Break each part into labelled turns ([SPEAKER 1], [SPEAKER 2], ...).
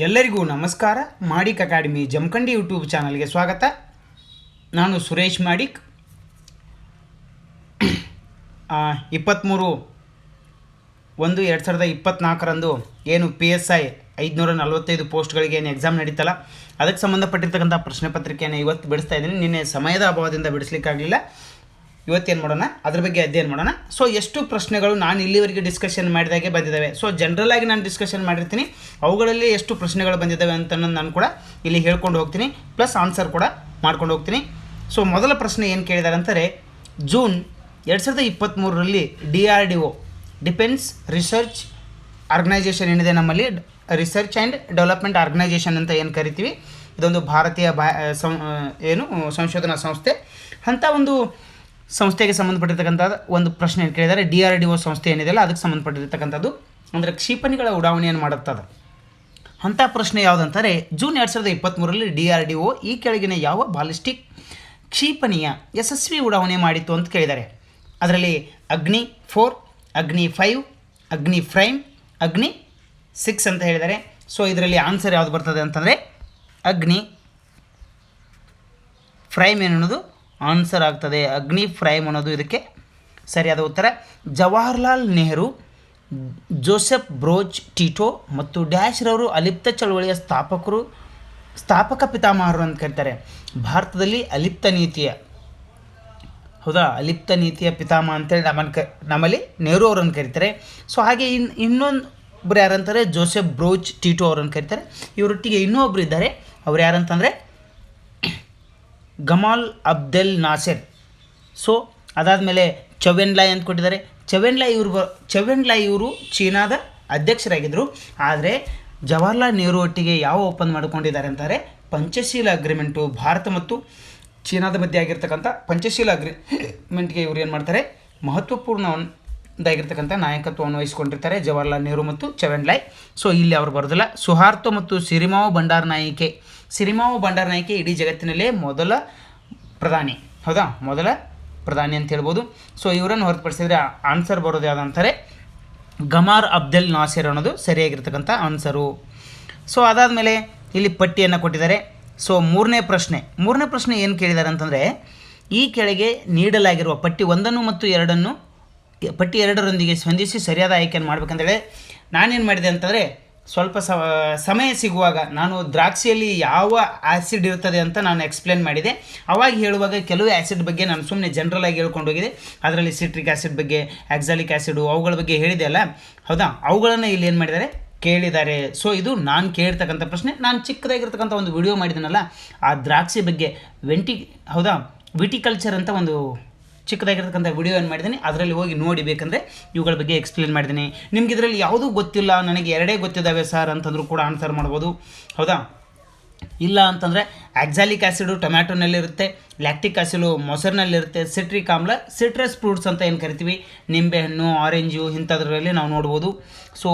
[SPEAKER 1] ಎಲ್ಲರಿಗೂ ನಮಸ್ಕಾರ. ಮಾಡಿಕ್ academy Jamkhandi YouTube ಚಾನಲ್ಗೆ ಸ್ವಾಗತ. ನಾನು ಸುರೇಶ್ ಮಾಡಿಕ್. 23/1/2024 ಏನು PSI 545 ಪೋಸ್ಟ್ಗಳಿಗೆ ಏನು ಎಕ್ಸಾಮ್ ನಡೀತಲ್ಲ, ಅದಕ್ಕೆ ಸಂಬಂಧಪಟ್ಟಿರ್ತಕ್ಕಂಥ ಪ್ರಶ್ನೆ ಪತ್ರಿಕೆಯನ್ನು ಇವತ್ತು ಬಿಡಿಸ್ತಾ ಇದ್ದೀನಿ. ನಿನ್ನೆ ಸಮಯದ ಅಭಾವದಿಂದ ಬಿಡಿಸ್ಲಿಕ್ಕಾಗಲಿಲ್ಲ. ಇವತ್ತೇನು ಮಾಡೋಣ, ಅದ್ರ ಬಗ್ಗೆ ಅಧ್ಯಯನ ಮಾಡೋಣ. ಸೊ ಎಷ್ಟು ಪ್ರಶ್ನೆಗಳು ನಾನು ಇಲ್ಲಿವರೆಗೆ ಡಿಸ್ಕಷನ್ ಮಾಡಿದಾಗೆ ಬಂದಿದ್ದಾವೆ. ಸೊ ಜನರಲ್ ಆಗಿ ನಾನು ಡಿಸ್ಕಷನ್ ಮಾಡಿರ್ತೀನಿ, ಅವುಗಳಲ್ಲಿ ಎಷ್ಟು ಪ್ರಶ್ನೆಗಳು ಬಂದಿದ್ದಾವೆ ಅಂತ ನಾನು ಕೂಡ ಇಲ್ಲಿ ಹೇಳ್ಕೊಂಡು ಹೋಗ್ತೀನಿ, ಪ್ಲಸ್ ಆನ್ಸರ್ ಕೂಡ ಮಾಡ್ಕೊಂಡು ಹೋಗ್ತೀನಿ. ಸೊ ಮೊದಲ ಪ್ರಶ್ನೆ ಏನು ಕೇಳಿದ್ದಾರೆ ಅಂತಾರೆ, ಜೂನ್ 2023ರಲ್ಲಿ DRDO ಡಿಫೆನ್ಸ್ ರಿಸರ್ಚ್ ಆರ್ಗನೈಜೇಷನ್ ಏನಿದೆ ನಮ್ಮಲ್ಲಿ, ರಿಸರ್ಚ್ ಆ್ಯಂಡ್ ಡೆವಲಪ್ಮೆಂಟ್ ಆರ್ಗನೈಜೇಷನ್ ಅಂತ ಏನು ಕರಿತೀವಿ, ಇದೊಂದು ಭಾರತೀಯ ಸಂಶೋಧನಾ ಸಂಸ್ಥೆ. ಅಂಥ ಒಂದು ಸಂಸ್ಥೆಗೆ ಸಂಬಂಧಪಟ್ಟಿರ್ತಕ್ಕಂಥ ಒಂದು ಪ್ರಶ್ನೆ ಏನು ಕೇಳಿದ್ದಾರೆ. DRDO ಸಂಸ್ಥೆ ಏನಿದೆಯಲ್ಲ ಅದಕ್ಕೆ ಸಂಬಂಧಪಟ್ಟಿರ್ತಕ್ಕಂಥದ್ದು, ಅಂದರೆ ಕ್ಷಿಪಣಿಗಳ ಉಡಾವಣೆಯನ್ನು ಮಾಡುತ್ತದೆ. ಅಂಥ ಪ್ರಶ್ನೆ ಯಾವುದಂತಾರೆ, ಜೂನ್ 2023ರಲ್ಲಿ DRDO ಈ ಕೆಳಗಿನ ಯಾವ ಬಾಲಿಸ್ಟಿಕ್ ಕ್ಷಿಪಣಿಯ ಯಶಸ್ವಿ ಉಡಾವಣೆ ಮಾಡಿತ್ತು ಅಂತ ಕೇಳಿದ್ದಾರೆ. ಅದರಲ್ಲಿ ಅಗ್ನಿ 4, ಅಗ್ನಿ 5, ಅಗ್ನಿ ಪ್ರೈಮ್, ಅಗ್ನಿ 6 ಅಂತ ಹೇಳಿದ್ದಾರೆ. ಸೊ ಇದರಲ್ಲಿ ಆನ್ಸರ್ ಯಾವುದು ಬರ್ತದೆ ಅಂತಂದರೆ ಅಗ್ನಿ ಪ್ರೈಮ್ ಅನ್ನೋದು ಆನ್ಸರ್ ಆಗ್ತದೆ. ಅಗ್ನಿ ಪ್ರೈಮ್ ಅನ್ನೋದು ಇದಕ್ಕೆ ಸರಿಯಾದ ಉತ್ತರ. ಜವಾಹರ್ಲಾಲ್ ನೆಹರು, ಜೋಸೆಫ್ ಬ್ರೋಜ್ ಟಿಟೋ ಮತ್ತು ಡ್ಯಾಶ್ರವರು ಅಲಿಪ್ತ ಚಳವಳಿಯ ಸ್ಥಾಪಕ ಪಿತಾಮಹರು ಅಂತ ಕರೀತಾರೆ. ಭಾರತದಲ್ಲಿ ಅಲಿಪ್ತ ನೀತಿಯ ಪಿತಾಮಹ ಅಂತೇಳಿ ನಮ್ಮಲ್ಲಿ ನೆಹರು ಅವರನ್ನು ಕರೀತಾರೆ. ಸೊ ಹಾಗೆ ಇನ್ನೊಬ್ಬರು ಯಾರಂತಾರೆ, ಜೋಸೆಫ್ ಬ್ರೋಜ್ ಟಿಟೋ ಅವರನ್ನು ಕರೀತಾರೆ. ಇವರೊಟ್ಟಿಗೆ ಇನ್ನೊಬ್ಬರು ಇದ್ದಾರೆ, ಅವ್ರು ಯಾರಂತಂದರೆ ಗಮಾಲ್ ಅಬ್ದೆಲ್ ನಾಸೆರ್. ಸೊ ಅದಾದಮೇಲೆ ಚೌವೆನ್ಲಾಯ್ ಅಂತ ಕೊಟ್ಟಿದ್ದಾರೆ. ಚೌವೆನ್ಲಾಯ್ ಇವರು ಚೀನಾದ ಅಧ್ಯಕ್ಷರಾಗಿದ್ದರು. ಆದರೆ ಜವಾಹರ್ಲಾಲ್ ನೆಹರು ಒಟ್ಟಿಗೆ ಯಾವ ಒಪ್ಪಂದ ಮಾಡಿಕೊಂಡಿದ್ದಾರೆ ಅಂತಾರೆ, ಪಂಚಶೀಲ ಅಗ್ರಿಮೆಂಟು. ಭಾರತ ಮತ್ತು ಚೀನಾದ ಮಧ್ಯೆ ಆಗಿರ್ತಕ್ಕಂಥ ಪಂಚಶೀಲ ಅಗ್ರಿಮೆಂಟ್ಗೆ ಇವರು ಏನು ಮಾಡ್ತಾರೆ, ಮಹತ್ವಪೂರ್ಣದಾಗಿರ್ತಕ್ಕಂಥ ನಾಯಕತ್ವವನ್ನು ವಹಿಸಿಕೊಂಡಿರ್ತಾರೆ ಜವಾಹರ್ಲಾಲ್ ನೆಹರು ಮತ್ತು ಚೌವೆನ್ಲಾಯ್. ಸೊ ಇಲ್ಲಿ ಅವರು ಬರೋದಿಲ್ಲ. ಸುಹಾರ್ತೋ ಮತ್ತು ಸಿರಿಮಾವೋ ಬಂಡಾರನಾಯಿಕೆ ಇಡೀ ಜಗತ್ತಿನಲ್ಲೇ ಮೊದಲ ಪ್ರಧಾನಿ ಅಂತ ಹೇಳ್ಬೋದು. ಸೊ ಇವರನ್ನು ಹೊರತುಪಡಿಸಿದರೆ ಆನ್ಸರ್ ಬರೋದು ಯಾವುದಂತಾರೆ ಗಮಾರ್ ಅಬ್ದೆಲ್ ನಾಸೆರ್ ಅನ್ನೋದು ಸರಿಯಾಗಿರ್ತಕ್ಕಂಥ ಆನ್ಸರು. ಸೊ ಅದಾದಮೇಲೆ ಇಲ್ಲಿ ಪಟ್ಟಿಯನ್ನು ಕೊಟ್ಟಿದ್ದಾರೆ. ಸೊ ಮೂರನೇ ಪ್ರಶ್ನೆ ಏನು ಕೇಳಿದ್ದಾರೆ ಅಂತಂದರೆ, ಈ ಕೆಳಗೆ ನೀಡಲಾಗಿರುವ ಪಟ್ಟಿ 1 ಮತ್ತು 2 ಪಟ್ಟಿ 2ರೊಂದಿಗೆ ಹೊಂದಿಸಿ ಸರಿಯಾದ ಆಯ್ಕೆಯನ್ನು ಮಾಡಬೇಕಂತೇಳಿ ನಾನೇನು ಮಾಡಿದೆ ಅಂತಂದರೆ, ಸ್ವಲ್ಪ ಸಮಯ ಸಿಗುವಾಗ ನಾನು ದ್ರಾಕ್ಷಿಯಲ್ಲಿ ಯಾವ ಆ್ಯಸಿಡ್ ಇರ್ತದೆ ಅಂತ ನಾನು ಎಕ್ಸ್ಪ್ಲೇನ್ ಮಾಡಿದೆ. ಅವಾಗ ಹೇಳುವಾಗ ಕೆಲವು ಆ್ಯಸಿಡ್ ಬಗ್ಗೆ ನಾನು ಸುಮ್ಮನೆ ಜನರಲಾಗಿ ಹೇಳ್ಕೊಂಡು ಹೋಗಿದೆ. ಅದರಲ್ಲಿ ಸಿಟ್ರಿಕ್ ಆ್ಯಸಿಡ್ ಬಗ್ಗೆ, ಆಕ್ಸಾಲಿಕ್ ಆ್ಯಸಿಡು ಅವುಗಳ ಬಗ್ಗೆ ಹೇಳಿದೆ ಅಲ್ಲ, ಹೌದಾ, ಅವುಗಳನ್ನು ಇಲ್ಲಿ ಏನು ಮಾಡಿದ್ದಾರೆ ಕೇಳಿದ್ದಾರೆ. ಸೊ ಇದು ನಾನು ಕೇಳಿರ್ತಕ್ಕಂಥ ಪ್ರಶ್ನೆ. ನಾನು ಚಿಕ್ಕದಾಗಿರ್ತಕ್ಕಂಥ ಒಂದು ವಿಡಿಯೋ ಮಾಡಿದ್ದೀನಲ್ಲ, ಆ ದ್ರಾಕ್ಷಿ ಬಗ್ಗೆ ವಿಟಿಕಲ್ಚರ್ ಅಂತ ಒಂದು ಚಿಕ್ಕದಾಗಿರ್ತಕ್ಕಂಥ ವಿಡಿಯೋ ಏನು ಮಾಡಿದ್ದೀನಿ, ಅದರಲ್ಲಿ ಹೋಗಿ ನೋಡಿ ಬೇಕಂದರೆ ಇವುಗಳ ಬಗ್ಗೆ ಎಕ್ಸ್ಪ್ಲೇನ್ ಮಾಡಿದ್ದೀನಿ. ನಿಮ್ಗೆ ಇದರಲ್ಲಿ ಯಾವುದೂ ಗೊತ್ತಿಲ್ಲ, ನನಗೆ 2 ಗೊತ್ತಿದ್ದಾವೆ ಸರ್ ಅಂತಂದರೂ ಕೂಡ ಆನ್ಸರ್ ಮಾಡ್ಬೋದು, ಹೌದಾ. ಇಲ್ಲ ಅಂತಂದರೆ ಆಕ್ಸಾಲಿಕ್ ಆ್ಯಸಿಡು ಟೊಮ್ಯಾಟೊನಲ್ಲಿರುತ್ತೆ, ಲ್ಯಾಕ್ಟಿಕ್ ಆ್ಯಸಿಡು ಮೊಸರಿನಲ್ಲಿರುತ್ತೆ, ಸಿಟ್ರಿಕ್ ಆಮ್ಲ ಸಿಟ್ರಸ್ ಫ್ರೂಟ್ಸ್ ಅಂತ ಏನು ಕರಿತೀವಿ, ನಿಂಬೆಹಣ್ಣು, ಆರೆಂಜು ಇಂಥದ್ರಲ್ಲಿ ನಾವು ನೋಡ್ಬೋದು. ಸೊ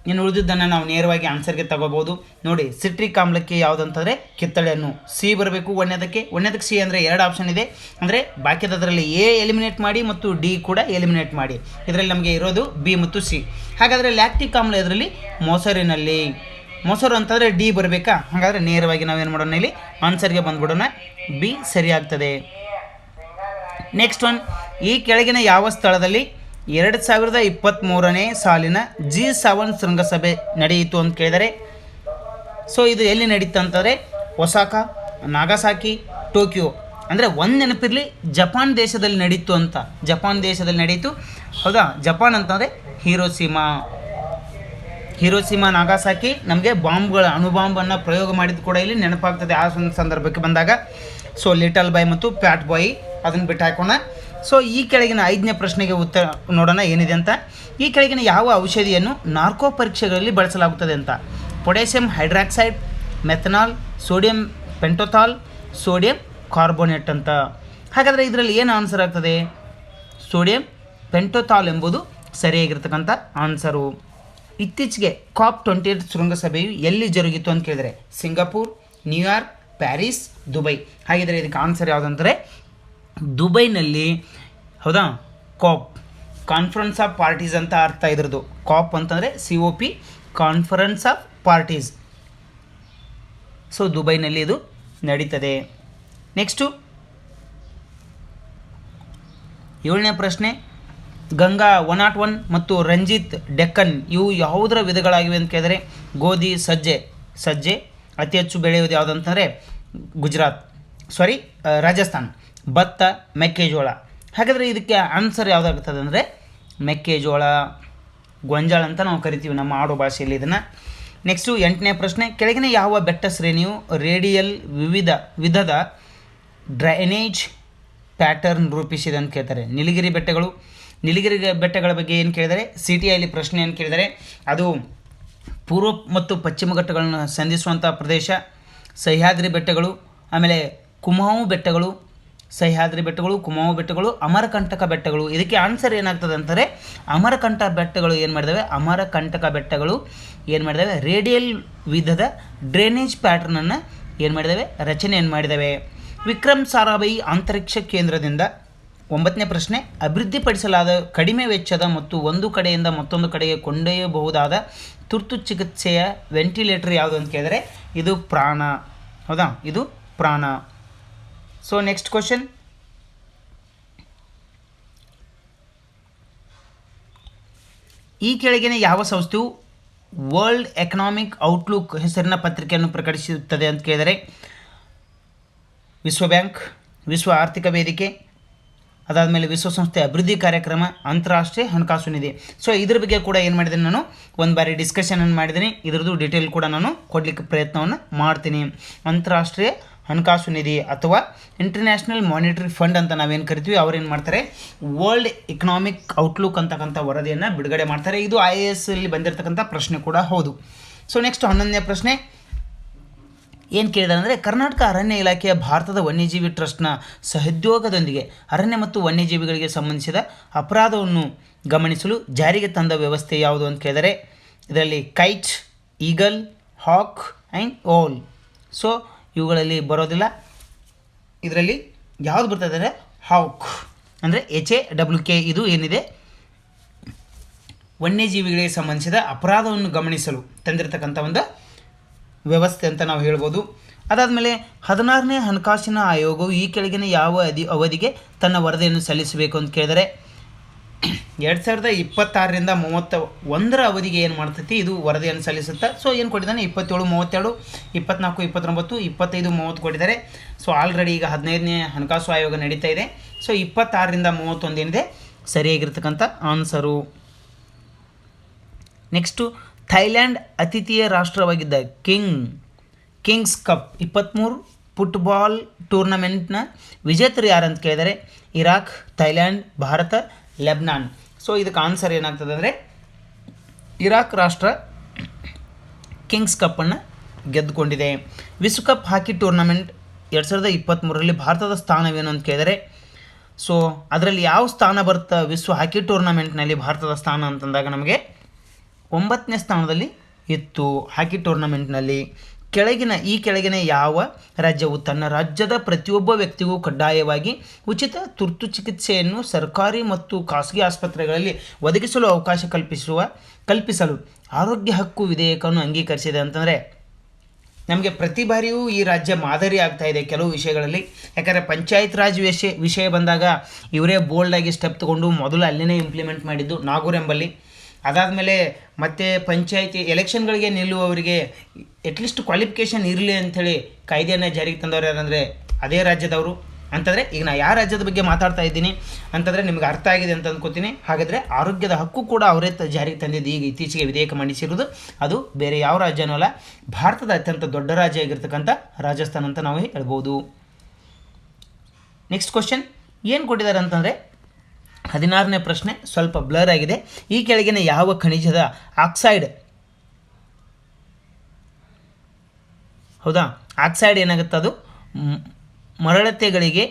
[SPEAKER 1] ಇನ್ನು ಉಳಿದಿದ್ದನ್ನು ನಾವು ನೇರವಾಗಿ ಆನ್ಸರ್ಗೆ ತಗೋಬೋದು. ನೋಡಿ, ಸಿಟ್ರಿಕ್ ಆಮ್ಲಕ್ಕೆ ಯಾವುದಂತಂದರೆ ಕಿತ್ತಳೆ ಹಣ್ಣು. ಸಿ ಬರಬೇಕು ಒಂದನೇದಕ್ಕೆ ಸಿ ಅಂದರೆ 2 ಆಪ್ಷನ್ ಇದೆ, ಅಂದರೆ ಬಾಕಿದರಲ್ಲಿ ಎ ಎಲಿಮಿನೇಟ್ ಮಾಡಿ ಮತ್ತು ಡಿ ಕೂಡ ಎಲಿಮಿನೇಟ್ ಮಾಡಿ. ಇದರಲ್ಲಿ ನಮಗೆ ಇರೋದು ಬಿ ಮತ್ತು ಸಿ. ಹಾಗಾದರೆ ಲ್ಯಾಕ್ಟಿಕ್ ಆಮ್ಲ ಇದರಲ್ಲಿ ಮೊಸರು ಅಂತಂದರೆ ಡಿ ಬರಬೇಕಾ? ಹಾಗಾದರೆ ನೇರವಾಗಿ ನಾವೇನು ಮಾಡೋಣ, ಇಲ್ಲಿ ಆನ್ಸರ್ಗೆ ಬಂದ್ಬಿಡೋಣ, ಬಿ ಸರಿಯಾಗ್ತದೆ. ನೆಕ್ಸ್ಟ್ ಒನ್, ಈ ಕೆಳಗಿನ ಯಾವ ಸ್ಥಳದಲ್ಲಿ 2023ನೇ ಸಾಲಿನ G7 ಶೃಂಗಸಭೆ ನಡೆಯಿತು ಅಂತ ಕೇಳಿದರೆ, ಸೊ ಇದು ಎಲ್ಲಿ ನಡೀತು ಅಂತಂದರೆ ಒಸಾಕಾ, ನಾಗಾಸಾಕಿ, ಟೋಕಿಯೋ. ಅಂದರೆ ಒಂದು ನೆನಪಿರಲಿ, ಜಪಾನ್ ದೇಶದಲ್ಲಿ ನಡೀತು ಅಂತ. ಜಪಾನ್ ದೇಶದಲ್ಲಿ ನಡೀತು, ಹೌದಾ. ಜಪಾನ್ ಅಂತಂದರೆ ಹಿರೋಶಿಮಾ ನಾಗಾಸಾಕಿ. ನಮಗೆ ಅಣುಬಾಂಬನ್ನು ಪ್ರಯೋಗ ಮಾಡಿದ್ದು ಕೂಡ ಇಲ್ಲಿ ನೆನಪಾಗ್ತದೆ ಆ ಒಂದು ಸಂದರ್ಭಕ್ಕೆ ಬಂದಾಗ. ಸೊ ಲಿಟಲ್ ಬಾಯ್ ಮತ್ತು ಪ್ಯಾಟ್ ಬಾಯ್ ಅದನ್ನು ಬಿಟ್ಟು ಹಾಕೋಣ. ಸೊ ಈ ಕೆಳಗಿನ 5ನೇ ಪ್ರಶ್ನೆಗೆ ಉತ್ತರ ನೋಡೋಣ ಏನಿದೆ ಅಂತ. ಈ ಕೆಳಗಿನ ಯಾವ ಔಷಧಿಯನ್ನು ನಾರ್ಕೋ ಪರೀಕ್ಷೆಗಳಲ್ಲಿ ಬಳಸಲಾಗುತ್ತದೆ ಅಂತ. Potassium hydroxide, methanol, sodium pentothal, sodium carbonate ಅಂತ. ಹಾಗಾದರೆ ಇದರಲ್ಲಿ ಏನು ಆನ್ಸರ್ ಆಗ್ತದೆ, ಸೋಡಿಯಂ ಪೆಂಟೋಥಾಲ್ ಎಂಬುದು ಸರಿಯಾಗಿರ್ತಕ್ಕಂಥ ಆನ್ಸರು. ಇತ್ತೀಚೆಗೆ COP28 ಶೃಂಗಸಭೆಯು ಎಲ್ಲಿ ಜರುಗಿತು ಅಂತ ಕೇಳಿದರೆ, ಸಿಂಗಾಪುರ್, ನ್ಯೂಯಾರ್ಕ್, ಪ್ಯಾರಿಸ್, ದುಬೈ. ಹಾಗಿದ್ರೆ ಇದಕ್ಕೆ ಆನ್ಸರ್ ಯಾವುದಂದರೆ ದುಬೈನಲ್ಲಿ, ಹೌದಾ. ಕಾನ್ಫರೆನ್ಸ್ ಆಫ್ ಪಾರ್ಟೀಸ್ ಅಂತ ಅರ್ಥ ಇದ್ರದ್ದು. COP ಅಂತಂದರೆ COP, conference of parties. So ದುಬೈನಲ್ಲಿ ಇದು ನಡೀತದೆ. ನೆಕ್ಸ್ಟು 7ನೇ ಪ್ರಶ್ನೆ, ಗಂಗಾ 101 ಮತ್ತು ರಂಜಿತ್ ಡೆಕ್ಕನ್ ಇವು ಯಾವುದರ ವಿಧಗಳಾಗಿವೆ ಅಂತ ಕೇಳಿದರೆ, ಗೋಧಿ, ಸಜ್ಜೆ ಅತಿ ಹೆಚ್ಚು ಬೆಳೆಯುವುದು ಯಾವುದಂತಂದರೆ ರಾಜಸ್ಥಾನ್, ಭತ್ತ, ಮೆಕ್ಕೆಜೋಳ. ಹಾಗಾದರೆ ಇದಕ್ಕೆ ಆನ್ಸರ್ ಯಾವುದಾಗುತ್ತದೆ ಅಂದರೆ ಮೆಕ್ಕೆಜೋಳ, ಗೊಂಜಾಳ ಅಂತ ನಾವು ಕರಿತೀವಿ ನಮ್ಮ ಆಡು ಭಾಷೆಯಲ್ಲಿ ಇದನ್ನು. ನೆಕ್ಸ್ಟು 8ನೇ ಪ್ರಶ್ನೆ, ಕೆಳಗಿನ ಯಾವ ಬೆಟ್ಟ ಶ್ರೇಣಿಯು ರೇಡಿಯಲ್ ವಿಧದ ಡ್ರೈನೇಜ್ ಪ್ಯಾಟರ್ನ್ ರೂಪಿಸಿದೆ ಅಂತ ಕೇಳ್ತಾರೆ. ನೀಲಗಿರಿ ಬೆಟ್ಟಗಳ ಬಗ್ಗೆ ಏನು ಕೇಳಿದರೆ, CTIಯಲ್ಲಿ ಪ್ರಶ್ನೆ ಏನು ಕೇಳಿದರೆ, ಅದು ಪೂರ್ವ ಮತ್ತು ಪಶ್ಚಿಮ ಘಟ್ಟಗಳನ್ನು ಸಂಧಿಸುವಂಥ ಪ್ರದೇಶ. ಸಹ್ಯಾದ್ರಿ ಬೆಟ್ಟಗಳು, ಆಮೇಲೆ ಕುಮಾವು ಬೆಟ್ಟಗಳು, ಅಮರಕಂಟಕ ಬೆಟ್ಟಗಳು. ಇದಕ್ಕೆ ಆನ್ಸರ್ ಏನಾಗ್ತದೆ ಅಂತಾರೆ, ಅಮರಕಂಟಕ ಬೆಟ್ಟಗಳು ಏನು ಮಾಡಿದಾವೆ ರೇಡಿಯಲ್ ವಿಧದ ಡ್ರೈನೇಜ್ ಪ್ಯಾಟರ್ನನ್ನು ರಚನೆಯನ್ನು ಮಾಡಿದ್ದಾವೆ. ವಿಕ್ರಮ್ ಸಾರಾಭಾಯಿ ಅಂತರಿಕ್ಷ ಕೇಂದ್ರದಿಂದ 9ನೇ ಪ್ರಶ್ನೆ, ಅಭಿವೃದ್ಧಿಪಡಿಸಲಾದ ಕಡಿಮೆ ವೆಚ್ಚದ ಮತ್ತು ಒಂದು ಕಡೆಯಿಂದ ಮತ್ತೊಂದು ಕಡೆಗೆ ಕೊಂಡೊಯ್ಯಬಹುದಾದ ತುರ್ತು ಚಿಕಿತ್ಸೆಯ ವೆಂಟಿಲೇಟರ್ ಯಾವುದು ಅಂತ ಕೇಳಿದರೆ ಇದು ಪ್ರಾಣ. ಹೌದಾ, ಇದು ಪ್ರಾಣ. ಸೊ ನೆಕ್ಸ್ಟ್ ಕ್ವಶನ್, ಈ ಕೆಳಗಿನ ಯಾವ ಸಂಸ್ಥೆಯು ವರ್ಲ್ಡ್ ಎಕನಾಮಿಕ್ ಔಟ್ಲುಕ್ ಹೆಸರಿನ ಪತ್ರಿಕೆಯನ್ನು ಪ್ರಕಟಿಸುತ್ತದೆ ಅಂತ ಕೇಳಿದರೆ, ವಿಶ್ವ ಬ್ಯಾಂಕ್, ವಿಶ್ವ ಆರ್ಥಿಕ ವೇದಿಕೆ, ಅದಾದಮೇಲೆ ವಿಶ್ವಸಂಸ್ಥೆ ಅಭಿವೃದ್ಧಿ ಕಾರ್ಯಕ್ರಮ, ಅಂತಾರಾಷ್ಟ್ರೀಯ ಹಣಕಾಸು ನಿಧಿ. ಸೊ ಇದ್ರ ಬಗ್ಗೆ ಕೂಡ ಏನು ಮಾಡಿದ್ದೀನಿ, ನಾನು ಒಂದು ಬಾರಿ ಡಿಸ್ಕಷನನ್ನು ಮಾಡಿದ್ದೀನಿ. ಇದರದ್ದು ಡೀಟೇಲ್ ಕೂಡ ನಾನು ಕೊಡಲಿಕ್ಕೆ ಪ್ರಯತ್ನವನ್ನು ಮಾಡ್ತೀನಿ. ಅಂತಾರಾಷ್ಟ್ರೀಯ ಹಣಕಾಸು ನಿಧಿ ಅಥವಾ ಇಂಟರ್ನ್ಯಾಷನಲ್ ಮಾನಿಟರಿ ಫಂಡ್ ಅಂತ ನಾವೇನು ಕರಿತೀವಿ, ಅವ್ರೇನು ಮಾಡ್ತಾರೆ, ವರ್ಲ್ಡ್ ಎಕನಾಮಿಕ್ ಔಟ್ಲುಕ್ ಅಂತಕ್ಕಂಥ ವರದಿಯನ್ನು ಬಿಡುಗಡೆ ಮಾಡ್ತಾರೆ. ಇದು IAS ಅಲ್ಲಿ ಬಂದಿರತಕ್ಕಂಥ ಪ್ರಶ್ನೆ ಕೂಡ ಹೌದು. ಸೊ ನೆಕ್ಸ್ಟ್ 11ನೇ ಪ್ರಶ್ನೆ ಏನು ಕೇಳಿದಾರೆ ಅಂದರೆ, ಕರ್ನಾಟಕ ಅರಣ್ಯ ಇಲಾಖೆಯ ಭಾರತದ ವನ್ಯಜೀವಿ ಟ್ರಸ್ಟ್ನ ಸಹೋದ್ಯೋಗದೊಂದಿಗೆ ಅರಣ್ಯ ಮತ್ತು ವನ್ಯಜೀವಿಗಳಿಗೆ ಸಂಬಂಧಿಸಿದ ಅಪರಾಧವನ್ನು ಗಮನಿಸಲು ಜಾರಿಗೆ ತಂದ ವ್ಯವಸ್ಥೆ ಯಾವುದು ಅಂತ ಕೇಳಿದರೆ, ಇದರಲ್ಲಿ ಕೈಟ್, ಈಗಲ್, ಹಾಕ್ ಆ್ಯಂಡ್ ಓಲ್. ಸೊ ಇವುಗಳಲ್ಲಿ ಬರೋದಿಲ್ಲ. ಇದರಲ್ಲಿ ಯಾವುದು ಬರ್ತದೆ ಅಂದರೆ ಹಾಕ್ ಅಂದರೆ HAWK. ಇದು ಏನಿದೆ ವನ್ಯಜೀವಿಗಳಿಗೆ ಸಂಬಂಧಿಸಿದ ಅಪರಾಧವನ್ನು ಗಮನಿಸಲು ತಂದಿರತಕ್ಕಂಥ ಒಂದು ವ್ಯವಸ್ಥೆ ಅಂತ ನಾವು ಹೇಳ್ಬೋದು. ಅದಾದಮೇಲೆ 16ನೇ ಹಣಕಾಸಿನ ಆಯೋಗವು ಈ ಕೆಳಗಿನ ಯಾವ ಅವಧಿಗೆ ತನ್ನ ವರದಿಯನ್ನು ಸಲ್ಲಿಸಬೇಕು ಅಂತ ಕೇಳಿದರೆ, 2026ರಿಂದ 31ರ ಅವಧಿಗೆ ಏನು ಮಾಡ್ತೈತಿ, ಇದು ವರದಿಯನ್ನು ಸಲ್ಲಿಸುತ್ತಾ. ಸೊ ಏನು ಕೊಟ್ಟಿದ್ದಾನೆ, 27, 32, 24, 29, 25, 30 ಕೊಟ್ಟಿದ್ದಾರೆ. ಸೊ ಆಲ್ರೆಡಿ ಈಗ 15ನೇ ಹಣಕಾಸು ಆಯೋಗ ನಡೀತಾ ಇದೆ. ಸೊ 26ರಿಂದ 31 ಏನಿದೆ ಸರಿಯಾಗಿರ್ತಕ್ಕಂಥ ಆನ್ಸರು. ನೆಕ್ಸ್ಟು, ಥೈಲ್ಯಾಂಡ್ ಅತಿಥೇಯ ರಾಷ್ಟ್ರವಾಗಿದ್ದ ಕಿಂಗ್ಸ್ ಕಪ್ 23 ಫುಟ್ಬಾಲ್ ಟೂರ್ನಮೆಂಟ್ನ ವಿಜೇತರು ಯಾರಂತ ಕೇಳಿದರೆ, Iraq, Thailand, Bharat, Lebanon. So ಇದಕ್ಕೆ ಆನ್ಸರ್ ಏನಾಗ್ತದೆ ಅಂದರೆ, ಇರಾಕ್ ರಾಷ್ಟ್ರ ಕಿಂಗ್ಸ್ ಕಪ್ಪನ್ನು ಗೆದ್ದುಕೊಂಡಿದೆ. ವಿಶ್ವಕಪ್ ಹಾಕಿ ಟೂರ್ನಮೆಂಟ್ 2023ರಲ್ಲಿ ಭಾರತದ ಸ್ಥಾನವೇನು ಅಂತ ಕೇಳಿದರೆ, ಸೊ ಅದರಲ್ಲಿ ಯಾವ ಸ್ಥಾನ ಬರುತ್ತೆ ವಿಶ್ವ ಹಾಕಿ ಟೂರ್ನಮೆಂಟ್ನಲ್ಲಿ ಭಾರತದ ಸ್ಥಾನ ಅಂತಂದಾಗ ನಮಗೆ 9ನೇ ಸ್ಥಾನದಲ್ಲಿ ಇತ್ತು ಹಾಕಿ ಟೂರ್ನಮೆಂಟ್ನಲ್ಲಿ. ಈ ಕೆಳಗಿನ ಯಾವ ರಾಜ್ಯವು ತನ್ನ ರಾಜ್ಯದ ಪ್ರತಿಯೊಬ್ಬ ವ್ಯಕ್ತಿಗೂ ಕಡ್ಡಾಯವಾಗಿ ಉಚಿತ ತುರ್ತು ಚಿಕಿತ್ಸೆಯನ್ನು ಸರ್ಕಾರಿ ಮತ್ತು ಖಾಸಗಿ ಆಸ್ಪತ್ರೆಗಳಲ್ಲಿ ಒದಗಿಸಲು ಅವಕಾಶ ಕಲ್ಪಿಸಲು ಆರೋಗ್ಯ ಹಕ್ಕು ವಿಧೇಯಕವನ್ನು ಅಂಗೀಕರಿಸಿದೆ ಅಂತಂದರೆ, ನಮಗೆ ಪ್ರತಿ ಬಾರಿಯೂ ಈ ರಾಜ್ಯ ಮಾದರಿ ಆಗ್ತಾ ಇದೆ ಕೆಲವು ವಿಷಯಗಳಲ್ಲಿ. ಯಾಕಂದರೆ ಪಂಚಾಯತ್ ರಾಜ್ ವಿಷಯ ಬಂದಾಗ ಇವರೇ ಬೋಲ್ಡಾಗಿ ಸ್ಟೆಪ್ ತೊಗೊಂಡು ಮೊದಲು ಅಲ್ಲೇ ಇಂಪ್ಲಿಮೆಂಟ್ ಮಾಡಿದ್ದು ನಾಗೂರ್ ಎಂಬಲ್ಲಿ. ಅದಾದಮೇಲೆ ಮತ್ತೆ ಪಂಚಾಯತಿ ಎಲೆಕ್ಷನ್ಗಳಿಗೆ ನಿಲ್ಲುವವರಿಗೆ ಅಟ್ಲೀಸ್ಟ್ ಕ್ವಾಲಿಫಿಕೇಷನ್ ಇರಲಿ ಅಂಥೇಳಿ ಕಾಯ್ದೆಯನ್ನು ಜಾರಿಗೆ ತಂದವರು ಯಾರಂದರೆ ಅದೇ ರಾಜ್ಯದವರು. ಅಂತಂದರೆ ಈಗ ನಾನು ಯಾವ ರಾಜ್ಯದ ಬಗ್ಗೆ ಮಾತಾಡ್ತಾ ಇದ್ದೀನಿ ಅಂತಂದರೆ ನಿಮಗೆ ಅರ್ಥ ಆಗಿದೆ ಅಂತ ಅಂದ್ಕೋತೀನಿ. ಹಾಗಾದರೆ ಆರೋಗ್ಯದ ಹಕ್ಕು ಕೂಡ ಅವರೇ ಜಾರಿಗೆ ತಂದಿದ್ದು. ಈಗ ಇತ್ತೀಚೆಗೆ ವಿಧೇಯಕ ಮಂಡಿಸಿರೋದು ಅದು ಬೇರೆ ಯಾವ ರಾಜ್ಯನೂ ಅಲ್ಲ, ಭಾರತದ ಅತ್ಯಂತ ದೊಡ್ಡ ರಾಜ್ಯ ಆಗಿರ್ತಕ್ಕಂಥ ರಾಜಸ್ಥಾನ ಅಂತ ನಾವು ಹೇಳ್ಬೋದು. ನೆಕ್ಸ್ಟ್ ಕ್ವಶನ್ ಏನು ಕೊಟ್ಟಿದ್ದಾರೆ ಅಂತಂದರೆ, 16ನೇ ಪ್ರಶ್ನೆ ಸ್ವಲ್ಪ ಬ್ಲರ್ ಆಗಿದೆ. ಈ ಕೆಳಗಿನ ಯಾವ ಖನಿಜದ ಆಕ್ಸೈಡ್, ಹೌದಾ, ಆಕ್ಸೈಡ್ ಏನಾಗುತ್ತೆ, ಅದು ಮರಳತೆಗಳಿಗೆ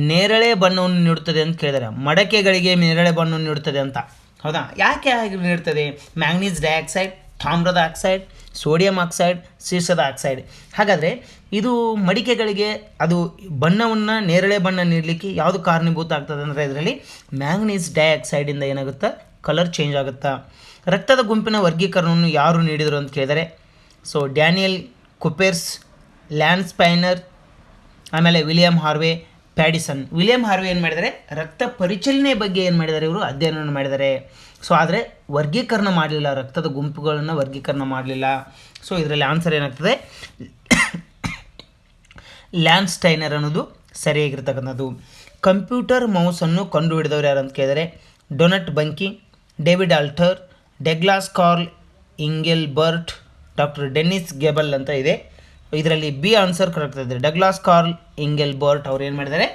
[SPEAKER 1] ನೇರಳೆ ಬಣ್ಣವನ್ನು ನೀಡುತ್ತದೆ ಅಂತ ಕೇಳಿದರೆ, ಮಡಕೆಗಳಿಗೆ ನೇರಳೆ ಬಣ್ಣವನ್ನು ನೀಡುತ್ತದೆ ಅಂತ. ಹೌದಾ, ಯಾಕೆ ಹಾಗೆ ನೀಡ್ತದೆ? ಮ್ಯಾಂಗ್ನೀಸ್ ಡೈಆಕ್ಸೈಡ್, ತಾಮ್ರದ ಆಕ್ಸೈಡ್, ಸೋಡಿಯಂ ಆಕ್ಸೈಡ್, ಸೀಸದ ಆಕ್ಸೈಡ್. ಹಾಗಾದರೆ ಇದು ಮಡಿಕೆಗಳಿಗೆ ಅದು ಬಣ್ಣವನ್ನು ನೇರಳೆ ಬಣ್ಣ ನೀಡಲಿಕ್ಕೆ ಯಾವುದು ಕಾರಣೀಭೂತ ಆಗ್ತದೆ ಅಂದರೆ, ಇದರಲ್ಲಿ ಮ್ಯಾಂಗ್ನೀಸ್ ಡೈಆಕ್ಸೈಡಿಂದ ಏನಾಗುತ್ತಾ ಕಲರ್ ಚೇಂಜ್ ಆಗುತ್ತಾ. ರಕ್ತದ ಗುಂಪಿನ ವರ್ಗೀಕರಣವನ್ನು ಯಾರು ನೀಡಿದರು ಅಂತ ಕೇಳಿದರೆ, ಸೊ ಡ್ಯಾನಿಯಲ್ ಕುಪೆರ್ಸ್, ಲ್ಯಾನ್ಸ್ ಪೈನರ್, ಆಮೇಲೆ ವಿಲಿಯಂ ಹಾರ್ವೆ, ಪ್ಯಾಡಿಸನ್. ವಿಲಿಯಂ ಹಾರ್ವೆ ಏನು ಮಾಡಿದ್ದಾರೆ, ರಕ್ತ ಪರಿಚಲನೆ ಬಗ್ಗೆ ಏನು ಮಾಡಿದ್ದಾರೆ, ಇವರು ಅಧ್ಯಯನವನ್ನು ಮಾಡಿದ್ದಾರೆ. ಸೊ ಆದರೆ ವರ್ಗೀಕರಣ ಮಾಡಲಿಲ್ಲ, ರಕ್ತದ ಗುಂಪುಗಳನ್ನು ವರ್ಗೀಕರಣ ಮಾಡಲಿಲ್ಲ. ಸೊ ಇದರಲ್ಲಿ ಆನ್ಸರ್ ಏನಾಗ್ತದೆ, ಲ್ಯಾನ್ಸ್ ಸ್ಟೈನರ್ ಅನ್ನೋದು ಸರಿಯಾಗಿರ್ತಕ್ಕಂಥದ್ದು. ಕಂಪ್ಯೂಟರ್ ಮೌಸನ್ನು ಕಂಡುಹಿಡಿದವರು ಯಾರು ಅಂತ ಕೇಳಿದರೆ ಡೊನಟ್ ಬಂಕಿ, David Alter, Douglas Carl Engelbart, doctor Dennis Gabor ಅಂತ ಇದೆ. ಇದರಲ್ಲಿ ಬಿ ಆನ್ಸರ್ ಕರೆಕ್ಟ್ ಇದೆ. ಡಗ್ಲಾಸ್ ಕಾರ್ಲ್ ಇಂಗೆಲ್ಬರ್ಟ್ ಅವ್ರು ಏನು ಮಾಡಿದ್ದಾರೆ,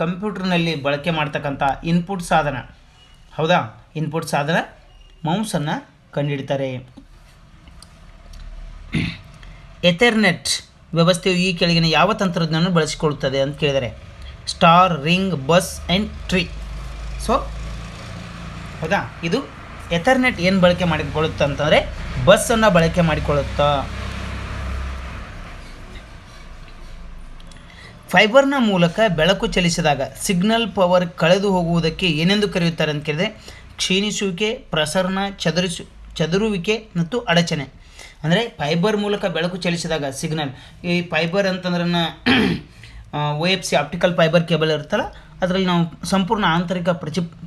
[SPEAKER 1] ಕಂಪ್ಯೂಟರ್ನಲ್ಲಿ ಬಳಕೆ ಮಾಡ್ತಕ್ಕಂಥ ಇನ್ಪುಟ್ ಸಾಧನ, ಹೌದಾ, ಇನ್ಪುಟ್ ಸಾಧನ ಮೌಸನ್ನು ಕಂಡುಹಿಡಿತಾರೆ. ಎಥರ್ನೆಟ್ ವ್ಯವಸ್ಥೆಯು ಈ ಕೆಳಗಿನ ಯಾವ ತಂತ್ರಜ್ಞಾನ ಬಳಸಿಕೊಳ್ಳುತ್ತದೆ ಅಂತ ಕೇಳಿದರೆ star, ring, bus and tree. So ಹೌದಾ, ಇದು ಎಥರ್ನೆಟ್ ಏನು ಬಳಕೆ ಮಾಡಿಕೊಳ್ಳುತ್ತೆ ಅಂತಂದರೆ ಬಸ್ಸನ್ನು ಬಳಕೆ ಮಾಡಿಕೊಳ್ಳುತ್ತಾ. ಫೈಬರ್ನ ಮೂಲಕ ಬೆಳಕು ಚಲಿಸಿದಾಗ ಸಿಗ್ನಲ್ ಪವರ್ ಕಳೆದು ಹೋಗುವುದಕ್ಕೆ ಏನೆಂದು ಕರೆಯುತ್ತಾರೆ ಅಂತ ಕೇಳಿದರೆ ಕ್ಷೀಣಿಸುವಿಕೆ, ಪ್ರಸರಣ, ಚದುರುವಿಕೆ ಮತ್ತು ಅಡಚಣೆ. ಅಂದರೆ ಫೈಬರ್ ಮೂಲಕ ಬೆಳಕು ಚಲಿಸಿದಾಗ ಸಿಗ್ನಲ್, ಈ ಫೈಬರ್ ಅಂತಂದ್ರೆ OFC ಆಪ್ಟಿಕಲ್ ಫೈಬರ್ ಕೇಬಲ್ ಇರುತ್ತಲ್ಲ, ಅದರಲ್ಲಿ ನಾವು ಸಂಪೂರ್ಣ ಆಂತರಿಕ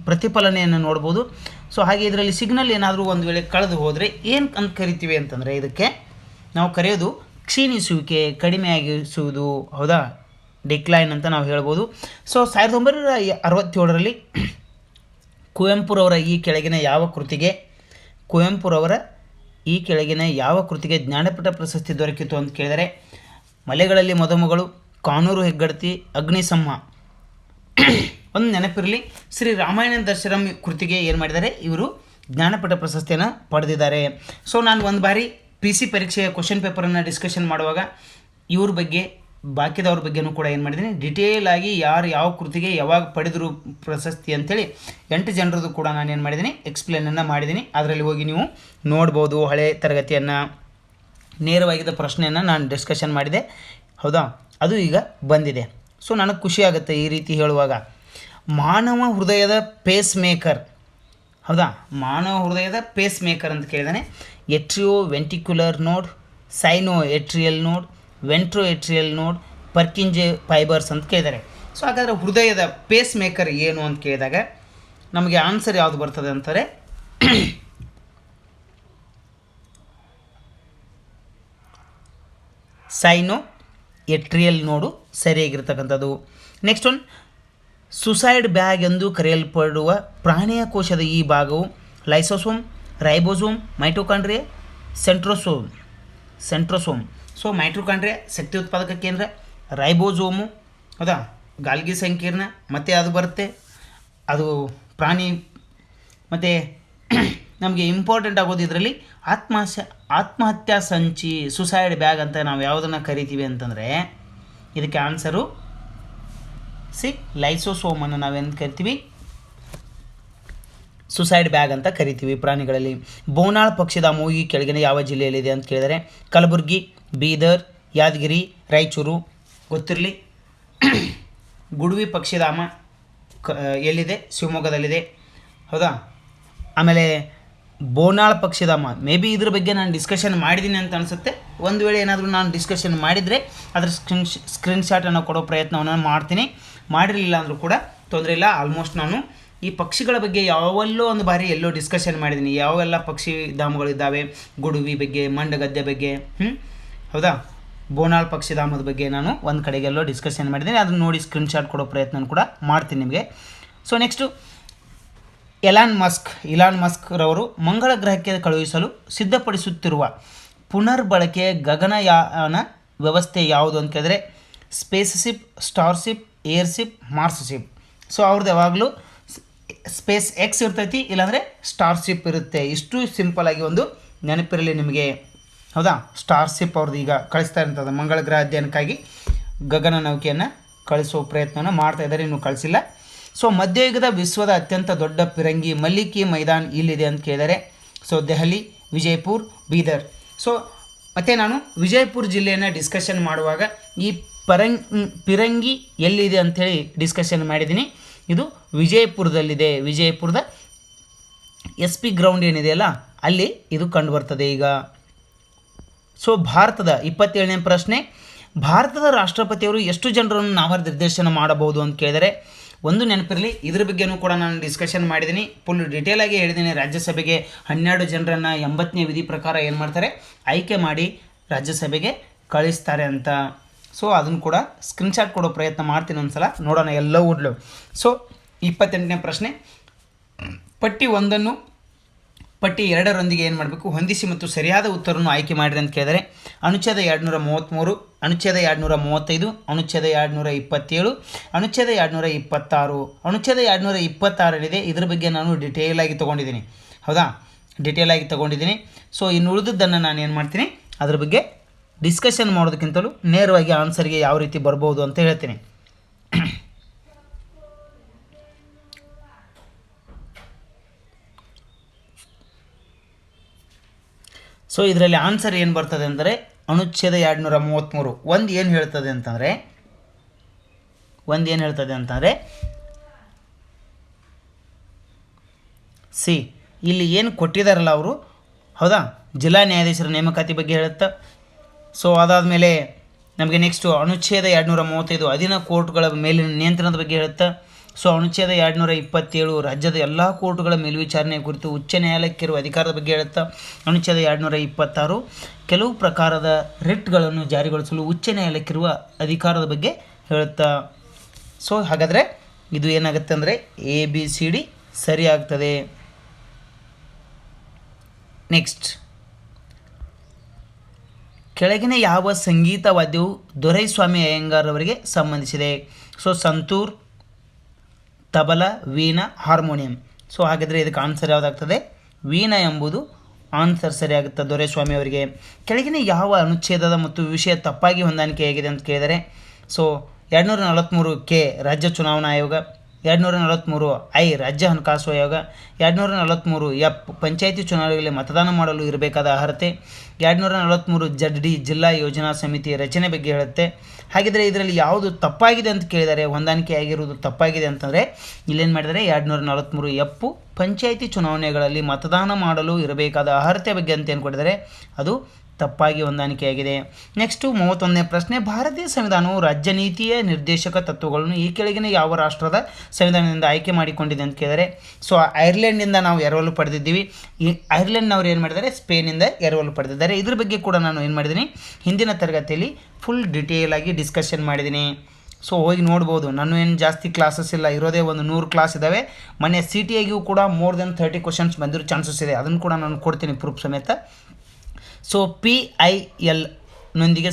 [SPEAKER 1] ಪ್ರತಿಫಲನೆಯನ್ನು ನೋಡ್ಬೋದು. ಸೊ ಹಾಗೆ ಇದರಲ್ಲಿ ಸಿಗ್ನಲ್ ಏನಾದರೂ ಒಂದು ವೇಳೆ ಕಳೆದು ಹೋದರೆ ಏನು ಅಂತ ಕರಿತೀವಿ ಅಂತಂದರೆ ಇದಕ್ಕೆ ನಾವು ಕರೆಯೋದು ಕ್ಷೀಣಿಸುವಿಕೆ, ಕಡಿಮೆಯಾಗಿಸುವುದು, ಹೌದಾ, ಡಿಕ್ಲೈನ್ ಅಂತ ನಾವು ಹೇಳ್ಬೋದು. ಸೊ 1967ರಲ್ಲಿ ಕುವೆಂಪುರವರ ಈ ಕೆಳಗಿನ ಯಾವ ಕೃತಿಗೆ ಜ್ಞಾನಪೀಠ ಪ್ರಶಸ್ತಿ ದೊರಕಿತು ಅಂತ ಕೇಳಿದರೆ ಮಲೆಗಳಲ್ಲಿ ಮದುಮಗಳು, ಕಾನೂರು ಹೆಗ್ಗಡತಿ, ಅಗ್ನಿಸಂಹ. ಒಂದು ನೆನಪಿರಲಿ, ಶ್ರೀ ರಾಮಾಯಣ ದರ್ಶನಂ ಕೃತಿಗೆ ಏನು ಮಾಡಿದ್ದಾರೆ, ಇವರು ಜ್ಞಾನಪೀಠ ಪ್ರಶಸ್ತಿಯನ್ನು ಪಡೆದಿದ್ದಾರೆ. ಸೊ ನಾನು ಒಂದು ಬಾರಿ PC ಪರೀಕ್ಷೆಯ ಕ್ವಶನ್ ಪೇಪರನ್ನು ಡಿಸ್ಕಷನ್ ಮಾಡುವಾಗ ಇವ್ರ ಬಗ್ಗೆ, ಬಾಕಿದವ್ರ ಬಗ್ಗೆನೂ ಕೂಡ ಏನು ಮಾಡಿದ್ದೀನಿ, ಡಿಟೇಲ್ ಆಗಿ ಯಾರು ಯಾವ ಕೃತಿಗೆ ಯಾವಾಗ ಪಡೆದರು ಪ್ರಶಸ್ತಿ ಅಂಥೇಳಿ 8 ಜನರದ್ದು ಕೂಡ ನಾನು ಏನು ಮಾಡಿದ್ದೀನಿ, ಎಕ್ಸ್ಪ್ಲೇನನ್ನು ಮಾಡಿದ್ದೀನಿ. ಅದರಲ್ಲಿ ಹೋಗಿ ನೀವು ನೋಡ್ಬೋದು. ಹಳೆ ತರಗತಿಯನ್ನು ನೇರವಾಗಿದ್ದ ಪ್ರಶ್ನೆಯನ್ನು ನಾನು ಡಿಸ್ಕಷನ್ ಮಾಡಿದೆ, ಹೌದಾ, ಅದು ಈಗ ಬಂದಿದೆ. ಸೊ ನನಗೆ ಖುಷಿ ಆಗುತ್ತೆ ಈ ರೀತಿ ಹೇಳುವಾಗ. ಮಾನವ ಹೃದಯದ ಪೇಸ್ ಮೇಕರ್, ಹೌದಾ, ಮಾನವ ಹೃದಯದ ಪೇಸ್ ಮೇಕರ್ ಅಂತ ಕೇಳಿದಾನೆ. ಎಟ್ರಿಯೋ ವೆಂಟಿಕ್ಯುಲರ್ ನೋಡ್, ಸೈನೋ ಎಟ್ರಿಯಲ್ ನೋಡ್, ವೆಂಟ್ರೋ ಎಟ್ರಿಯಲ್ ನೋಡ್, ಪರ್ಕಿಂಜೆ ಫೈಬರ್ಸ್ ಅಂತ ಕೇಳಿದ್ದಾರೆ. ಸೊ ಹಾಗಾದರೆ ಹೃದಯದ ಪೇಸ್ ಮೇಕರ್ ಏನು ಅಂತ ಕೇಳಿದಾಗ ನಮಗೆ ಆನ್ಸರ್ ಯಾವುದು ಬರ್ತದೆ ಅಂತಾರೆ, ಸೈನೋ ಎಟ್ರಿಯಲ್ ನೋಡು ಸರಿಯಾಗಿರ್ತಕ್ಕಂಥದ್ದು. ನೆಕ್ಸ್ಟ್ ಒನ್, ಸುಸೈಡ್ ಬ್ಯಾಗ್ ಎಂದು ಕರೆಯಲ್ಪಡುವ ಪ್ರಾಣಿಯ ಕೋಶದ ಈ ಭಾಗವು lysosome, ribosome, mitochondria, centrosome. So mitochondria ಶಕ್ತಿ ಉತ್ಪಾದಕ ಕೇಂದ್ರ, ರೈಬೋಸೋಮು, ಹೌದಾ, ಗಾಲ್ಗಿ ಸಂಕೀರ್ಣ, ಮತ್ತು ಅದು ಬರುತ್ತೆ, ಅದು ಪ್ರಾಣಿ. ಮತ್ತು ನಮಗೆ ಇಂಪಾರ್ಟೆಂಟ್ ಆಗೋದು ಇದರಲ್ಲಿ ಆತ್ಮಹತ್ಯಾ ಸಂಚಿ, ಸುಸೈಡ್ ಬ್ಯಾಗ್ ಅಂತ ನಾವು ಯಾವುದನ್ನು ಕರಿತೀವಿ ಅಂತಂದರೆ ಇದಕ್ಕೆ ಆನ್ಸರು ಲೈಸೋಸೋಮನ್ನು ನಾವೇನು ಕರಿತೀವಿ, ಸುಸೈಡ್ ಬ್ಯಾಗ್ ಅಂತ ಕರಿತೀವಿ ಪ್ರಾಣಿಗಳಲ್ಲಿ. ಬೋನಾಳ್ ಪಕ್ಷಿಧಾಮವು ಈ ಕೆಳಗಿನ ಯಾವ ಜಿಲ್ಲೆಯಲ್ಲಿದೆ ಅಂತ ಕೇಳಿದರೆ ಕಲಬುರಗಿ, ಬೀದರ್, ಯಾದಗಿರಿ, ರಾಯಚೂರು. ಗೊತ್ತಿರಲಿ. ಗುಡುವಿ ಪಕ್ಷಿಧಾಮ ಎಲ್ಲಿದೆ, ಶಿವಮೊಗ್ಗದಲ್ಲಿದೆ, ಹೌದಾ. ಆಮೇಲೆ ಬೋನಾಳ್ ಪಕ್ಷಿಧಾಮ, ಮೇ ಬಿ ಇದ್ರ ಬಗ್ಗೆ ನಾನು ಡಿಸ್ಕಷನ್ ಮಾಡಿದ್ದೀನಿ ಅಂತ ಅನಿಸುತ್ತೆ. ಒಂದು ವೇಳೆ ಏನಾದರೂ ನಾನು ಡಿಸ್ಕಷನ್ ಮಾಡಿದರೆ ಅದರ ಸ್ಕ್ರೀನ್ಶಾಟನ್ನು ಕೊಡೋ ಪ್ರಯತ್ನವನ್ನು ಮಾಡ್ತೀನಿ. ಮಾಡಿರಲಿಲ್ಲ ಅಂದರೂ ಕೂಡ ತೊಂದರೆ ಇಲ್ಲ. ಆಲ್ಮೋಸ್ಟ್ ನಾನು ಈ ಪಕ್ಷಿಗಳ ಬಗ್ಗೆ ಯಾವೆಲ್ಲೋ ಒಂದು ಬಾರಿ ಎಲ್ಲೋ ಡಿಸ್ಕಷನ್ ಮಾಡಿದ್ದೀನಿ, ಯಾವೆಲ್ಲ ಪಕ್ಷಿಧಾಮಗಳಿದ್ದಾವೆ, ಗುಡುವಿ ಬಗ್ಗೆ, ಮಂಡಗದ್ದೆ ಬಗ್ಗೆ, ಹೌದಾ, ಬೋನಾಳ್ ಪಕ್ಷಿಧಾಮದ ಬಗ್ಗೆ ನಾನು ಒಂದು ಕಡೆಗೆಲ್ಲೋ ಡಿಸ್ಕಷನ್ ಮಾಡಿದ್ದೀನಿ. ಅದನ್ನು ನೋಡಿ ಸ್ಕ್ರೀನ್ಶಾಟ್ ಕೊಡೋ ಪ್ರಯತ್ನ ಕೂಡ ಮಾಡ್ತೀನಿ ನಿಮಗೆ. ಸೊ ನೆಕ್ಸ್ಟು, ಇಲಾನ್ ಮಸ್ಕ್ ರವರು ಮಂಗಳ ಗ್ರಹಕ್ಕೆ ಕಳುಹಿಸಲು ಸಿದ್ಧಪಡಿಸುತ್ತಿರುವ ಪುನರ್ಬಳಕೆಯ ಗಗನಯಾನ ವ್ಯವಸ್ಥೆ ಯಾವುದು ಅಂತ ಕೇಳಿದ್ರೆ ಸ್ಪೇಸ್ಶಿಪ್, ಸ್ಟಾರ್ಶಿಪ್, ಏರ್ಶಿಪ್, ಮಾರ್ಸ್ಶಿಪ್. ಸೊ ಅವ್ರದ್ದು ಯಾವಾಗಲೂ ಸ್ಪೇಸ್ ಎಕ್ಸ್ ಇರ್ತೈತಿ, ಇಲ್ಲಾಂದರೆ ಸ್ಟಾರ್ಶಿಪ್ ಇರುತ್ತೆ. ಇಷ್ಟು ಸಿಂಪಲ್ಲಾಗಿ ಒಂದು ನೆನಪಿರಲಿ ನಿಮಗೆ, ಹೌದಾ. ಸ್ಟಾರ್ಶಿಪ್ ಅವ್ರದ್ದು ಈಗ ಕಳಿಸ್ತಾ ಇರ್ತದೆ ಮಂಗಳ ಗ್ರಹ ಅಧ್ಯಯನಕ್ಕಾಗಿ ಗಗನ ನೌಕೆಯನ್ನು ಕಳಿಸೋ ಪ್ರಯತ್ನವನ್ನು ಮಾಡ್ತಾ ಇದ್ದಾರೆ, ಇನ್ನೂ ಕಳಿಸಿಲ್ಲ. ಸೊ ಮಧ್ಯಯುಗದ ವಿಶ್ವದ ಅತ್ಯಂತ ದೊಡ್ಡ ಪಿರಂಗಿ ಮಲ್ಲಿಕಿ ಮೈದಾನ್ ಇಲ್ಲಿದೆ ಅಂತ ಕೇಳಿದರೆ ಸೊ ದೆಹಲಿ, ವಿಜಯಪುರ್, ಬೀದರ್. ಸೊ ಮತ್ತು ನಾನು ವಿಜಯಪುರ ಜಿಲ್ಲೆಯನ್ನು ಡಿಸ್ಕಷನ್ ಮಾಡುವಾಗ ಈ ಪಿರಂಗಿ ಎಲ್ಲಿದೆ ಅಂಥೇಳಿ ಡಿಸ್ಕಷನ್ ಮಾಡಿದ್ದೀನಿ. ಇದು ವಿಜಯಪುರದಲ್ಲಿದೆ. ವಿಜಯಪುರದ SP ಗ್ರೌಂಡ್ ಏನಿದೆಯಲ್ಲ ಅಲ್ಲಿ ಇದು ಕಂಡು ಬರ್ತದೆ. ಈಗ ಸೊ ಭಾರತದ 27ನೇ ಪ್ರಶ್ನೆ, ಭಾರತದ ರಾಷ್ಟ್ರಪತಿಯವರು ಎಷ್ಟು ಜನರನ್ನು ನಾಮನಿರ್ದೇಶನ ಮಾಡಬಹುದು ಅಂತ ಕೇಳಿದರೆ, ಒಂದು ನೆನಪಿರಲಿ, ಇದ್ರ ಬಗ್ಗೆನೂ ಕೂಡ ನಾನು ಡಿಸ್ಕಷನ್ ಮಾಡಿದ್ದೀನಿ, ಫುಲ್ ಡೀಟೇಲಾಗಿ ಹೇಳಿದ್ದೀನಿ. ರಾಜ್ಯಸಭೆಗೆ 12 ಜನರನ್ನು 80ನೇ ವಿಧಿ ಪ್ರಕಾರ ಏನು ಮಾಡ್ತಾರೆ, ಆಯ್ಕೆ ಮಾಡಿ ರಾಜ್ಯಸಭೆಗೆ ಕಳಿಸ್ತಾರೆ ಅಂತ. ಸೊ ಅದನ್ನು ಕೂಡ ಸ್ಕ್ರೀನ್ಶಾಟ್ ಕೊಡೋ ಪ್ರಯತ್ನ ಮಾಡ್ತೀನಿ ಒಂದ್ಸಲ, ನೋಡೋಣ ಎಲ್ಲವೂ ಉಡ್ಲು. ಸೊ 28ನೇ ಪ್ರಶ್ನೆ, ಪಟ್ಟಿ 1 ಪಟ್ಟಿ 2ರೊಂದಿಗೆ ಏನು ಮಾಡಬೇಕು, ಹೊಂದಿಸಿ ಮತ್ತು ಸರಿಯಾದ ಉತ್ತರವನ್ನು ಆಯ್ಕೆ ಮಾಡಿರಿ ಅಂತ ಕೇಳಿದರೆ, ಅನುಚ್ಛೇದ 233, ಅನುಚ್ಛೇದ 235, ಅನುಚ್ಛೇದ 227, ಅನುಚ್ಛೇದ 226, ಅನುಚ್ಛೇದ 226 ಏನಿದೆ ಇದ್ರ ಬಗ್ಗೆ ನಾನು ಡಿಟೇಲಾಗಿ ತೊಗೊಂಡಿದ್ದೀನಿ. ಹೌದಾ, ಡಿಟೇಲಾಗಿ ತೊಗೊಂಡಿದ್ದೀನಿ. ಸೊ ಇನ್ನು ಉಳಿದದ್ದನ್ನು ನಾನು ಏನು ಮಾಡ್ತೀನಿ, ಅದ್ರ ಬಗ್ಗೆ ಡಿಸ್ಕಷನ್ ಮಾಡೋದಕ್ಕಿಂತಲೂ ನೇರವಾಗಿ ಆನ್ಸರ್ಗೆ ಯಾವ ರೀತಿ ಬರ್ಬೋದು ಅಂತ ಹೇಳ್ತೀನಿ. ಸೊ ಇದರಲ್ಲಿ ಆನ್ಸರ್ ಏನು ಬರ್ತದೆ ಅಂದರೆ, ಅನುಚ್ಛೇದ 233 ಒಂದು ಏನು ಹೇಳ್ತದೆ ಅಂತಂದರೆ ಸಿ, ಇಲ್ಲಿ ಏನು ಕೊಟ್ಟಿದ್ದಾರಲ್ಲ ಅವರು, ಹೌದಾ, ಜಿಲ್ಲಾ ನ್ಯಾಯಾಧೀಶರ ನೇಮಕಾತಿ ಬಗ್ಗೆ ಹೇಳುತ್ತಾ. ಸೊ ಅದಾದಮೇಲೆ ನಮಗೆ ನೆಕ್ಸ್ಟು ಅನುಚ್ಛೇದ 235 ಅಧೀನ ಕೋರ್ಟ್ಗಳ ಮೇಲಿನ ನಿಯಂತ್ರಣದ ಬಗ್ಗೆ ಹೇಳುತ್ತಾ. ಸೊ ಅನುಚ್ಛೇದ 227 ರಾಜ್ಯದ ಎಲ್ಲ ಕೋರ್ಟುಗಳ ಮೇಲ್ವಿಚಾರಣೆ ಕುರಿತು ಉಚ್ಚ ನ್ಯಾಯಾಲಯಕ್ಕಿರುವ ಅಧಿಕಾರದ ಬಗ್ಗೆ ಹೇಳುತ್ತಾ. ಅನುಚ್ಛೇದ 226 ಕೆಲವು ಪ್ರಕಾರದ ರಿಟ್ಗಳನ್ನು ಜಾರಿಗೊಳಿಸಲು ಉಚ್ಚ ನ್ಯಾಯಾಲಯಕ್ಕಿರುವ ಅಧಿಕಾರದ ಬಗ್ಗೆ ಹೇಳುತ್ತಾ. ಸೊ ಹಾಗಾದರೆ ಇದು ಏನಾಗುತ್ತೆ ಅಂದರೆ ABCD ಸರಿ ಆಗ್ತದೆ. ನೆಕ್ಸ್ಟ್, ಕೆಳಗಿನ ಯಾವ ಸಂಗೀತ ವಾದ್ಯವು ದೊರೈಸ್ವಾಮಿ ಅಯ್ಯಂಗಾರ್ ಅವರಿಗೆ ಸಂಬಂಧಿಸಿದೆ? So santoor, tabla, Veena, harmonium. So ಹಾಗಾದರೆ ಇದಕ್ಕೆ ಆನ್ಸರ್ ಯಾವುದಾಗ್ತದೆ, ವೀಣಾ ಎಂಬುದು ಆನ್ಸರ್ ಸರಿಯಾಗುತ್ತೆ ದೊರೆಸ್ವಾಮಿ ಅವರಿಗೆ. ಕೆಳಗಿನ ಯಾವ ಅನುಚ್ಛೇದದ ಮತ್ತು ವಿಷಯ ತಪ್ಪಾಗಿ ಹೊಂದಾಣಿಕೆಯಾಗಿದೆ ಅಂತ ಕೇಳಿದರೆ, ಸೊ 243 ರಾಜ್ಯ ಚುನಾವಣಾ ಆಯೋಗ, 243 ರಾಜ್ಯ ಹಣಕಾಸು ಆಯೋಗ, 243 ಪಂಚಾಯಿತಿ ಚುನಾವಣೆಗಳಲ್ಲಿ ಮತದಾನ ಮಾಡಲು ಇರಬೇಕಾದ ಅರ್ಹತೆ, 243 ಜಿಲ್ಲಾ ಯೋಜನಾ ಸಮಿತಿ ರಚನೆ ಬಗ್ಗೆ ಹೇಳುತ್ತೆ. ಹಾಗಿದ್ರೆ ಇದರಲ್ಲಿ ಯಾವುದು ತಪ್ಪಾಗಿದೆ ಅಂತ ಕೇಳಿದರೆ, ಹೊಂದಾಣಿಕೆ ಆಗಿರುವುದು ತಪ್ಪಾಗಿದೆ ಅಂತಂದರೆ ಇಲ್ಲೇನು ಮಾಡಿದರೆ 243 ಪಂಚಾಯಿತಿ ಚುನಾವಣೆಗಳಲ್ಲಿ ಮತದಾನ ಮಾಡಲು ಇರಬೇಕಾದ ಅರ್ಹತೆ ಬಗ್ಗೆ ಅಂತ ಏನು ಕೊಟ್ಟಿದ್ದಾರೆ, ಅದು ತಪ್ಪಾಗಿ ಹೊಂದಾಣಿಕೆಯಾಗಿದೆ. ನೆಕ್ಸ್ಟು 31ನೇ ಪ್ರಶ್ನೆ, ಭಾರತೀಯ ಸಂವಿಧಾನವು ರಾಜ್ಯ ನೀತಿಯ ನಿರ್ದೇಶಕ ತತ್ವಗಳನ್ನು ಈ ಕೆಳಗಿನ ಯಾವ ರಾಷ್ಟ್ರದ ಸಂವಿಧಾನದಿಂದ ಆಯ್ಕೆ ಮಾಡಿಕೊಂಡಿದೆ ಅಂತ ಕೇಳಿದರೆ, ಸೊ ಐರ್ಲೆಂಡ್ನಿಂದ ನಾವು ಎರವಲು ಪಡೆದಿದ್ದೀವಿ. ಈ ಐರ್ಲೆಂಡ್ನವ್ರು ಏನು ಮಾಡಿದ್ದಾರೆ, ಸ್ಪೇನಿಂದ ಎರವಲು ಪಡೆದಿದ್ದಾರೆ. ಇದ್ರ ಬಗ್ಗೆ ಕೂಡ ನಾನು ಏನು ಮಾಡಿದ್ದೀನಿ, ಹಿಂದಿನ ತರಗತಿಯಲ್ಲಿ ಫುಲ್ ಡಿಟೇಲ್ ಆಗಿ ಡಿಸ್ಕಷನ್ ಮಾಡಿದ್ದೀನಿ. ಸೊ ಹೋಗಿ ನೋಡ್ಬೋದು, ನಾನು ಏನು ಜಾಸ್ತಿ ಕ್ಲಾಸಸ್ ಇಲ್ಲ, ಇರೋದೇ ಒಂದು 100 ಕ್ಲಾಸ್ ಇದ್ದಾವೆ. ಮೊನ್ನೆ CTAಗಿಯೂ ಕೂಡ ಮೋರ್ ದೆನ್ 30 ಕ್ವಶನ್ಸ್ ಬಂದಿರೋ ಚಾನ್ಸಸ್ ಇದೆ, ಅದನ್ನು ಕೂಡ ನಾನು ಕೊಡ್ತೀನಿ ಪ್ರೂಫ್ ಸಮೇತ. ಸೊ PIL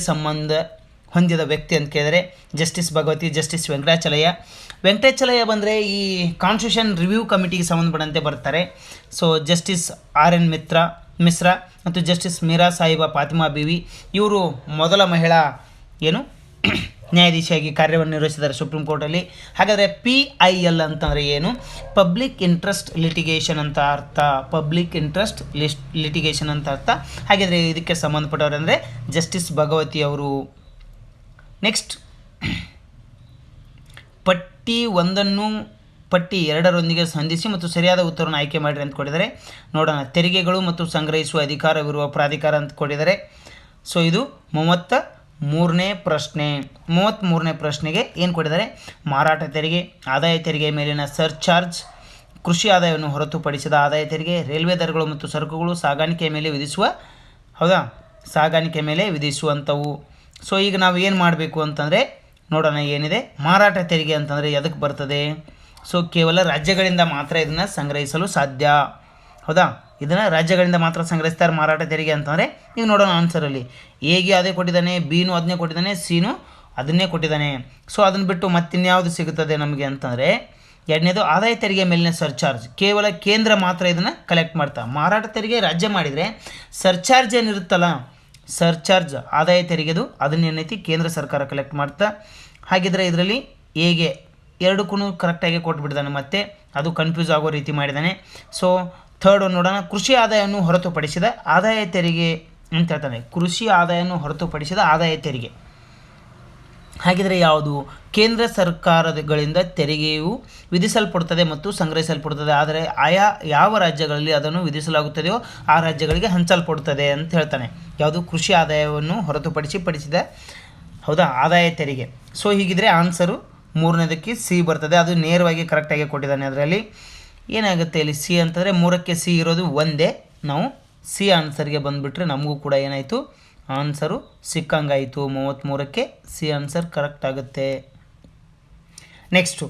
[SPEAKER 1] ಸಂಬಂಧ ಹೊಂದಿದ ವ್ಯಕ್ತಿ ಅಂತ ಕೇಳಿದರೆ ಜಸ್ಟಿಸ್ ಭಗವತಿ, ಜಸ್ಟಿಸ್ ವೆಂಕಟಾಚಲಯ್ಯ ಬಂದರೆ ಈ ಕಾನ್ಸ್ಟಿಟ್ಯೂಷನ್ ರಿವ್ಯೂ ಕಮಿಟಿಗೆ ಸಂಬಂಧಪಟ್ಟಂತೆ ಬರ್ತಾರೆ. ಸೊ ಜಸ್ಟಿಸ್ RN ಮಿಶ್ರಾ ಮತ್ತು ಜಸ್ಟಿಸ್ ಮೀರಾ ಸಾಹಿಬಾ ಫಾತಿಮಾ ಬೀವಿ ಇವರು ಮೊದಲ ಮಹಿಳಾ ನ್ಯಾಯಾಧೀಶಿಯಾಗಿ ಕಾರ್ಯವನ್ನು ನಿರ್ವಹಿಸಿದ್ದಾರೆ ಸುಪ್ರೀಂ ಕೋರ್ಟಲ್ಲಿ. ಹಾಗಾದರೆ PIL ಅಂತಂದರೆ ಏನು, ಪಬ್ಲಿಕ್ ಇಂಟ್ರೆಸ್ಟ್ ಲಿಟಿಗೇಷನ್ ಅಂತ ಅರ್ಥ, ಪಬ್ಲಿಕ್ ಇಂಟ್ರೆಸ್ಟ್ ಲಿಟಿಗೇಷನ್ ಅಂತ ಅರ್ಥ. ಹಾಗಾದರೆ ಇದಕ್ಕೆ ಸಂಬಂಧಪಟ್ಟವರಂದರೆ ಜಸ್ಟಿಸ್ ಭಗವತಿ ಅವರು. ನೆಕ್ಸ್ಟ್, ಪಟ್ಟಿ 1 ಪಟ್ಟಿ 2ರೊಂದಿಗೆ ಸಂಧಿಸಿ ಮತ್ತು ಸರಿಯಾದ ಉತ್ತರವನ್ನು ಆಯ್ಕೆ ಮಾಡಿರಿ ಅಂತ ಕೊಟ್ಟಿದ್ದಾರೆ. ನೋಡೋಣ, ತೆರಿಗೆಗಳು ಮತ್ತು ಸಂಗ್ರಹಿಸುವ ಅಧಿಕಾರವಿರುವ ಪ್ರಾಧಿಕಾರ ಅಂತ ಕೊಟ್ಟಿದ್ದಾರೆ. ಸೊ ಇದು 33ನೇ ಪ್ರಶ್ನೆ. 33ನೇ ಪ್ರಶ್ನೆಗೆ ಏನು ಕೊಟ್ಟಿದ್ದಾರೆ, ಮಾರಾಟ ತೆರಿಗೆ, ಆದಾಯ ತೆರಿಗೆ ಮೇಲಿನ ಸರ್ಚಾರ್ಜ್, ಕೃಷಿ ಆದಾಯವನ್ನು ಹೊರತುಪಡಿಸಿದ ಆದಾಯ ತೆರಿಗೆ, ರೈಲ್ವೆ ದರಗಳು ಮತ್ತು ಸರಕುಗಳು ಸಾಗಾಣಿಕೆ ಮೇಲೆ ವಿಧಿಸುವ, ಹೌದಾ, ಸಾಗಾಣಿಕೆ ಮೇಲೆ ವಿಧಿಸುವಂಥವು. ಸೊ ಈಗ ನಾವು ಏನು ಮಾಡಬೇಕು ಅಂತಂದರೆ ನೋಡೋಣ ಏನಿದೆ. ಮಾರಾಟ ತೆರಿಗೆ ಅಂತಂದರೆ ಎದಕ್ಕೆ ಬರ್ತದೆ, ಸೊ ಕೇವಲ ರಾಜ್ಯಗಳಿಂದ ಮಾತ್ರ ಇದನ್ನು ಸಂಗ್ರಹಿಸಲು ಸಾಧ್ಯ, ಹೌದಾ, ಇದನ್ನು ರಾಜ್ಯಗಳಿಂದ ಮಾತ್ರ ಸಂಗ್ರಹಿಸ್ತಾರೆ ಮಾರಾಟ ತೆರಿಗೆ ಅಂತಂದರೆ. ಈಗ ನೋಡೋಣ ಆನ್ಸರಲ್ಲಿ, ಎಗೆ ಅದೇ ಕೊಟ್ಟಿದ್ದಾನೆ, ಬಿನೂ ಅದನ್ನೇ ಕೊಟ್ಟಿದ್ದಾನೆ, ಸಿನೂ ಅದನ್ನೇ ಕೊಟ್ಟಿದ್ದಾನೆ. ಸೊ ಅದನ್ನು ಬಿಟ್ಟು ಮತ್ತಿನ್ಯಾವುದು ಸಿಗುತ್ತದೆ ನಮಗೆ ಅಂತಂದರೆ, ಎರಡನೇದು ಆದಾಯ ತೆರಿಗೆ ಮೇಲಿನ ಸರ್ಚಾರ್ಜ್, ಕೇವಲ ಕೇಂದ್ರ ಮಾತ್ರ ಇದನ್ನು ಕಲೆಕ್ಟ್ ಮಾಡ್ತಾ. ಮಾರಾಟ ತೆರಿಗೆ ರಾಜ್ಯ ಮಾಡಿದರೆ ಸರ್ಚಾರ್ಜ್ ಏನಿರುತ್ತಲ್ಲ, ಸರ್ಚಾರ್ಜ್ ಆದಾಯ ತೆರಿಗೆದು ಅದನ್ನೇನೈತಿ ಕೇಂದ್ರ ಸರ್ಕಾರ ಕಲೆಕ್ಟ್ ಮಾಡ್ತಾ. ಹಾಗಿದ್ರೆ ಇದರಲ್ಲಿ ಎಗೆ ಎರಡಕ್ಕೂ ಕರೆಕ್ಟಾಗಿ ಕೊಟ್ಬಿಟ್ಟಿದ್ದಾನೆ, ಮತ್ತು ಅದು ಕನ್ಫ್ಯೂಸ್ ಆಗೋ ರೀತಿ ಮಾಡಿದ್ದಾನೆ. ಸೊ ಥರ್ಡ್ ಒಂದು ನೋಡೋಣ, ಕೃಷಿ ಆದಾಯವನ್ನು ಹೊರತುಪಡಿಸಿದ ಆದಾಯ ತೆರಿಗೆ ಅಂತ ಹೇಳ್ತಾನೆ. ಕೃಷಿ ಆದಾಯವನ್ನು ಹೊರತುಪಡಿಸಿದ ಆದಾಯ ತೆರಿಗೆ, ಹಾಗಿದ್ರೆ ಯಾವುದು? ಕೇಂದ್ರ ಸರ್ಕಾರಗಳಿಂದ ತೆರಿಗೆಯು ವಿಧಿಸಲ್ಪಡುತ್ತದೆ ಮತ್ತು ಸಂಗ್ರಹಿಸಲ್ಪಡುತ್ತದೆ, ಆದರೆ ಯಾವ ರಾಜ್ಯಗಳಲ್ಲಿ ಅದನ್ನು ವಿಧಿಸಲಾಗುತ್ತದೆಯೋ ಆ ರಾಜ್ಯಗಳಿಗೆ ಹಂಚಲ್ಪಡುತ್ತದೆ ಅಂತ ಹೇಳ್ತಾನೆ. ಯಾವುದು? ಕೃಷಿ ಆದಾಯವನ್ನು ಹೊರತುಪಡಿಸಿದ ಹೌದಾ ಆದಾಯ ತೆರಿಗೆ. ಸೊ ಹೀಗಿದ್ರೆ ಆನ್ಸರು ಮೂರನೇದಕ್ಕೆ ಸಿ ಬರ್ತದೆ. ಅದು ನೇರವಾಗಿ ಕರೆಕ್ಟಾಗಿ ಕೊಟ್ಟಿದ್ದಾನೆ. ಅದರಲ್ಲಿ ಏನಾಗುತ್ತೆ ಇಲ್ಲಿ ಸಿ ಅಂತಂದರೆ 3ಕ್ಕೆ ಸಿ ಇರೋದು ಒಂದೇ. ನಾವು ಸಿ ಆನ್ಸರ್ಗೆ ಬಂದುಬಿಟ್ರೆ ನಮಗೂ ಕೂಡ ಏನಾಯಿತು? ಆನ್ಸರು ಸಿಕ್ಕಂಗಾಯಿತು. 33ಕ್ಕೆ ಸಿ ಆನ್ಸರ್ ಕರೆಕ್ಟ್ ಆಗುತ್ತೆ. ನೆಕ್ಸ್ಟು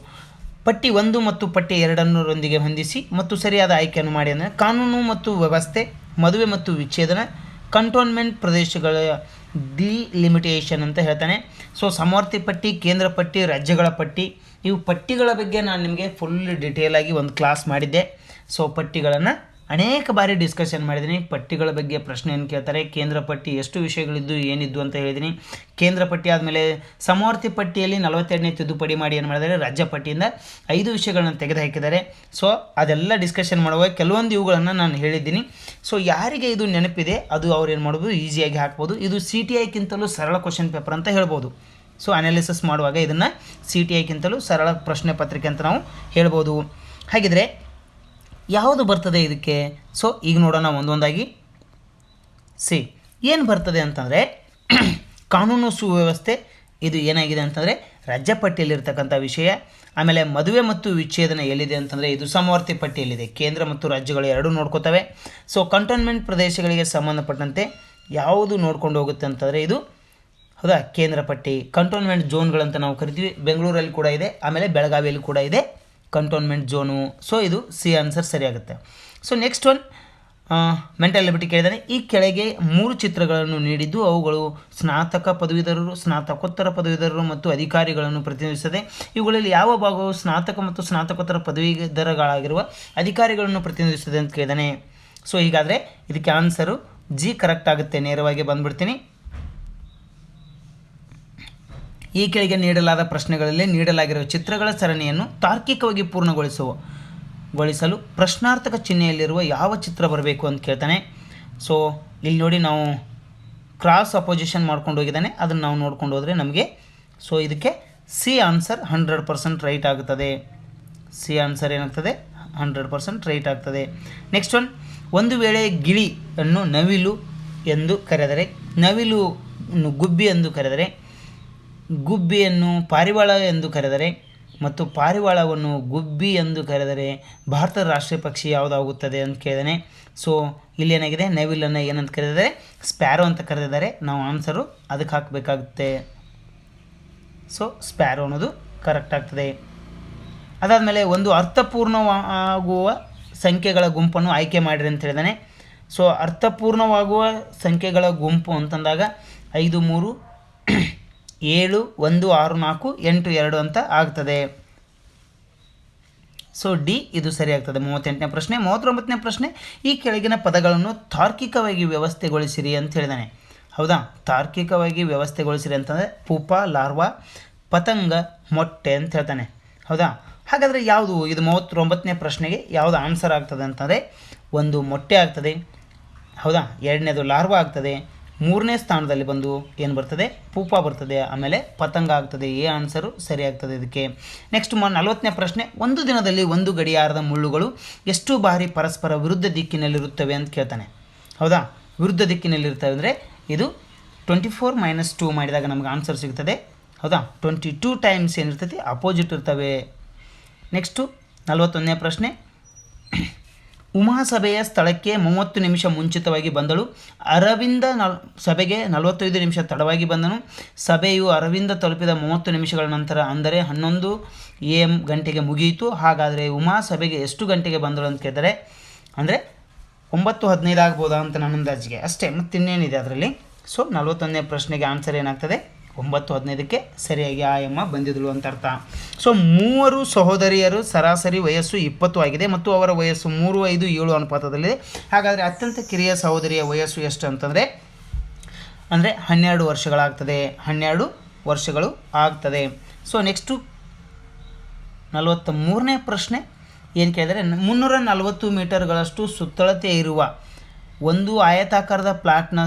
[SPEAKER 1] ಪಟ್ಟಿ 1 ಮತ್ತು ಪಟ್ಟಿ 2ರೊಂದಿಗೆ ಹೊಂದಿಸಿ ಮತ್ತು ಸರಿಯಾದ ಆಯ್ಕೆಯನ್ನು ಮಾಡಿ ಅಂದರೆ ಕಾನೂನು ಮತ್ತು ವ್ಯವಸ್ಥೆ, ಮದುವೆ ಮತ್ತು ವಿಚ್ಛೇದನ, ಕಂಟೋನ್ಮೆಂಟ್ ಪ್ರದೇಶಗಳ ಡಿಲಿಮಿಟೇಷನ್ ಅಂತ ಹೇಳ್ತಾನೆ. ಸೊ ಸಮವರ್ತಿ ಪಟ್ಟಿ, ಕೇಂದ್ರ ಪಟ್ಟಿ, ರಾಜ್ಯಗಳ ಪಟ್ಟಿ, ಇವು ಪಟ್ಟಿಗಳ ಬಗ್ಗೆ ನಾನು ನಿಮಗೆ ಫುಲ್ ಡಿಟೇಲಾಗಿ ಒಂದು ಕ್ಲಾಸ್ ಮಾಡಿದ್ದೆ. ಸೊ ಪಟ್ಟಿಗಳನ್ನು ಅನೇಕ ಬಾರಿ ಡಿಸ್ಕಷನ್ ಮಾಡಿದ್ದೀನಿ. ಪಟ್ಟಿಗಳ ಬಗ್ಗೆ ಪ್ರಶ್ನೆ ಏನು ಕೇಳ್ತಾರೆ, ಕೇಂದ್ರ ಪಟ್ಟಿ ಎಷ್ಟು ವಿಷಯಗಳಿದ್ದು ಏನಿದ್ದು ಅಂತ ಹೇಳಿದ್ದೀನಿ. ಕೇಂದ್ರ ಪಟ್ಟಿ ಆದಮೇಲೆ ಸಮವರ್ತಿ ಪಟ್ಟಿಯಲ್ಲಿ 42ನೇ ತಿದ್ದುಪಡಿ ಮಾಡಿ ಏನು ಮಾಡಿದ್ದಾರೆ, ರಾಜ್ಯ ಪಟ್ಟಿಯಿಂದ 5 ವಿಷಯಗಳನ್ನು ತೆಗೆದುಹಾಕಿದ್ದಾರೆ. ಸೊ ಅದೆಲ್ಲ ಡಿಸ್ಕಷನ್ ಮಾಡುವಾಗ ಕೆಲವೊಂದು ಇವುಗಳನ್ನು ನಾನು ಹೇಳಿದ್ದೀನಿ. ಸೊ ಯಾರಿಗೆ ಇದು ನೆನಪಿದೆ ಅದು ಅವ್ರು ಏನು ಮಾಡ್ಬೋದು, ಈಸಿಯಾಗಿ ಹಾಕ್ಬೋದು. ಇದು CTI-ಗಿಂತಲೂ ಸರಳ ಕ್ವಶನ್ ಪೇಪರ್ ಅಂತ ಹೇಳ್ಬೋದು. ಸೊ ಅನಾಲಿಸಿಸ್ ಮಾಡುವಾಗ ಇದನ್ನು CTI-ಗಿಂತಲೂ ಸರಳ ಪ್ರಶ್ನೆ ಪತ್ರಿಕೆ ಅಂತ ನಾವು ಹೇಳ್ಬೋದು. ಹಾಗಿದ್ರೆ ಯಾವುದು ಬರ್ತದೆ ಇದಕ್ಕೆ? ಸೊ ಈಗ ನೋಡೋಣ ಒಂದೊಂದಾಗಿ. ಏನು ಬರ್ತದೆ ಅಂತಂದರೆ ಕಾನೂನು ಸುವ್ಯವಸ್ಥೆ. ಇದು ಏನಾಗಿದೆ ಅಂತಂದರೆ ರಾಜ್ಯ ಪಟ್ಟಿಯಲ್ಲಿರ್ತಕ್ಕಂಥ ವಿಷಯ. ಆಮೇಲೆ ಮದುವೆ ಮತ್ತು ವಿಚ್ಛೇದನ ಎಲ್ಲಿದೆ ಅಂತಂದರೆ ಇದು ಸಮವರ್ತಿ ಪಟ್ಟಿಯಲ್ಲಿದೆ. ಕೇಂದ್ರ ಮತ್ತು ರಾಜ್ಯಗಳು ಎರಡೂ ನೋಡ್ಕೋತವೆ. ಸೊ ಕಂಟೋನ್ಮೆಂಟ್ ಪ್ರದೇಶಗಳಿಗೆ ಸಂಬಂಧಪಟ್ಟಂತೆ ಯಾವುದು ನೋಡ್ಕೊಂಡು ಹೋಗುತ್ತೆ ಅಂತಂದರೆ ಇದು ಹೌದಾ ಕೇಂದ್ರ ಪಟ್ಟಿ. ಕಂಟೋನ್ಮೆಂಟ್ ಝೋನ್ಗಳಂತ ನಾವು ಕರಿತೀವಿ. ಬೆಂಗಳೂರಲ್ಲಿ ಕೂಡ ಇದೆ, ಆಮೇಲೆ ಬೆಳಗಾವಿಯಲ್ಲಿ ಕೂಡ ಇದೆ ಕಂಟೋನ್ಮೆಂಟ್ ಝೋನು. ಸೊ ಇದು ಸಿ ಆನ್ಸರ್ ಸರಿಯಾಗುತ್ತೆ. So next one mental ability ಕೇಳಿದ್ದಾನೆ. ಈ ಕೆಳಗೆ 3 ಚಿತ್ರಗಳನ್ನು ನೀಡಿದ್ದು ಅವುಗಳು ಸ್ನಾತಕ ಪದವೀಧರರು, ಸ್ನಾತಕೋತ್ತರ ಪದವೀಧರರು ಮತ್ತು ಅಧಿಕಾರಿಗಳನ್ನು ಪ್ರತಿನಿಧಿಸುತ್ತದೆ. ಇವುಗಳಲ್ಲಿ ಯಾವ ಭಾಗವು ಸ್ನಾತಕ ಮತ್ತು ಸ್ನಾತಕೋತ್ತರ ಪದವೀಧರಗಳಾಗಿರುವ ಅಧಿಕಾರಿಗಳನ್ನು ಪ್ರತಿನಿಧಿಸುತ್ತದೆ ಅಂತ ಕೇಳಿದ್ದಾನೆ. ಸೊ ಹೀಗಾದರೆ ಇದಕ್ಕೆ ಆನ್ಸರು ಜಿ ಕರೆಕ್ಟ್ ಆಗುತ್ತೆ. ನೇರವಾಗಿ ಬಂದುಬಿಡ್ತೀನಿ. ಈ ಕೆಳಗೆ ನೀಡಲಾದ ಪ್ರಶ್ನೆಗಳಲ್ಲಿ ನೀಡಲಾಗಿರುವ ಚಿತ್ರಗಳ ಸರಣಿಯನ್ನು ತಾರ್ಕಿಕವಾಗಿ ಪೂರ್ಣಗೊಳಿಸಲು ಪ್ರಶ್ನಾರ್ಥಕ ಚಿಹ್ನೆಯಲ್ಲಿರುವ ಯಾವ ಚಿತ್ರ ಬರಬೇಕು ಅಂತ ಕೇಳ್ತಾನೆ. ಸೊ ಇಲ್ಲಿ ನೋಡಿ, ನಾವು ಕ್ರಾಸ್ ಅಪೋಸಿಷನ್ ಮಾಡ್ಕೊಂಡು ಹೋಗಿದ್ದಾನೆ, ಅದನ್ನು ನಾವು ನೋಡ್ಕೊಂಡು ಹೋದರೆ ನಮಗೆ ಸೊ ಇದಕ್ಕೆ ಸಿ ಆನ್ಸರ್ 100% ರೈಟ್ ಆಗುತ್ತದೆ. ಸಿ ಆನ್ಸರ್ ಏನಾಗ್ತದೆ? 100% ರೈಟ್ ಆಗ್ತದೆ. ನೆಕ್ಸ್ಟ್ ಒನ್, ಒಂದು ವೇಳೆ ಗಿಳಿಯನ್ನು ನವಿಲು ಎಂದು ಕರೆದರೆ, ನವಿಲು ಗುಬ್ಬಿ ಎಂದು ಕರೆದರೆ, ಗುಬ್ಬಿಯನ್ನು ಪಾರಿವಾಳ ಎಂದು ಕರೆದರೆ ಮತ್ತು ಪಾರಿವಾಳವನ್ನು ಗುಬ್ಬಿ ಎಂದು ಕರೆದರೆ ಭಾರತದ ರಾಷ್ಟ್ರೀಯ ಪಕ್ಷಿ ಯಾವುದಾಗುತ್ತದೆ ಅಂತ ಕೇಳಿದಾನೆ. ಸೊ ಇಲ್ಲೇನಾಗಿದೆ, ನವಿಲನ್ನು ಏನಂತ ಕರೆದಿದ್ದಾರೆ? ಸ್ಪ್ಯಾರೋ ಅಂತ ಕರೆದಿದ್ದಾರೆ. ನಾವು ಆನ್ಸರು ಅದಕ್ಕೆ ಹಾಕಬೇಕಾಗುತ್ತೆ. ಸೊ ಸ್ಪ್ಯಾರೋ ಅನ್ನೋದು ಕರೆಕ್ಟ್ ಆಗ್ತದೆ. ಅದಾದಮೇಲೆ ಒಂದು ಅರ್ಥಪೂರ್ಣವಾಗುವ ಸಂಖ್ಯೆಗಳ ಗುಂಪನ್ನು ಆಯ್ಕೆ ಮಾಡಿರಿ ಅಂತ ಹೇಳಿದಾನೆ. ಸೊ ಅರ್ಥಪೂರ್ಣವಾಗುವ ಸಂಖ್ಯೆಗಳ ಗುಂಪು ಅಂತಂದಾಗ 5 3 7 1 6 4 8 2 ಅಂತ ಆಗ್ತದೆ. ಸೊ ಡಿ ಇದು ಸರಿ ಆಗ್ತದೆ. 38ನೇ ಪ್ರಶ್ನೆ. 39ನೇ ಪ್ರಶ್ನೆ, ಈ ಕೆಳಗಿನ ಪದಗಳನ್ನು ತಾರ್ಕಿಕವಾಗಿ ವ್ಯವಸ್ಥೆಗೊಳಿಸಿರಿ ಅಂತ ಹೇಳಿದಾನೆ. ಹೌದಾ, ತಾರ್ಕಿಕವಾಗಿ ವ್ಯವಸ್ಥೆಗೊಳಿಸಿರಿ ಅಂತಂದರೆ ಪೂಪ, ಲಾರ್ವಾ, ಪತಂಗ, ಮೊಟ್ಟೆ ಅಂತ ಹೇಳ್ತಾನೆ. ಹೌದಾ, ಹಾಗಾದರೆ ಯಾವುದು ಇದು 39ನೇ ಪ್ರಶ್ನೆಗೆ ಯಾವುದು ಆನ್ಸರ್ ಆಗ್ತದೆ ಅಂತಂದರೆ ಒಂದು ಮೊಟ್ಟೆ ಆಗ್ತದೆ. ಹೌದಾ, ಎರಡನೇದು ಲಾರ್ವಾ ಆಗ್ತದೆ, ಮೂರನೇ ಸ್ಥಾನದಲ್ಲಿ ಬಂದು ಏನು ಬರ್ತದೆ? ಪೂಪ ಬರ್ತದೆ, ಆಮೇಲೆ ಪತಂಗ ಆಗ್ತದೆ. ಎ ಆನ್ಸರು ಸರಿ ಆಗ್ತದೆ ಇದಕ್ಕೆ. ನೆಕ್ಸ್ಟ್ 40ನೇ ಪ್ರಶ್ನೆ, ಒಂದು ದಿನದಲ್ಲಿ ಒಂದು ಗಡಿಯಾರದ ಮುಳ್ಳುಗಳು ಎಷ್ಟು ಬಾರಿ ಪರಸ್ಪರ ವಿರುದ್ಧ ದಿಕ್ಕಿನಲ್ಲಿರುತ್ತವೆ ಅಂತ ಕೇಳ್ತಾನೆ. ಹೌದಾ, ವಿರುದ್ಧ ದಿಕ್ಕಿನಲ್ಲಿರ್ತವೆ ಅಂದರೆ ಇದು 24 - 2 ಮಾಡಿದಾಗ ನಮಗೆ ಆನ್ಸರ್ ಸಿಗ್ತದೆ. ಹೌದಾ, 22 ಟೈಮ್ಸ್ ಏನಿರ್ತೈತಿ ಅಪೋಸಿಟ್ ಇರ್ತವೆ. ನೆಕ್ಸ್ಟು 41ನೇ ಪ್ರಶ್ನೆ, ಉಮಾಸಭೆಯ ಸ್ಥಳಕ್ಕೆ 30 ನಿಮಿಷ ಮುಂಚಿತವಾಗಿ ಬಂದಳು. ಅರವಿಂದ ಸಭೆಗೆ 45 ನಿಮಿಷ ತಡವಾಗಿ ಬಂದನು. ಸಭೆಯು ಅರವಿಂದ ತಲುಪಿದ 30 ನಿಮಿಷಗಳ ನಂತರ ಅಂದರೆ 11 AM ಗಂಟೆಗೆ ಮುಗಿಯಿತು. ಹಾಗಾದರೆ ಉಮಾ ಸಭೆಗೆ ಎಷ್ಟು ಗಂಟೆಗೆ ಬಂದಳು ಅಂತ ಕೇಳಿದರೆ ಅಂದರೆ 9:15 ಆಗ್ಬೋದಾ ಅಂತ ನನ್ನ ಅಂದಾಜಿಗೆ ಅಷ್ಟೇ, ಮತ್ತಿನ್ನೇನಿದೆ ಅದರಲ್ಲಿ. ಸೊ 41ನೇ ಪ್ರಶ್ನೆಗೆ ಆನ್ಸರ್ ಏನಾಗ್ತದೆ? 9:15ಕ್ಕೆ ಸರಿಯಾಗಿ ಆ ಎಮ್ಮ ಬಂದಿದ್ದಳು ಅಂತ ಅರ್ಥ. ಸೊ 3 ಸಹೋದರಿಯರು ಸರಾಸರಿ ವಯಸ್ಸು 20 ಆಗಿದೆ ಮತ್ತು ಅವರ ವಯಸ್ಸು 3, 5, 7 ಅನುಪಾತದಲ್ಲಿದೆ. ಹಾಗಾದರೆ ಅತ್ಯಂತ ಕಿರಿಯ ಸಹೋದರಿಯ ವಯಸ್ಸು ಎಷ್ಟು ಅಂತಂದರೆ 12 ವರ್ಷಗಳಾಗ್ತದೆ. 12 ವರ್ಷಗಳು ಆಗ್ತದೆ. ಸೊ ನೆಕ್ಸ್ಟು 43ನೇ ಪ್ರಶ್ನೆ ಏನು ಕೇಳಿದರೆ, 340 ಮೀಟರ್ಗಳಷ್ಟು ಸುತ್ತಳತೆ ಇರುವ ಒಂದು ಆಯತಾಕಾರದ ಪ್ಲಾಟ್ನ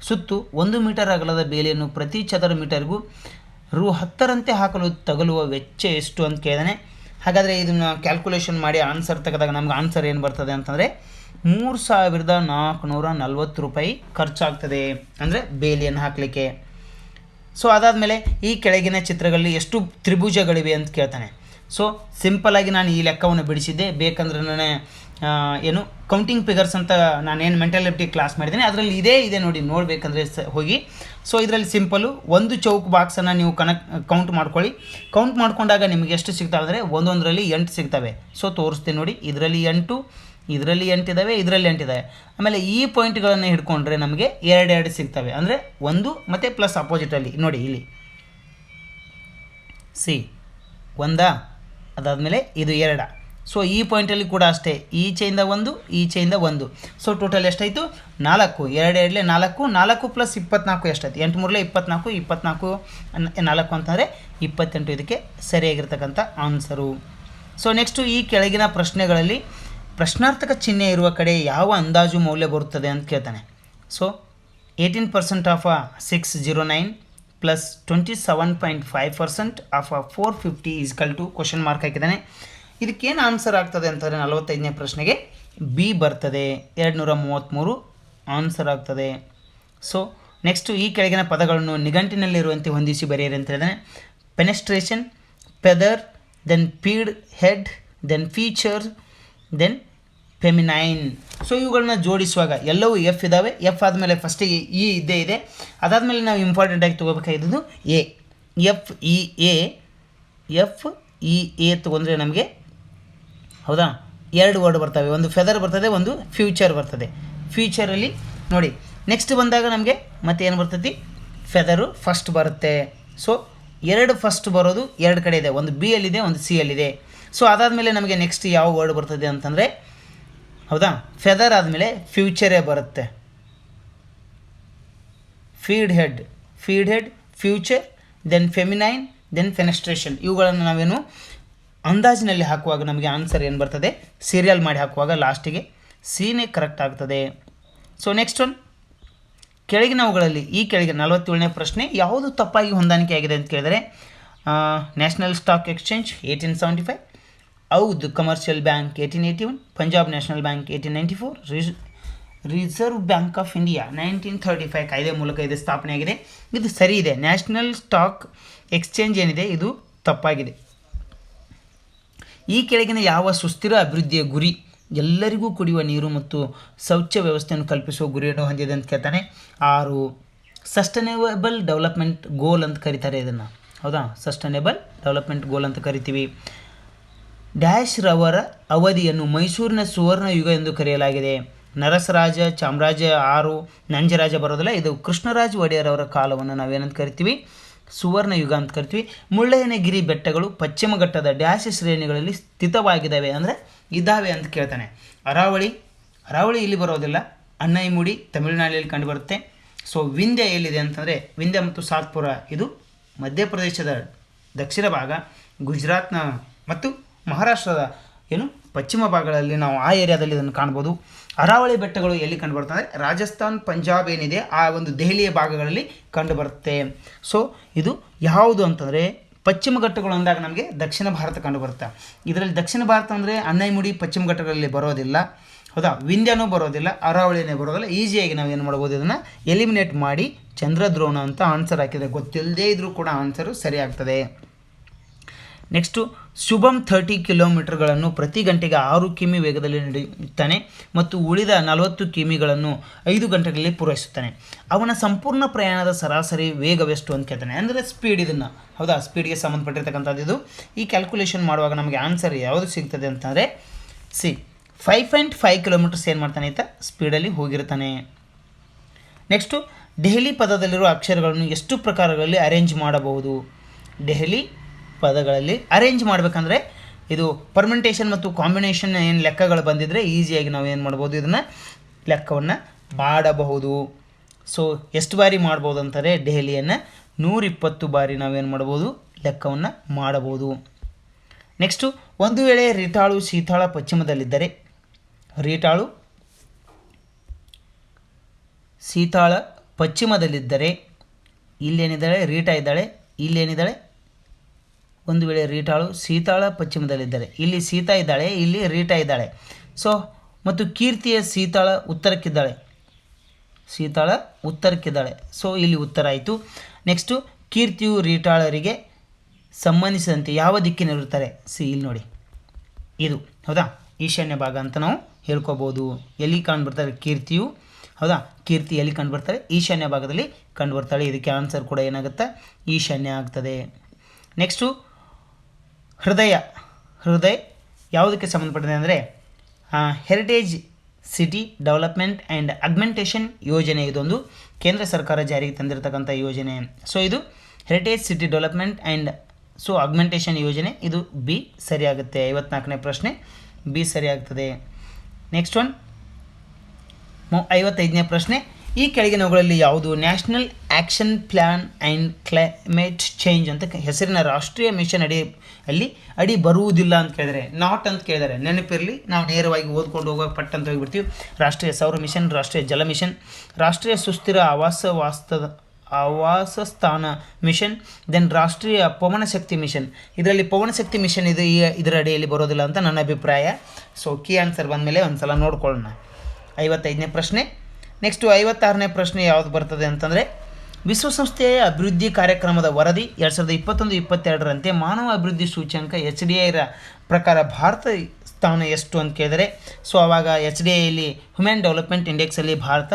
[SPEAKER 1] ಸುತ್ತು 1 ಮೀಟರ್ ಅಗಲದ ಬೇಲಿಯನ್ನು ಪ್ರತಿ ಚದರ ಮೀಟರ್ಗೂ ರೂ 10ರಂತೆ ಹಾಕಲು ತಗಲುವ ವೆಚ್ಚ ಎಷ್ಟು ಅಂತ ಕೇಳಿದಾನೆ. ಹಾಗಾದರೆ ಇದನ್ನು ಕ್ಯಾಲ್ಕುಲೇಷನ್ ಮಾಡಿ ಆನ್ಸರ್ ತೆಗೆದಾಗ ನಮ್ಗೆ ಆನ್ಸರ್ ಏನು ಬರ್ತದೆ ಅಂತಂದರೆ 3440 ರೂಪಾಯಿ ಖರ್ಚಾಗ್ತದೆ, ಅಂದರೆ ಬೇಲಿಯನ್ನು ಹಾಕಲಿಕ್ಕೆ. ಸೊ ಅದಾದಮೇಲೆ ಈ ಕೆಳಗಿನ ಚಿತ್ರಗಳಲ್ಲಿ ಎಷ್ಟು ತ್ರಿಭುಜಗಳಿವೆ ಅಂತ ಕೇಳ್ತಾನೆ. ಸೊ ಸಿಂಪಲ್ಲಾಗಿ ನಾನು ಈ ಲೆಕ್ಕವನ್ನು ಬಿಡಿಸಿದ್ದೆ. ಬೇಕಂದ್ರೆ ನಾನು ಏನು ಕೌಂಟಿಂಗ್ ಫಿಗರ್ಸ್ ಅಂತ ನಾನೇನು ಮೆಂಟಾಲಿಟಿ ಕ್ಲಾಸ್ ಮಾಡಿದ್ದೀನಿ ಅದರಲ್ಲಿ ಇದೆ ನೋಡಿ, ನೋಡಬೇಕಂದ್ರೆ ಹೋಗಿ. ಸೊ ಇದರಲ್ಲಿ ಸಿಂಪಲ್ಲು ಒಂದು ಚೌಕ್ ಬಾಕ್ಸನ್ನು ನೀವು ಕೌಂಟ್ ಮಾಡ್ಕೊಳ್ಳಿ. ಕೌಂಟ್ ಮಾಡ್ಕೊಂಡಾಗ ನಿಮಗೆ ಎಷ್ಟು ಸಿಗ್ತವೆ ಅಂದರೆ ಒಂದೊಂದರಲ್ಲಿ 8 ಸಿಗ್ತವೆ. ಸೊ ತೋರಿಸ್ತೀನಿ ನೋಡಿ, ಇದರಲ್ಲಿ 8, ಇದರಲ್ಲಿ 8 ಇದ್ದಾವೆ, ಇದರಲ್ಲಿ 8 ಇದ್ದಾವೆ. ಆಮೇಲೆ ಈ ಪಾಯಿಂಟ್ಗಳನ್ನು ಹಿಡ್ಕೊಂಡ್ರೆ ನಮಗೆ 2 ಸಿಗ್ತವೆ, ಅಂದರೆ 1 ಮತ್ತು ಪ್ಲಸ್ ಅಪೋಸಿಟಲ್ಲಿ ನೋಡಿ ಇಲ್ಲಿ ಸಿ 1, ಅದಾದಮೇಲೆ ಇದು 2. ಸೊ ಈ ಪಾಯಿಂಟಲ್ಲಿ ಕೂಡ ಅಷ್ಟೇ, ಈಚೆಯಿಂದ 1, ಈಚೆಯಿಂದ 1. ಸೊ ಟೋಟಲ್ ಎಷ್ಟಾಯಿತು 4, 2 2 4, 4 ಪ್ಲಸ್ 24 ಎಷ್ಟಾಯ್ತು 8 3 24, 24 4 ಅಂತಂದರೆ 28 ಇದಕ್ಕೆ ಸರಿಯಾಗಿರ್ತಕ್ಕಂಥ ಆನ್ಸರು. ಸೊ ನೆಕ್ಸ್ಟು ಈ ಕೆಳಗಿನ ಪ್ರಶ್ನೆಗಳಲ್ಲಿ ಪ್ರಶ್ನಾರ್ಥಕ ಚಿಹ್ನೆ ಇರುವ ಕಡೆ ಯಾವ ಅಂದಾಜು ಮೌಲ್ಯ ಬರುತ್ತದೆ ಅಂತ ಕೇಳ್ತಾನೆ. So 18% of 609 plus 27.5% of 450 equal to question mark ಹಾಕಿದ್ದಾನೆ. ಇದಕ್ಕೇನು ಆನ್ಸರ್ ಆಗ್ತದೆ ಅಂತಂದರೆ 45ನೇ ಪ್ರಶ್ನೆಗೆ ಬಿ ಬರ್ತದೆ, 233 ಆನ್ಸರ್ ಆಗ್ತದೆ. ಸೊ ನೆಕ್ಸ್ಟು ಈ ಕೆಳಗಿನ ಪದಗಳನ್ನು ನಿಘಂಟಿನಲ್ಲಿರುವಂತೆ ಹೊಂದಿಸಿ ಬರೆಯಿರಿ ಅಂತ ಹೇಳಿದಾನೆ. Fenestration, feather, then feed, head, then feature, then feminine. So ಇವುಗಳನ್ನ ಜೋಡಿಸುವಾಗ ಎಲ್ಲವೂ ಎಫ್ ಇದ್ದಾವೆ. ಎಫ್ ಆದಮೇಲೆ ಫಸ್ಟಿಗೆ ಇ ಇದ್ದೇ ಇದೆ. ಅದಾದಮೇಲೆ ನಾವು ಇಂಪಾರ್ಟೆಂಟಾಗಿ ತೊಗೋಬೇಕಾಗಿದ್ದು ಎ, ಎಫ್ ಇ ಎ ತೊಗೊಂಡ್ರೆ ನಮಗೆ ಹೌದಾ 2 ವರ್ಡ್ ಬರ್ತವೆ, ಒಂದು ಫೆದರ್ ಬರ್ತದೆ, ಒಂದು ಫ್ಯೂಚರ್ ಬರ್ತದೆ. ಫ್ಯೂಚರಲ್ಲಿ ನೋಡಿ ನೆಕ್ಸ್ಟ್ ಬಂದಾಗ ನಮಗೆ ಮತ್ತೆ ಏನು ಬರ್ತೈತಿ, ಫೆದರು ಫಸ್ಟ್ ಬರುತ್ತೆ. ಸೊ 2 ಫಸ್ಟ್ ಬರೋದು 2 ಕಡೆ ಇದೆ, ಒಂದು ಬಿ ಯಲ್ಲಿದೆ, ಒಂದು ಸಿ ಯಲ್ಲಿದೆ. ಸೊ ಅದಾದಮೇಲೆ ನಮಗೆ ನೆಕ್ಸ್ಟ್ ಯಾವ ವರ್ಡ್ ಬರ್ತದೆ ಅಂತಂದರೆ ಹೌದಾ ಫೆದರ್ ಆದಮೇಲೆ ಫ್ಯೂಚರೇ ಬರುತ್ತೆ. Feed head, future, then feminine, then fenestration. ಇವುಗಳನ್ನು ನಾವೇನು ಅಂದಾಜಿನಲ್ಲಿ ಹಾಕುವಾಗ ನಮಗೆ ಆನ್ಸರ್ ಏನು ಬರ್ತದೆ, ಸೀರಿಯಲ್ ಮಾಡಿ ಹಾಕುವಾಗ ಲಾಸ್ಟಿಗೆ ಸಿನೇ ಕರೆಕ್ಟ್ ಆಗ್ತದೆ. ಸೊ ನೆಕ್ಸ್ಟ್ ಒನ್, ಕೆಳಗಿನವುಗಳಲ್ಲಿ ಈ ಕೆಳಗೆ 47ನೇ ಪ್ರಶ್ನೆ ಯಾವುದು ತಪ್ಪಾಗಿ ಹೊಂದಾಣಿಕೆ ಆಗಿದೆ ಅಂತ ಕೇಳಿದರೆ national stock exchange 1875, Awadh commercial bank 1881, Punjab national bank 1894, reserve bank of India 1935 ಕಾಯ್ದೆ ಮೂಲಕ ಇದು ಸ್ಥಾಪನೆಯಾಗಿದೆ. ಇದು ಸರಿ ಇದೆ. ನ್ಯಾಷನಲ್ ಸ್ಟಾಕ್ ಎಕ್ಸ್ಚೇಂಜ್ ಏನಿದೆ ಇದು ತಪ್ಪಾಗಿದೆ. ಈ ಕೆಳಗಿನ ಯಾವ ಸುಸ್ಥಿರ ಅಭಿವೃದ್ಧಿಯ ಗುರಿ ಎಲ್ಲರಿಗೂ ಕುಡಿಯುವ ನೀರು ಮತ್ತು ಶೌಚ ವ್ಯವಸ್ಥೆಯನ್ನು ಕಲ್ಪಿಸುವ ಗುರಿಯನ್ನು ಹೊಂದಿದೆ ಅಂತ ಕೇಳ್ತಾನೆ. 6 ಸಸ್ಟೈನೇಬಲ್ ಡೆವಲಪ್ಮೆಂಟ್ ಗೋಲ್ ಅಂತ ಕರೀತಾರೆ ಇದನ್ನು, ಹೌದಾ ಸಸ್ಟೈನೇಬಲ್ ಡೆವಲಪ್ಮೆಂಟ್ ಗೋಲ್ ಅಂತ ಕರಿತೀವಿ. ಡ್ಯಾಶ್ ರವರ ಅವಧಿಯನ್ನು ಮೈಸೂರಿನ ಸುವರ್ಣ ಯುಗ ಎಂದು ಕರೆಯಲಾಗಿದೆ. ನರಸರಾಜ, ಚಾಮರಾಜ 6, ನಂಜರಾಜ ಬರೋದಿಲ್ಲ, ಇದು ಕೃಷ್ಣರಾಜ ಒಡೆಯರ್ ಅವರ ಕಾಲವನ್ನು ನಾವೇನಂತ ಕರಿತೀವಿ, ಸುವರ್ಣ ಯುಗ ಅಂತ ಕರಿತೀವಿ. ಮುಳ್ಳಯ್ಯನಗಿರಿ ಬೆಟ್ಟಗಳು ಪಶ್ಚಿಮ ಘಟ್ಟದ ಡ್ಯಾಶ್ ಶ್ರೇಣಿಗಳಲ್ಲಿ ಸ್ಥಿತವಾಗಿದ್ದಾವೆ ಅಂದರೆ ಇದ್ದಾವೆ ಅಂತ ಕೇಳ್ತಾನೆ. ಅರಾವಳಿ ಇಲ್ಲಿ ಬರೋದಿಲ್ಲ, ಅನ್ನೈಮುಡಿ ತಮಿಳುನಾಡಿನಲ್ಲಿ ಕಂಡುಬರುತ್ತೆ. ಸೊ ವಿಂಧ್ಯ ಎಲ್ಲಿದೆ ಅಂತಂದರೆ ವಿಂಧ್ಯ ಮತ್ತು ಸಾತ್ಪುರ ಇದು ಮಧ್ಯಪ್ರದೇಶದ ದಕ್ಷಿಣ ಭಾಗ, ಗುಜರಾತ್ನ ಮತ್ತು ಮಹಾರಾಷ್ಟ್ರದ ಪಶ್ಚಿಮ ಭಾಗಗಳಲ್ಲಿ ನಾವು ಆ ಏರಿಯಾದಲ್ಲಿ ಇದನ್ನು ಕಾಣ್ಬೋದು. ಅರಾವಳಿ ಬೆಟ್ಟಗಳು ಎಲ್ಲಿ ಕಂಡುಬರ್ತದೆ ಅಂದರೆ ರಾಜಸ್ಥಾನ್, ಪಂಜಾಬ್ ಏನಿದೆ ಆ ಒಂದು ದೆಹಲಿಯ ಭಾಗಗಳಲ್ಲಿ ಕಂಡುಬರುತ್ತೆ. ಸೊ ಇದು ಯಾವುದು ಅಂತಂದರೆ ಪಶ್ಚಿಮ ಘಟ್ಟಗಳು ಅಂದಾಗ ನಮಗೆ ದಕ್ಷಿಣ ಭಾರತ ಕಂಡುಬರುತ್ತೆ. ಇದರಲ್ಲಿ ದಕ್ಷಿಣ ಭಾರತ ಅಂದರೆ ಅನ್ನೈಮುಡಿ ಪಶ್ಚಿಮ ಘಟ್ಟಗಳಲ್ಲಿ ಬರೋದಿಲ್ಲ, ಹೌದಾ ವಿಂಧ್ಯಾನೂ ಬರೋದಿಲ್ಲ, ಅರಾವಳಿನೇ ಬರೋದಿಲ್ಲ. ಈಸಿಯಾಗಿ ನಾವು ಏನು ಮಾಡ್ಬೋದು, ಇದನ್ನು ಎಲಿಮಿನೇಟ್ ಮಾಡಿ ಚಂದ್ರದ್ರೋಣ ಅಂತ ಆನ್ಸರ್ ಹಾಕಿದೆ. ಗೊತ್ತಿಲ್ಲದೇ ಇದ್ದರೂ ಕೂಡ ಆನ್ಸರು ಸರಿ ಆಗ್ತದೆ. ನೆಕ್ಸ್ಟು ಶುಭಮ್ 30 ಕಿಲೋಮೀಟರ್ಗಳನ್ನು ಪ್ರತಿ ಗಂಟೆಗೆ 6 ಕಿಮಿ ವೇಗದಲ್ಲಿ ನಡೆಯುತ್ತಾನೆ ಮತ್ತು ಉಳಿದ 40 ಕಿಮಿಗಳನ್ನು 5 ಗಂಟೆಗಳಲ್ಲಿ ಪೂರೈಸುತ್ತಾನೆ. ಅವನ ಸಂಪೂರ್ಣ ಪ್ರಯಾಣದ ಸರಾಸರಿ ವೇಗವೆಷ್ಟು ಅಂತ ಕೇಳ್ತಾನೆ. ಅಂದರೆ ಸ್ಪೀಡ್, ಇದನ್ನು ಹೌದಾ ಸ್ಪೀಡ್ಗೆ ಸಂಬಂಧಪಟ್ಟಿರ್ತಕ್ಕಂಥದ್ದು ಇದು. ಈ ಕ್ಯಾಲ್ಕುಲೇಷನ್ ಮಾಡುವಾಗ ನಮಗೆ ಆನ್ಸರ್ ಯಾವುದು ಸಿಗ್ತದೆ ಅಂತಂದರೆ 5.5 ಕಿಲೋಮೀಟರ್ಸ್ ಏನು ಮಾಡ್ತಾನೆ ಅಂತ ಸ್ಪೀಡಲ್ಲಿ ಹೋಗಿರ್ತಾನೆ. ನೆಕ್ಸ್ಟು ದೆಹಲಿ ಪದದಲ್ಲಿರುವ ಅಕ್ಷರಗಳನ್ನು ಎಷ್ಟು ಪ್ರಕಾರಗಳಲ್ಲಿ ಅರೇಂಜ್ ಮಾಡಬಹುದು. ದೆಹಲಿ ಪದಗಳಲ್ಲಿ ಅರೇಂಜ್ ಮಾಡಬೇಕಂದ್ರೆ ಇದು ಪರ್ಮೆಂಟೇಷನ್ ಮತ್ತು ಕಾಂಬಿನೇಷನ್ ಏನು ಲೆಕ್ಕಗಳು ಬಂದಿದ್ದರೆ ಈಸಿಯಾಗಿ ನಾವು ಏನು ಮಾಡ್ಬೋದು, ಇದನ್ನು ಲೆಕ್ಕವನ್ನು ಮಾಡಬಹುದು. ಸೊ ಎಷ್ಟು ಬಾರಿ ಮಾಡ್ಬೋದು ಅಂತಾರೆ, ದೆಹಲಿಯನ್ನು 120 ಬಾರಿ ನಾವೇನು ಮಾಡ್ಬೋದು, ಲೆಕ್ಕವನ್ನು ಮಾಡಬಹುದು. ನೆಕ್ಸ್ಟು ಒಂದು ವೇಳೆ ರೀಟಾಳು ಶೀತಾಳ ಪಶ್ಚಿಮದಲ್ಲಿದ್ದರೆ, ರೀಟಾಳು ಶೀತಾಳ ಪಶ್ಚಿಮದಲ್ಲಿದ್ದರೆ ಇಲ್ಲೇನಿದ್ದಾಳೆ ರೀಟಾ ಇದ್ದಾಳೆ, ಇಲ್ಲೇನಿದ್ದಾಳೆ, ಒಂದು ವೇಳೆ ರೀಟಾಳು ಸೀತಾಳ ಪಶ್ಚಿಮದಲ್ಲಿದ್ದಾರೆ, ಇಲ್ಲಿ ಸೀತಾ ಇದ್ದಾಳೆ, ಇಲ್ಲಿ ರೀಟಾ ಇದ್ದಾಳೆ. ಸೊ ಮತ್ತು ಕೀರ್ತಿಯ ಸೀತಾಳ ಉತ್ತರಕ್ಕಿದ್ದಾಳೆ, ಸೀತಾಳ ಉತ್ತರಕ್ಕಿದ್ದಾಳೆ. ಸೊ ಇಲ್ಲಿ ಉತ್ತರ ಆಯಿತು. ನೆಕ್ಸ್ಟು ಕೀರ್ತಿಯು ರೀಟಾಳರಿಗೆ ಸಂಬಂಧಿಸಿದಂತೆ ಯಾವ ದಿಕ್ಕಿನಲ್ಲಿರುತ್ತಾರೆ? ಇಲ್ಲಿ ನೋಡಿ, ಇದು ಹೌದಾ ಈಶಾನ್ಯ ಭಾಗ ಅಂತ ನಾವು ಹೇಳ್ಕೊಬೋದು. ಎಲ್ಲಿ ಕಂಡುಬರ್ತಾರೆ ಕೀರ್ತಿಯು? ಹೌದಾ, ಕೀರ್ತಿ ಎಲ್ಲಿ ಕಂಡುಬರ್ತಾರೆ? ಈಶಾನ್ಯ ಭಾಗದಲ್ಲಿ ಕಂಡುಬರ್ತಾಳೆ. ಇದಕ್ಕೆ ಆನ್ಸರ್ ಕೂಡ ಏನಾಗುತ್ತೆ? ಈಶಾನ್ಯ ಆಗ್ತದೆ. ನೆಕ್ಸ್ಟು ಹೃದಯ ಯಾವುದಕ್ಕೆ ಸಂಬಂಧಪಟ್ಟಿದೆ ಅಂದರೆ ಹೆರಿಟೇಜ್ ಸಿಟಿ ಡೆವಲಪ್ಮೆಂಟ್ ಆ್ಯಂಡ್ ಅಗ್ಮೆಂಟೇಷನ್ ಯೋಜನೆ, ಇದೊಂದು ಕೇಂದ್ರ ಸರ್ಕಾರ ಜಾರಿಗೆ ತಂದಿರತಕ್ಕಂಥ ಯೋಜನೆ. ಸೊ ಇದು ಹೆರಿಟೇಜ್ ಸಿಟಿ ಡೆವಲಪ್ಮೆಂಟ್ ಆ್ಯಂಡ್ ಅಗ್ಮೆಂಟೇಷನ್ ಯೋಜನೆ, ಇದು ಬಿ ಸರಿಯಾಗುತ್ತೆ. 54ನೇ ಪ್ರಶ್ನೆ ಬಿ ಸರಿಯಾಗ್ತದೆ. ನೆಕ್ಸ್ಟ್ ಒನ್ 55ನೇ ಪ್ರಶ್ನೆ, ಈ ಕೆಳಗಿನವುಗಳಲ್ಲಿ ಯಾವುದು national action plan and climate change ಅಂತ ಹೆಸರಿನ ರಾಷ್ಟ್ರೀಯ ಮಿಷನ್ ಅಡಿ ಬರುವುದಿಲ್ಲ ಅಂತ ಕೇಳಿದರೆ, ನಾಟ್ ಅಂತ ಕೇಳಿದರೆ ನೆನಪಿರಲಿ, ನಾವು ನೇರವಾಗಿ ಓದ್ಕೊಂಡು ಹೋಗೋ ಪಟ್ ಅಂತ ಹೋಗಿಬಿಡ್ತೀವಿ. ರಾಷ್ಟ್ರೀಯ ಸೌರ ಮಿಷನ್, ರಾಷ್ಟ್ರೀಯ ಜಲ ಮಿಷನ್, ರಾಷ್ಟ್ರೀಯ ಸುಸ್ಥಿರ ಆವಾಸ ಸ್ಥಾನ ಮಿಷನ್, ದೆನ್ ರಾಷ್ಟ್ರೀಯ ಪವನಶಕ್ತಿ ಮಿಷನ್. ಇದರಲ್ಲಿ ಪವನಶಕ್ತಿ ಮಿಷನ್ ಇದರ ಅಡಿಯಲ್ಲಿ ಬರೋದಿಲ್ಲ ಅಂತ ನನ್ನ ಅಭಿಪ್ರಾಯ. ಸೊ ಕೀ ಆನ್ಸರ್ ಬಂದಮೇಲೆ ಒಂದು ಸಲ ನೋಡ್ಕೊಳ್ಳೋಣ. 55ನೇ ಪ್ರಶ್ನೆ. ನೆಕ್ಸ್ಟು 56ನೇ ಪ್ರಶ್ನೆ ಯಾವುದು ಬರ್ತದೆ ಅಂತಂದರೆ, ವಿಶ್ವಸಂಸ್ಥೆಯ ಅಭಿವೃದ್ಧಿ ಕಾರ್ಯಕ್ರಮದ ವರದಿ 2021-22ರಂತೆ ಮಾನವ ಅಭಿವೃದ್ಧಿ ಸೂಚ್ಯಂಕ HDI ಪ್ರಕಾರ ಭಾರತ ಸ್ಥಾನ ಎಷ್ಟು ಅಂತ ಕೇಳಿದರೆ, ಸೊ ಆವಾಗ HDIಯಲ್ಲಿ ಹ್ಯೂಮನ್ ಡೆವಲಪ್ಮೆಂಟ್ ಇಂಡೆಕ್ಸಲ್ಲಿ ಭಾರತ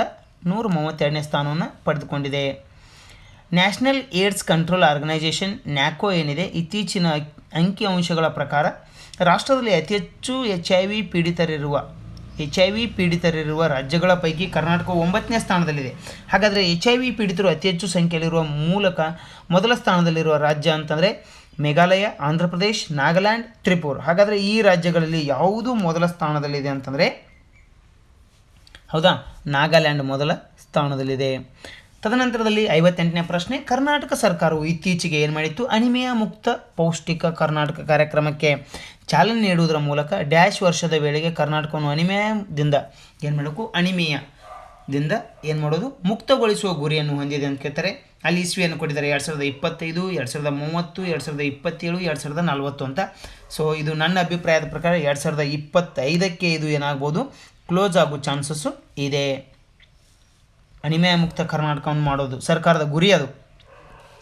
[SPEAKER 1] 132ನೇ ಸ್ಥಾನವನ್ನು ಪಡೆದುಕೊಂಡಿದೆ. ನ್ಯಾಷನಲ್ ಏಡ್ಸ್ ಕಂಟ್ರೋಲ್ ಆರ್ಗನೈಜೇಷನ್ ನ್ಯಾಕೋ ಏನಿದೆ, ಇತ್ತೀಚಿನ ಅಂಕಿಅಂಶಗಳ ಪ್ರಕಾರ ರಾಷ್ಟ್ರದಲ್ಲಿ ಅತಿ ಹೆಚ್ಚು HIV ಪೀಡಿತರಿರುವ ರಾಜ್ಯಗಳ ಪೈಕಿ ಕರ್ನಾಟಕ 9ನೇ ಸ್ಥಾನದಲ್ಲಿದೆ. ಹಾಗಾದರೆ HIV ಪೀಡಿತರು ಅತಿ ಹೆಚ್ಚು ಸಂಖ್ಯೆಯಲ್ಲಿರುವ ಮೂಲಕ ಮೊದಲ ಸ್ಥಾನದಲ್ಲಿರುವ ರಾಜ್ಯ ಅಂತಂದರೆ ಮೇಘಾಲಯ, ಆಂಧ್ರ ಪ್ರದೇಶ್, ನಾಗಾಲ್ಯಾಂಡ್, ತ್ರಿಪುರ. ಹಾಗಾದರೆ ಈ ರಾಜ್ಯಗಳಲ್ಲಿ ಯಾವುದು ಮೊದಲ ಸ್ಥಾನದಲ್ಲಿದೆ ಅಂತಂದರೆ, ಹೌದಾ, ನಾಗಾಲ್ಯಾಂಡ್ ಮೊದಲ ಸ್ಥಾನದಲ್ಲಿದೆ. ತದನಂತರದಲ್ಲಿ 58ನೇ ಪ್ರಶ್ನೆ, ಕರ್ನಾಟಕ ಸರ್ಕಾರವು ಇತ್ತೀಚೆಗೆ ಏನು ಮಾಡಿತ್ತು? ಅನಿಮಿಯ ಮುಕ್ತ ಪೌಷ್ಟಿಕ ಕರ್ನಾಟಕ ಕಾರ್ಯಕ್ರಮಕ್ಕೆ ಚಾಲನೆ ನೀಡುವುದರ ಮೂಲಕ ಡ್ಯಾಶ್ ವರ್ಷದ ವೇಳೆಗೆ ಕರ್ನಾಟಕವನ್ನು ಅನಿಮಿಯಾದಿಂದ ಏನು ಮಾಡೋದು, ಮುಕ್ತಗೊಳಿಸುವ ಗುರಿಯನ್ನು ಹೊಂದಿದೆ ಅಂತ ಕೇಳ್ತಾರೆ. ಅಲ್ಲಿ ಇಸ್ವಿಯನ್ನು ಕೊಟ್ಟಿದ್ದಾರೆ 2025, 2030, 2027, 2040 ಅಂತ. ಸೊ ಇದು ನನ್ನ ಅಭಿಪ್ರಾಯದ ಪ್ರಕಾರ 2025ಕ್ಕೆ ಇದು ಏನಾಗ್ಬೋದು, ಕ್ಲೋಸ್ ಆಗೋ ಚಾನ್ಸಸ್ಸು ಇದೆ. ಅನಿಮಿಯಾ ಮುಕ್ತ ಕರ್ನಾಟಕವನ್ನು ಮಾಡೋದು ಸರ್ಕಾರದ ಗುರಿ ಅದು.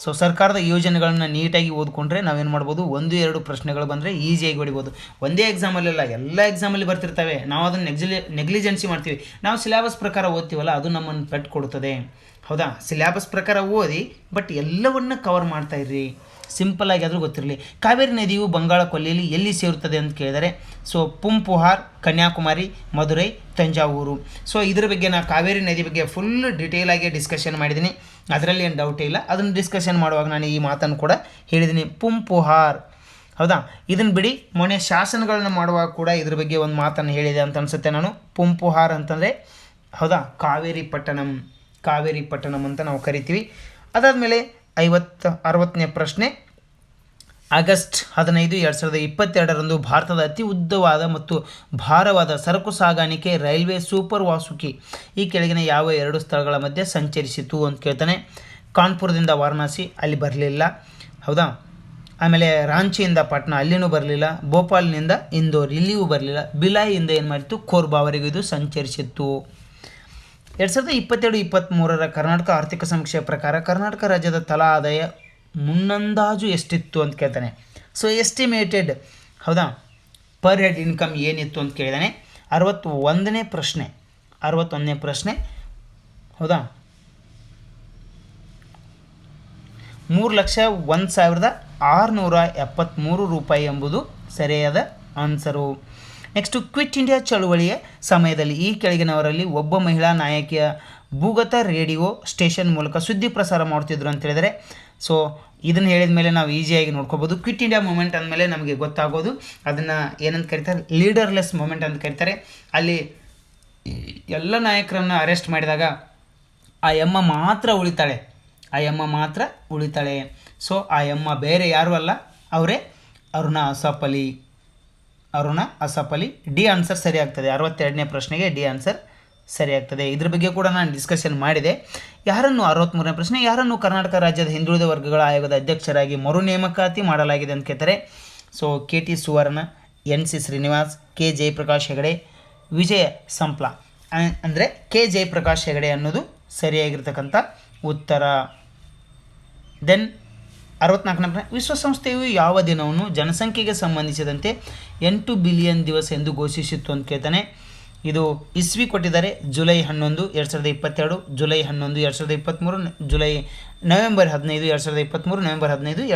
[SPEAKER 1] ಸೊ ಸರ್ಕಾರದ ಯೋಜನೆಗಳನ್ನು ನೀಟಾಗಿ ಓದ್ಕೊಂಡ್ರೆ ನಾವೇನು ಮಾಡ್ಬೋದು, 1-2 ಪ್ರಶ್ನೆಗಳು ಬಂದರೆ ಈಸಿಯಾಗಿ ಹೊಡಿಬೋದು. ಒಂದೇ ಎಕ್ಸಾಮಲ್ಲೆಲ್ಲ, ಎಲ್ಲ ಎಕ್ಸಾಮಲ್ಲಿ ಬರ್ತಿರ್ತವೆ, ನಾವು ಅದನ್ನು ನೆಗ್ಲಿಜೆನ್ಸಿ ಮಾಡ್ತೀವಿ. ನಾವು ಸಿಲೆಬಸ್ ಪ್ರಕಾರ ಓದ್ತೀವಲ್ಲ, ಅದು ನಮ್ಮನ್ನು ಪೆಟ್ಟು ಕೊಡ್ತದೆ. ಹೌದಾ, ಸಿಲೆಬಸ್ ಪ್ರಕಾರ ಓದಿ, ಬಟ್ ಎಲ್ಲವನ್ನ ಕವರ್ ಮಾಡ್ತಾಯಿರ್ರಿ, ಸಿಂಪಲ್ಲಾಗಿ ಆದರೂ ಗೊತ್ತಿರಲಿ. ಕಾವೇರಿ ನದಿಯು ಬಂಗಾಳ ಕೊಲ್ಲಿಯಲ್ಲಿ ಎಲ್ಲಿ ಸೇರುತ್ತದೆ ಅಂತ ಕೇಳಿದರೆ, ಸೊ ಪುಂಪುಹಾರ್, ಕನ್ಯಾಕುಮಾರಿ, ಮಧುರೈ, ತಂಜಾವೂರು. ಸೊ ಇದ್ರ ಬಗ್ಗೆ ನಾನು ಕಾವೇರಿ ನದಿ ಬಗ್ಗೆ ಫುಲ್ ಡಿಟೇಲಾಗಿ ಡಿಸ್ಕಷನ್ ಮಾಡಿದ್ದೀನಿ, ಅದರಲ್ಲಿ ಏನು ಡೌಟೇ ಇಲ್ಲ. ಅದನ್ನು ಡಿಸ್ಕಷನ್ ಮಾಡುವಾಗ ನಾನು ಈ ಮಾತನ್ನು ಕೂಡ ಹೇಳಿದ್ದೀನಿ, ಪುಂಪುಹಾರ್. ಹೌದಾ, ಇದನ್ನು ಬಿಡಿ, ಮೊನ್ನೆ ಶಾಸನಗಳನ್ನ ಮಾಡುವಾಗ ಕೂಡ ಇದ್ರ ಬಗ್ಗೆ ಒಂದು ಮಾತನ್ನು ಹೇಳಿದೆ ಅಂತ ಅನಿಸುತ್ತೆ ನಾನು. ಪುಂಪುಹಾರ್ ಅಂತಂದರೆ ಹೌದಾ, ಕಾವೇರಿ ಪಟ್ಟಣಂ ಅಂತ ನಾವು ಕರಿತೀವಿ. ಅದಾದಮೇಲೆ 60ನೇ ಪ್ರಶ್ನೆ, ಆಗಸ್ಟ್ 15, 2022ರಂದು ಭಾರತದ ಅತಿ ಉದ್ದವಾದ ಮತ್ತು ಭಾರವಾದ ಸರಕು ಸಾಗಾಣಿಕೆ ರೈಲ್ವೆ ಸೂಪರ್ ವಾಸುಕಿ ಈ ಕೆಳಗಿನ ಯಾವ 2 ಸ್ಥಳಗಳ ಮಧ್ಯೆ ಸಂಚರಿಸಿತು ಅಂತ ಕೇಳ್ತಾನೆ. ಕಾನ್ಪುರದಿಂದ ವಾರಣಾಸಿ, ಅಲ್ಲಿ ಬರಲಿಲ್ಲ. ಹೌದಾ, ಆಮೇಲೆ ರಾಂಚಿಯಿಂದ ಪಾಟ್ನಾ, ಅಲ್ಲಿನೂ ಬರಲಿಲ್ಲ. ಭೋಪಾಲ್ನಿಂದ ಇಂದೋರ್, ಇಲ್ಲಿಯೂ ಬರಲಿಲ್ಲ. ಬಿಲಾಯಿಯಿಂದ ಏನು ಮಾಡಿತ್ತು, ಕೋರ್ಬಾವರೆಗೂ ಇದು ಸಂಚರಿಸಿತ್ತು. 2022-23ರ ಕರ್ನಾಟಕ ಆರ್ಥಿಕ ಸಮೀಕ್ಷೆಯ ಪ್ರಕಾರ ಕರ್ನಾಟಕ ರಾಜ್ಯದ ತಲಾ ಆದಾಯ ಮುನ್ನಂದಾಜು ಎಷ್ಟಿತ್ತು ಅಂತ ಕೇಳ್ತಾನೆ. ಸೊ ಎಸ್ಟಿಮೇಟೆಡ್, ಹೌದಾ, ಪರ್ ಹೆಡ್ ಇನ್ಕಮ್ ಏನಿತ್ತು ಅಂತ ಕೇಳಿದಾನೆ. 61ನೇ ಪ್ರಶ್ನೆ, ಹೌದಾ, 3,01,673 ರೂಪಾಯಿ ಎಂಬುದು ಸರಿಯಾದ ಆನ್ಸರು. ನೆಕ್ಸ್ಟು ಕ್ವಿಟ್ ಇಂಡಿಯಾ ಚಳುವಳಿಯ ಸಮಯದಲ್ಲಿ ಈ ಕೆಳಗಿನವರಲ್ಲಿ ಒಬ್ಬ ಮಹಿಳಾ ನಾಯಕಿಯ ಭೂಗತ ರೇಡಿಯೋ ಸ್ಟೇಷನ್ ಮೂಲಕ ಸುದ್ದಿ ಪ್ರಸಾರ ಮಾಡ್ತಿದ್ರು ಅಂತ ಹೇಳಿದರೆ, ಸೊ ಇದನ್ನು ಹೇಳಿದ ಮೇಲೆ ನಾವು ಈಸಿಯಾಗಿ ನೋಡ್ಕೋಬೋದು. ಕ್ವಿಟ್ ಇಂಡಿಯಾ ಮೂಮೆಂಟ್ ಅಂದಮೇಲೆ ನಮಗೆ ಗೊತ್ತಾಗೋದು, ಅದನ್ನು ಏನಂತ ಕರೀತಾರೆ, ಲೀಡರ್ಲೆಸ್ ಮೂಮೆಂಟ್ ಅಂತ ಕರೀತಾರೆ. ಅಲ್ಲಿ ಎಲ್ಲ ನಾಯಕರನ್ನು ಅರೆಸ್ಟ್ ಮಾಡಿದಾಗ ಆ ಎಮ್ಮ ಮಾತ್ರ ಉಳಿತಾಳೆ. ಸೊ ಆ ಎಮ್ಮ ಬೇರೆ ಯಾರೂ ಅಲ್ಲ, ಅವರೇ Aruna Asaph Ali. D answer ಸರಿ ಆಗ್ತದೆ. 62ನೇ ಪ್ರಶ್ನೆಗೆ ಡಿ ಆನ್ಸರ್ ಸರಿಯಾಗ್ತದೆ. ಇದ್ರ ಬಗ್ಗೆ ಕೂಡ ನಾನು ಡಿಸ್ಕಷನ್ ಮಾಡಿದೆ. ಯಾರನ್ನು 63ನೇ ಪ್ರಶ್ನೆ, ಯಾರನ್ನು ಕರ್ನಾಟಕ ರಾಜ್ಯದ ಹಿಂದುಳಿದ ವರ್ಗಗಳ ಆಯೋಗದ ಅಧ್ಯಕ್ಷರಾಗಿ ಮರು ನೇಮಕಾತಿ ಮಾಡಲಾಗಿದೆ ಅಂತ ಕೇಳ್ತಾರೆ. ಸೊ KT ಸುವರ್ಣ, NC ಶ್ರೀನಿವಾಸ್, K ಜಯಪ್ರಕಾಶ್ ಹೆಗಡೆ, ವಿಜಯ ಸಂಪ್ಲಾ ಅಂದರೆ K ಜಯಪ್ರಕಾಶ್ ಹೆಗಡೆ ಅನ್ನೋದು ಸರಿಯಾಗಿರ್ತಕ್ಕಂಥ ಉತ್ತರ. ದೆನ್ 64ನೇ ಪ್ರಶ್ನೆ, ವಿಶ್ವಸಂಸ್ಥೆಯು ಯಾವ ದಿನವನ್ನು ಜನಸಂಖ್ಯೆಗೆ ಸಂಬಂಧಿಸಿದಂತೆ 8 ಬಿಲಿಯನ್ ದಿವಸ ಎಂದು ಘೋಷಿಸಿತ್ತು ಅಂತ ಕೇಳ್ತಾನೆ. ಇದು ಇಸ್ವಿ ಕೊಟ್ಟಿದ್ದಾರೆ ಜುಲೈ 11, 2022, ಜುಲೈ 11, 2023, ನವೆಂಬರ್ 15, 2023, ನವೆಂಬರ್ 15,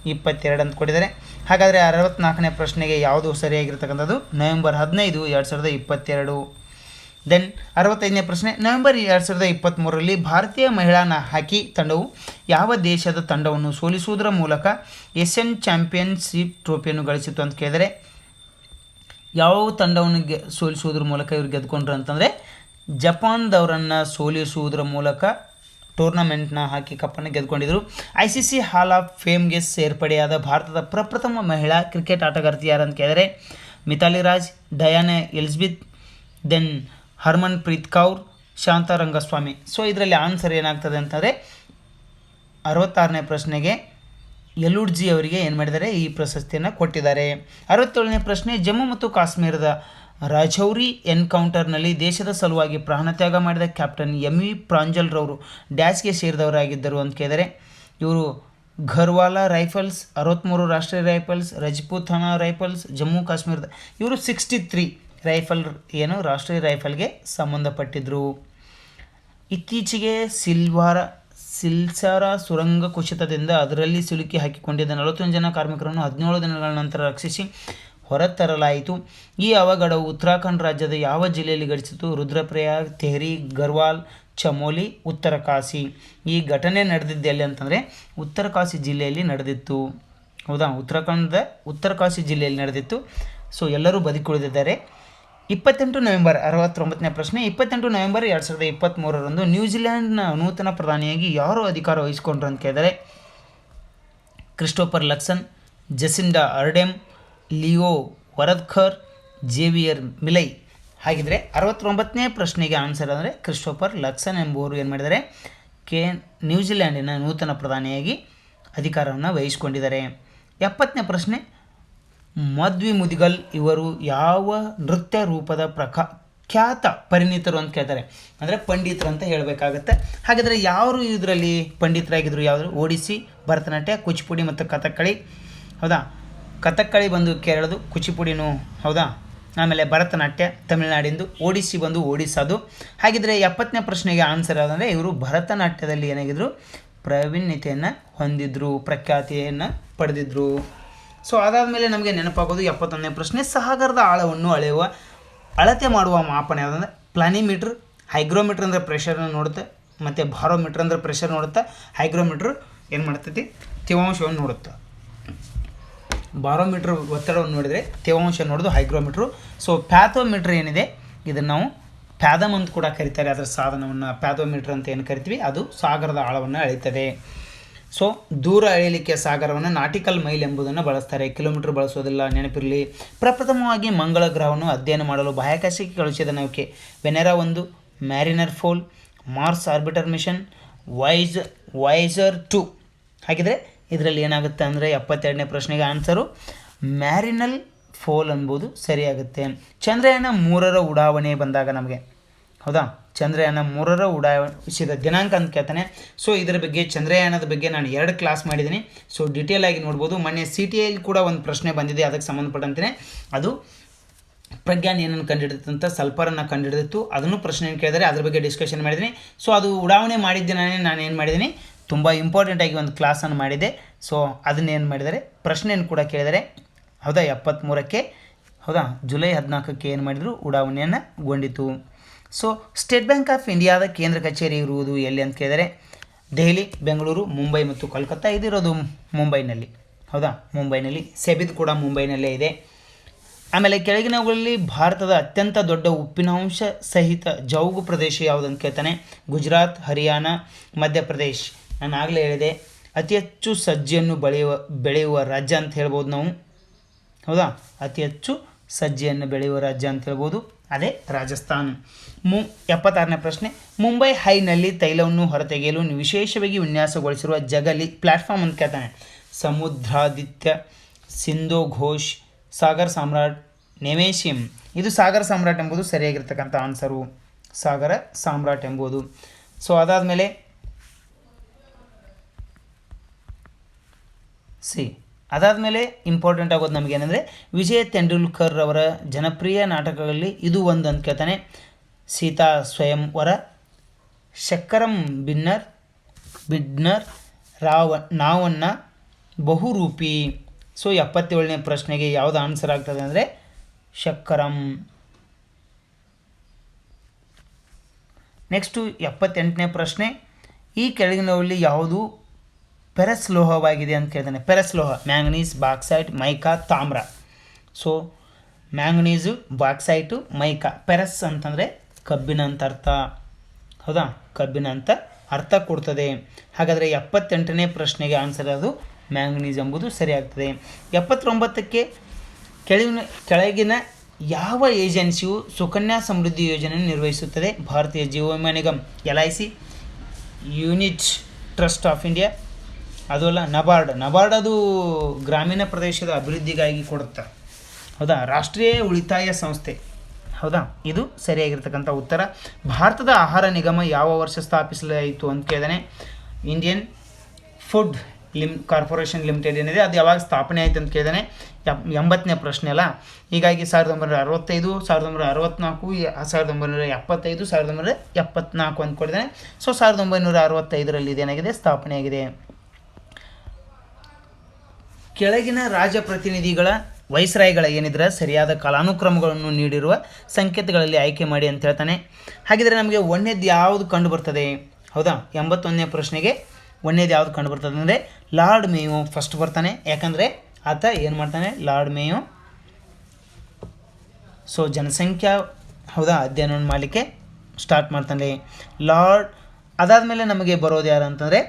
[SPEAKER 1] 2022 ಅಂತ ಕೊಟ್ಟಿದ್ದಾರೆ. ಹಾಗಾದರೆ 64ನೇ ಪ್ರಶ್ನೆಗೆ ಯಾವುದು ಸರಿಯಾಗಿರ್ತಕ್ಕಂಥದ್ದು? ನವೆಂಬರ್ 15, 2022. ದೆನ್ 65ನೇ ಪ್ರಶ್ನೆ, ನವೆಂಬರ್ 2023ರಲ್ಲಿ ಭಾರತೀಯ ಮಹಿಳಾ ಹಾಕಿ ತಂಡವು ಯಾವ ದೇಶದ ತಂಡವನ್ನು ಸೋಲಿಸುವುದರ ಮೂಲಕ ಏಷ್ಯನ್ ಚಾಂಪಿಯನ್ಶಿಪ್ ಟ್ರೋಫಿಯನ್ನು ಗಳಿಸಿತು ಅಂತ ಕೇಳಿದರೆ, ಯಾವ ತಂಡವನ್ನು ಸೋಲಿಸುವುದರ ಮೂಲಕ ಇವ್ರು ಗೆದ್ಕೊಂಡ್ರು ಅಂತಂದರೆ ಜಪಾನ್ದವರನ್ನು ಸೋಲಿಸುವುದರ ಮೂಲಕ ಟೂರ್ನಮೆಂಟ್ನ ಹಾಕಿ ಕಪ್ಪನ್ನು ಗೆದ್ಕೊಂಡಿದ್ದರು. ICC ಹಾಲ್ ಆಫ್ ಫೇಮ್ಗೆ ಸೇರ್ಪಡೆಯಾದ ಭಾರತದ ಪ್ರಪ್ರಥಮ ಮಹಿಳಾ ಕ್ರಿಕೆಟ್ ಆಟಗಾರ್ತಿ ಯಾರು ಅಂತ ಕೇಳಿದರೆ Mithali Raj, Diana Elizabeth, then Harmanpreet Kaur, Shantha Rangaswamy. So ಇದರಲ್ಲಿ ಆನ್ಸರ್ ಏನಾಗ್ತದೆ ಅಂತಂದರೆ 66ನೇ ಪ್ರಶ್ನೆಗೆ ಯಲೂಡ್ಜಿ ಅವರಿಗೆ ಏನು ಮಾಡಿದ್ದಾರೆ, ಈ ಪ್ರಶಸ್ತಿಯನ್ನು ಕೊಟ್ಟಿದ್ದಾರೆ. 67ನೇ ಪ್ರಶ್ನೆ, ಜಮ್ಮು ಮತ್ತು ಕಾಶ್ಮೀರದ ರಾಜೌರಿ ಎನ್ಕೌಂಟರ್ನಲ್ಲಿ ದೇಶದ ಸಲುವಾಗಿ ಪ್ರಾಣತ್ಯಾಗ ಮಾಡಿದ ಕ್ಯಾಪ್ಟನ್ MV ಪ್ರಾಂಜಲ್ರವರು ಡ್ಯಾಶ್ಗೆ ಸೇರಿದವರಾಗಿದ್ದರು ಅಂತ ಕೇಳಿದರೆ, ಇವರು ಘರ್ವಾಲಾ ರೈಫಲ್ಸ್, 63 ರಾಷ್ಟ್ರೀಯ ರೈಫಲ್ಸ್, ರಜಪೂತಾನಾ ರೈಫಲ್ಸ್, ಜಮ್ಮು ಕಾಶ್ಮೀರದ ಇವರು 63 ರೈಫಲ್ ಏನು ರಾಷ್ಟ್ರೀಯ ರೈಫಲ್ಗೆ ಸಂಬಂಧಪಟ್ಟಿದ್ದರು. ಇತ್ತೀಚೆಗೆ ಸಿಲ್ಸಾರ ಸುರಂಗ ಕುಸಿತದಿಂದ ಅದರಲ್ಲಿ ಸಿಲುಕಿ ಹಾಕಿಕೊಂಡಿದ್ದ 41 ಜನ ಕಾರ್ಮಿಕರನ್ನು 17 ದಿನಗಳ ನಂತರ ರಕ್ಷಿಸಿ ಹೊರತರಲಾಯಿತು. ಈ ಅವಘಡವು ಉತ್ತರಾಖಂಡ್ ರಾಜ್ಯದ ಯಾವ ಜಿಲ್ಲೆಯಲ್ಲಿ ಘಟಿಸಿತು? ರುದ್ರಪ್ರಯಾಗ್, ತೆಹರಿ, ಗರ್ವಾಲ್, ಚಮೋಲಿ, ಉತ್ತರಕಾಶಿ. ಈ ಘಟನೆ ನಡೆದಿದ್ದು ಎಲ್ಲಿ ಅಂತಂದರೆ ಉತ್ತರಕಾಶಿ ಜಿಲ್ಲೆಯಲ್ಲಿ ನಡೆದಿತ್ತು. ಹೌದಾ, ಉತ್ತರಾಖಂಡದ ಉತ್ತರಕಾಶಿ ಜಿಲ್ಲೆಯಲ್ಲಿ ನಡೆದಿತ್ತು. ಸೊ ಎಲ್ಲರೂ ಬದುಕುಳಿದಿದ್ದಾರೆ. 28 ನವೆಂಬರ್ 69ನೇ ಪ್ರಶ್ನೆ, 28 ನವೆಂಬರ್ 2023ರಂದು ನ್ಯೂಜಿಲೆಂಡ್ನ ನೂತನ ಪ್ರಧಾನಿಯಾಗಿ ಯಾರು ಅಧಿಕಾರ ವಹಿಸಿಕೊಂಡ್ರು ಅಂತ ಕೇಳಿದರೆ ಕ್ರಿಸ್ಟೋಫರ್ ಲಕ್ಸನ್, ಜಸಿಂಡಾ ಅರ್ಡೆಮ್, ಲಿಯೋ ವರದ್ಕರ್, ಜೇವಿಯರ್ ಮಿಲೈ. ಹಾಗಿದ್ರೆ 69ನೇ ಪ್ರಶ್ನೆಗೆ ಆನ್ಸರ್ ಅಂದರೆ ಕ್ರಿಸ್ಟೋಫರ್ ಲಕ್ಸನ್ ಎಂಬುವರು ಏನು ಮಾಡಿದ್ದಾರೆ, ನ್ಯೂಜಿಲೆಂಡಿನ ನೂತನ ಪ್ರಧಾನಿಯಾಗಿ ಅಧಿಕಾರವನ್ನು ವಹಿಸಿಕೊಂಡಿದ್ದಾರೆ. 70ನೇ ಪ್ರಶ್ನೆ, ಮದ್ವಿ ಮುದಿಗಲ್ ಇವರು ಯಾವ ನೃತ್ಯ ರೂಪದ ಖ್ಯಾತ ಪರಿಣಿತರು ಅಂತ ಕೇಳ್ತಾರೆ, ಅಂದರೆ ಪಂಡಿತರು ಅಂತ ಹೇಳಬೇಕಾಗತ್ತೆ. ಹಾಗಾದರೆ ಯಾರು ಇದರಲ್ಲಿ ಪಂಡಿತರಾಗಿದ್ದರು? ಯಾವುದು? ಒಡಿಸ್ಸಿ, ಭರತನಾಟ್ಯ, ಕೂಚಿಪುಡಿ ಮತ್ತು ಕಥಕ್ಕಳಿ. ಹೌದಾ, ಕಥಕ್ಕಳಿ ಬಂದು ಕೇರಳದು, ಕೂಚಿಪುಡಿನೂ ಹೌದಾ, ಆಮೇಲೆ ಭರತನಾಟ್ಯ ತಮಿಳುನಾಡಿಂದು, ಒಡಿಸ್ಸಿ ಬಂದು ಒಡಿಸ್ಸಾದು. ಹಾಗಿದ್ರೆ 70ನೇ ಪ್ರಶ್ನೆಗೆ ಆನ್ಸರ್ ಯಾವುದಂದರೆ ಇವರು ಭರತನಾಟ್ಯದಲ್ಲಿ ಏನಾಗಿದ್ದರು, ಪ್ರಾವೀಣ್ಯತೆಯನ್ನು ಹೊಂದಿದ್ರು, ಪ್ರಖ್ಯಾತಿಯನ್ನು ಪಡೆದಿದ್ರು. ಸೊ ಅದಾದಮೇಲೆ ನಮಗೆ ನೆನಪಾಗೋದು 71ನೇ ಪ್ರಶ್ನೆ, ಸಾಗರದ ಆಳವನ್ನು ಅಳತೆ ಮಾಡುವ ಮಾಪನ ಯಾವುದಂದ್ರೆ ಪ್ಲಾನಿಮೀಟ್ರ್. ಹೈಗ್ರೋಮೀಟ್ರ್ ಅಂದರೆ ಪ್ರೆಷರನ್ನು ನೋಡುತ್ತೆ, ಮತ್ತು ಬಾರೋಮೀಟ್ರ್ ಅಂದರೆ ಪ್ರೆಷರ್ ನೋಡುತ್ತೆ. ಹೈಗ್ರೋಮೀಟ್ರ್ ಏನು ಮಾಡ್ತೈತಿ, ತೇವಾಂಶವನ್ನು ನೋಡುತ್ತೆ. ಬಾರೋಮೀಟ್ರ್ ಒತ್ತಡವನ್ನು ನೋಡಿದರೆ ತೇವಾಂಶ ನೋಡೋದು ಹೈಗ್ರೋಮೀಟ್ರು. ಸೊ ಪ್ಯಾಥೋಮೀಟ್ರ್ ಏನಿದೆ ಇದನ್ನು ನಾವು ಪ್ಯಾದಮ್ ಅಂತ ಕೂಡ ಕರೀತಾರೆ. ಅದರ ಸಾಧನವನ್ನು ಪ್ಯಾಥೋಮೀಟ್ರ್ ಅಂತ ಏನು ಕರಿತೀವಿ, ಅದು ಸಾಗರದ ಆಳವನ್ನು ಅಳೀತದೆ. ಸೊ ದೂರ ಅಳೆಯಲಿಕ್ಕೆ ಸಾಗರವನ್ನು ನಾಟಿಕಲ್ ಮೈಲ್ ಎಂಬುದನ್ನು ಬಳಸ್ತಾರೆ, ಕಿಲೋಮೀಟರ್ ಬಳಸೋದಿಲ್ಲ, ನೆನಪಿರಲಿ. ಪ್ರಪ್ರಥಮವಾಗಿ ಮಂಗಳ ಗ್ರಹವನ್ನು ಅಧ್ಯಯನ ಮಾಡಲು ಬಾಹ್ಯಾಕಾಶಕ್ಕೆ ಕಳುಹಿಸಿದ ನೌಕೆ ವೆನೆರಾ 1, ಮ್ಯಾರಿನರ್ 4, ಮಾರ್ಸ್ ಆರ್ಬಿಟರ್ ಮಿಷನ್, ವಾಯ್ಸರ್ 2. ಹಾಗಿದ್ರೆ ಇದರಲ್ಲಿ ಏನಾಗುತ್ತೆ ಅಂದರೆ 72ನೇ ಪ್ರಶ್ನೆಗೆ ಆನ್ಸರು ಮ್ಯಾರಿನಲ್ 4 ಎಂಬುದು ಸರಿಯಾಗುತ್ತೆ. ಚಂದ್ರಯಾನ 3ರ ಉಡಾವಣೆ ಬಂದಾಗ ನಮಗೆ ಹೌದಾ, ಚಂದ್ರಯಾನ 3ರ ಉಡಾಯಿಸಿದ ದಿನಾಂಕ ಅಂತ ಕೇಳ್ತಾನೆ. ಸೊ ಇದರ ಬಗ್ಗೆ ಚಂದ್ರಯಾನದ ಬಗ್ಗೆ ನಾನು 2 ಕ್ಲಾಸ್ ಮಾಡಿದ್ದೀನಿ. ಸೊ ಡಿಟೇಲ್ ಆಗಿ ನೋಡ್ಬೋದು. ಮೊನ್ನೆ CTI ಕೂಡ ಒಂದು ಪ್ರಶ್ನೆ ಬಂದಿದೆ, ಅದಕ್ಕೆ ಸಂಬಂಧಪಟ್ಟಂತೆ ಅದು ಪ್ರಜ್ಞಾನ್ ಏನನ್ನು ಕಂಡುಹಿಡಿದಂಥ ಸಲ್ಫರನ್ನು ಕಂಡುಹಿಡಿದಿತ್ತು, ಅದನ್ನು ಪ್ರಶ್ನೆಯನ್ನು ಕೇಳಿದರೆ ಅದ್ರ ಬಗ್ಗೆ ಡಿಸ್ಕಷನ್ ಮಾಡಿದ್ದೀನಿ. ಸೊ ಅದು ಉಡಾವಣೆ ಮಾಡಿದ್ದೆ ನಾನು ಏನು ಮಾಡಿದ್ದೀನಿ, ತುಂಬ ಇಂಪಾರ್ಟೆಂಟಾಗಿ ಒಂದು ಕ್ಲಾಸನ್ನು ಮಾಡಿದೆ. ಸೊ ಅದನ್ನೇನು ಮಾಡಿದ್ದಾರೆ, ಪ್ರಶ್ನೆಯನ್ನು ಕೂಡ ಕೇಳಿದರೆ ಹೌದಾ 73ಕ್ಕೆ ಹೌದಾ ಜುಲೈ 14ಕ್ಕೆ ಏನು ಮಾಡಿದರು, ಉಡಾವಣೆಯನ್ನು ಗೊಂಡಿತು. ಸೊ ಸ್ಟೇಟ್ ಬ್ಯಾಂಕ್ ಆಫ್ ಇಂಡಿಯಾದ ಕೇಂದ್ರ ಕಚೇರಿ ಇರುವುದು ಎಲ್ಲಿ ಅಂತ ಕೇಳಿದರೆ ದೆಹಲಿ, ಬೆಂಗಳೂರು, ಮುಂಬೈ ಮತ್ತು ಕೋಲ್ಕತ್ತಾ. ಇದಿರೋದು ಮುಂಬೈನಲ್ಲಿ ಹೌದಾ, ಮುಂಬೈನಲ್ಲಿ. ಸೆಬಿದ್ ಕೂಡ ಮುಂಬೈನಲ್ಲೇ ಇದೆ. ಆಮೇಲೆ ಕೆಳಗಿನವುಗಳಲ್ಲಿ ಭಾರತದ ಅತ್ಯಂತ ದೊಡ್ಡ ಉಪ್ಪಿನಾಂಶ ಸಹಿತ ಜೌಗು ಪ್ರದೇಶ ಯಾವುದಂತ ಕೇಳ್ತಾನೆ. ಗುಜರಾತ್, ಹರಿಯಾಣ, ಮಧ್ಯಪ್ರದೇಶ್. ನಾನು ಆಗಲೇ ಹೇಳಿದೆ ಅತಿ ಹೆಚ್ಚು ಸಜ್ಜೆಯನ್ನು ಬೆಳೆಯುವ ರಾಜ್ಯ ಅಂತ ಹೇಳ್ಬೋದು ನಾವು ಹೌದಾ, ಅತಿ ಹೆಚ್ಚು ಸಜ್ಜೆಯನ್ನು ಬೆಳೆಯುವ ರಾಜ್ಯ ಅಂತ ಹೇಳ್ಬೋದು ಅದೇ ರಾಜಸ್ಥಾನ್. 76ನೇ ಪ್ರಶ್ನೆ, ಮುಂಬೈ ಹೈನಲ್ಲಿ ತೈಲವನ್ನು ಹೊರತೆಗೆಯಲು ವಿಶೇಷವಾಗಿ ವಿನ್ಯಾಸಗೊಳಿಸಿರುವ ಜಗಲಿ ಪ್ಲ್ಯಾಟ್ಫಾರ್ಮ್ ಅಂತ ಕೇಳ್ತಾನೆ. ಸಮುದ್ರಾದಿತ್ಯ, ಸಿಂಧು ಘೋಷ್, ಸಾಗರ್ ಸಾಮ್ರಾಟ್, ನೆಮೇಶಿಯಂ. ಇದು ಸಾಗರ ಸಾಮ್ರಾಟ್ ಎಂಬುದು ಸರಿಯಾಗಿರ್ತಕ್ಕಂಥ ಆನ್ಸರು, ಸಾಗರ ಸಾಮ್ರಾಟ್ ಎಂಬುದು. ಸೊ ಅದಾದಮೇಲೆ ಅದಾದಮೇಲೆ ಇಂಪಾರ್ಟೆಂಟ್ ಆಗೋದು ನಮಗೇನೆಂದರೆ ವಿಜಯ್ ತೆಂಡೂಲ್ಕರ್ ಅವರ ಜನಪ್ರಿಯ ನಾಟಕಗಳಲ್ಲಿ ಇದು ಒಂದು ಅಂತ ಕೇಳ್ತಾನೆ. ಸೀತಾ ಸ್ವಯಂವರ, ಶಕ್ಕರಂ ಬಿಡ್ನರ್, ನಾವಣ್ಣ, ಬಹುರೂಪಿ. ಸೊ 77ನೇ ಪ್ರಶ್ನೆಗೆ ಯಾವುದು ಆನ್ಸರ್ ಆಗ್ತದೆ ಅಂದರೆ ಶಕ್ಕರಂ. ನೆಕ್ಸ್ಟು 78ನೇ ಪ್ರಶ್ನೆ, ಈ ಕೆಳಗಿನವರಲ್ಲಿ ಯಾವುದು ಪೆರಸ್ ಲೋಹವಾಗಿದೆ ಅಂತ ಕೇಳ್ತಾನೆ. ಪೆರಸ್ ಲೋಹ ಮ್ಯಾಂಗನೀಸ್, ಬಾಕ್ಸೈಟ್, ಮೈಕಾ, ತಾಮ್ರ. So manganese, bauxite, mica. Ferrous ಅಂತಂದರೆ ಕಬ್ಬಿಣ ಅಂತ ಅರ್ಥ. ಹೌದಾ, ಕಬ್ಬಿಣ ಅಂತ ಅರ್ಥ ಕೊಡ್ತದೆ. ಹಾಗಾದರೆ 78ನೇ ಪ್ರಶ್ನೆಗೆ ಆನ್ಸರ್ ಅದು ಮ್ಯಾಂಗನೀಸ್ ಎಂಬುದು ಸರಿಯಾಗ್ತದೆ. 79ಕ್ಕೆ ಕೆಳಗಿನ ಯಾವ ಏಜೆನ್ಸಿಯು ಸುಕನ್ಯಾ ಸಮೃದ್ಧಿ ಯೋಜನೆಯನ್ನು ನಿರ್ವಹಿಸುತ್ತದೆ? ಭಾರತೀಯ ಜೀವ ವಿಮಾ Nigam, LIC, unit trust of India, ಅದು ಅಲ್ಲ ನಬಾರ್ಡ್ ಅದು ಗ್ರಾಮೀಣ ಪ್ರದೇಶದ ಅಭಿವೃದ್ಧಿಗಾಗಿ ಕೊಡುತ್ತೆ. ಹೌದಾ, ರಾಷ್ಟ್ರೀಯ ಉಳಿತಾಯ ಸಂಸ್ಥೆ. ಹೌದಾ, ಇದು ಸರಿಯಾಗಿರ್ತಕ್ಕಂಥ ಉತ್ತರ. ಭಾರತದ ಆಹಾರ ನಿಗಮ ಯಾವ ವರ್ಷ ಸ್ಥಾಪಿಸಲಾಯಿತು ಅಂತ ಕೇಳಿದಾನೆ. ಇಂಡಿಯನ್ ಫುಡ್ ಕಾರ್ಪೊರೇಷನ್ ಲಿಮಿಟೆಡ್ ಏನಿದೆ ಅದು ಯಾವಾಗ ಸ್ಥಾಪನೆ ಆಯಿತು ಅಂತ ಕೇಳಿದಾನೆ. 80ನೇ ಪ್ರಶ್ನೆ ಅಲ್ಲ, ಹೀಗಾಗಿ 1965, 1964, 1975, 1974 ಅಂತ ಕೊಡಿದ್ದಾನೆ. ಸೊ 1965ರಲ್ಲಿ ಇದೇನಾಗಿದೆ, ಸ್ಥಾಪನೆಯಾಗಿದೆ. ಕೆಳಗಿನ ರಾಜಪ್ರತಿನಿಧಿಗಳ ವೈಸ್ರಾಯ್ಗಳ ಏನಿದ್ರೆ ಸರಿಯಾದ ಕಾಲಾನುಕ್ರಮಗಳನ್ನು ನೀಡಿರುವ ಸಂಕೇತಗಳಲ್ಲಿ ಆಯ್ಕೆ ಮಾಡಿ ಅಂತ ಹೇಳ್ತಾನೆ. ಹಾಗಿದ್ರೆ ನಮಗೆ ಒಂದೇದು ಯಾವುದು ಕಂಡು ಬರ್ತದೆ? ಹೌದಾ, 81ನೇ ಪ್ರಶ್ನೆಗೆ ಒಂದೇದು ಯಾವುದು ಕಂಡು ಬರ್ತದೆ ಅಂದರೆ ಲಾರ್ಡ್ ಮೇಯೋ ಫಸ್ಟ್ ಬರ್ತಾನೆ. ಯಾಕಂದರೆ ಆತ ಏನು ಮಾಡ್ತಾನೆ, ಲಾರ್ಡ್ ಮೇಯೋ ಸೊ ಜನಸಂಖ್ಯಾ ಹೌದಾ ಅಧ್ಯಯನವನ್ನು ಮಾಡಲಿಕ್ಕೆ ಸ್ಟಾರ್ಟ್ ಮಾಡ್ತಾನೆ ಅದಾದಮೇಲೆ ನಮಗೆ ಬರೋದು ಯಾರು ಅಂತಂದರೆ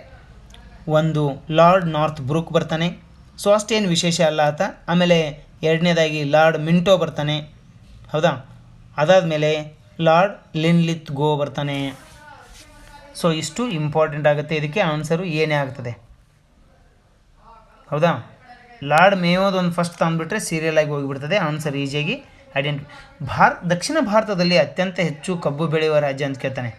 [SPEAKER 1] ಒಂದು ಲಾರ್ಡ್ ನಾರ್ತ್ ಬ್ರೂಕ್ ಬರ್ತಾನೆ. ಸೊ ಅಷ್ಟೇನು ವಿಶೇಷ ಅಲ್ಲ ಆತ. ಆಮೇಲೆ ಎರಡನೇದಾಗಿ ಲಾರ್ಡ್ ಮಿಂಟೋ ಬರ್ತಾನೆ. ಹೌದಾ, ಅದಾದಮೇಲೆ ಲಾರ್ಡ್ ಲಿನ್ಲಿತ್ ಗೋ ಬರ್ತಾನೆ. ಸೊ ಇಷ್ಟು ಇಂಪಾರ್ಟೆಂಟ್ ಆಗುತ್ತೆ. ಇದಕ್ಕೆ ಆನ್ಸರು ಏನೇ ಆಗ್ತದೆ. ಹೌದಾ, ಲಾರ್ಡ್ ಮೇಯೋದೊಂದು ಫಸ್ಟ್ ತಂದುಬಿಟ್ರೆ ಸೀರಿಯಲ್ ಆಗಿ ಹೋಗಿಬಿಡ್ತದೆ. ಆನ್ಸರ್ ಈಸಿಯಾಗಿ ದಕ್ಷಿಣ ಭಾರತದಲ್ಲಿ ಅತ್ಯಂತ ಹೆಚ್ಚು ಕಬ್ಬು ಬೆಳೆಯುವ ರಾಜ್ಯ ಅಂತ ಕೇಳ್ತಾನೆ.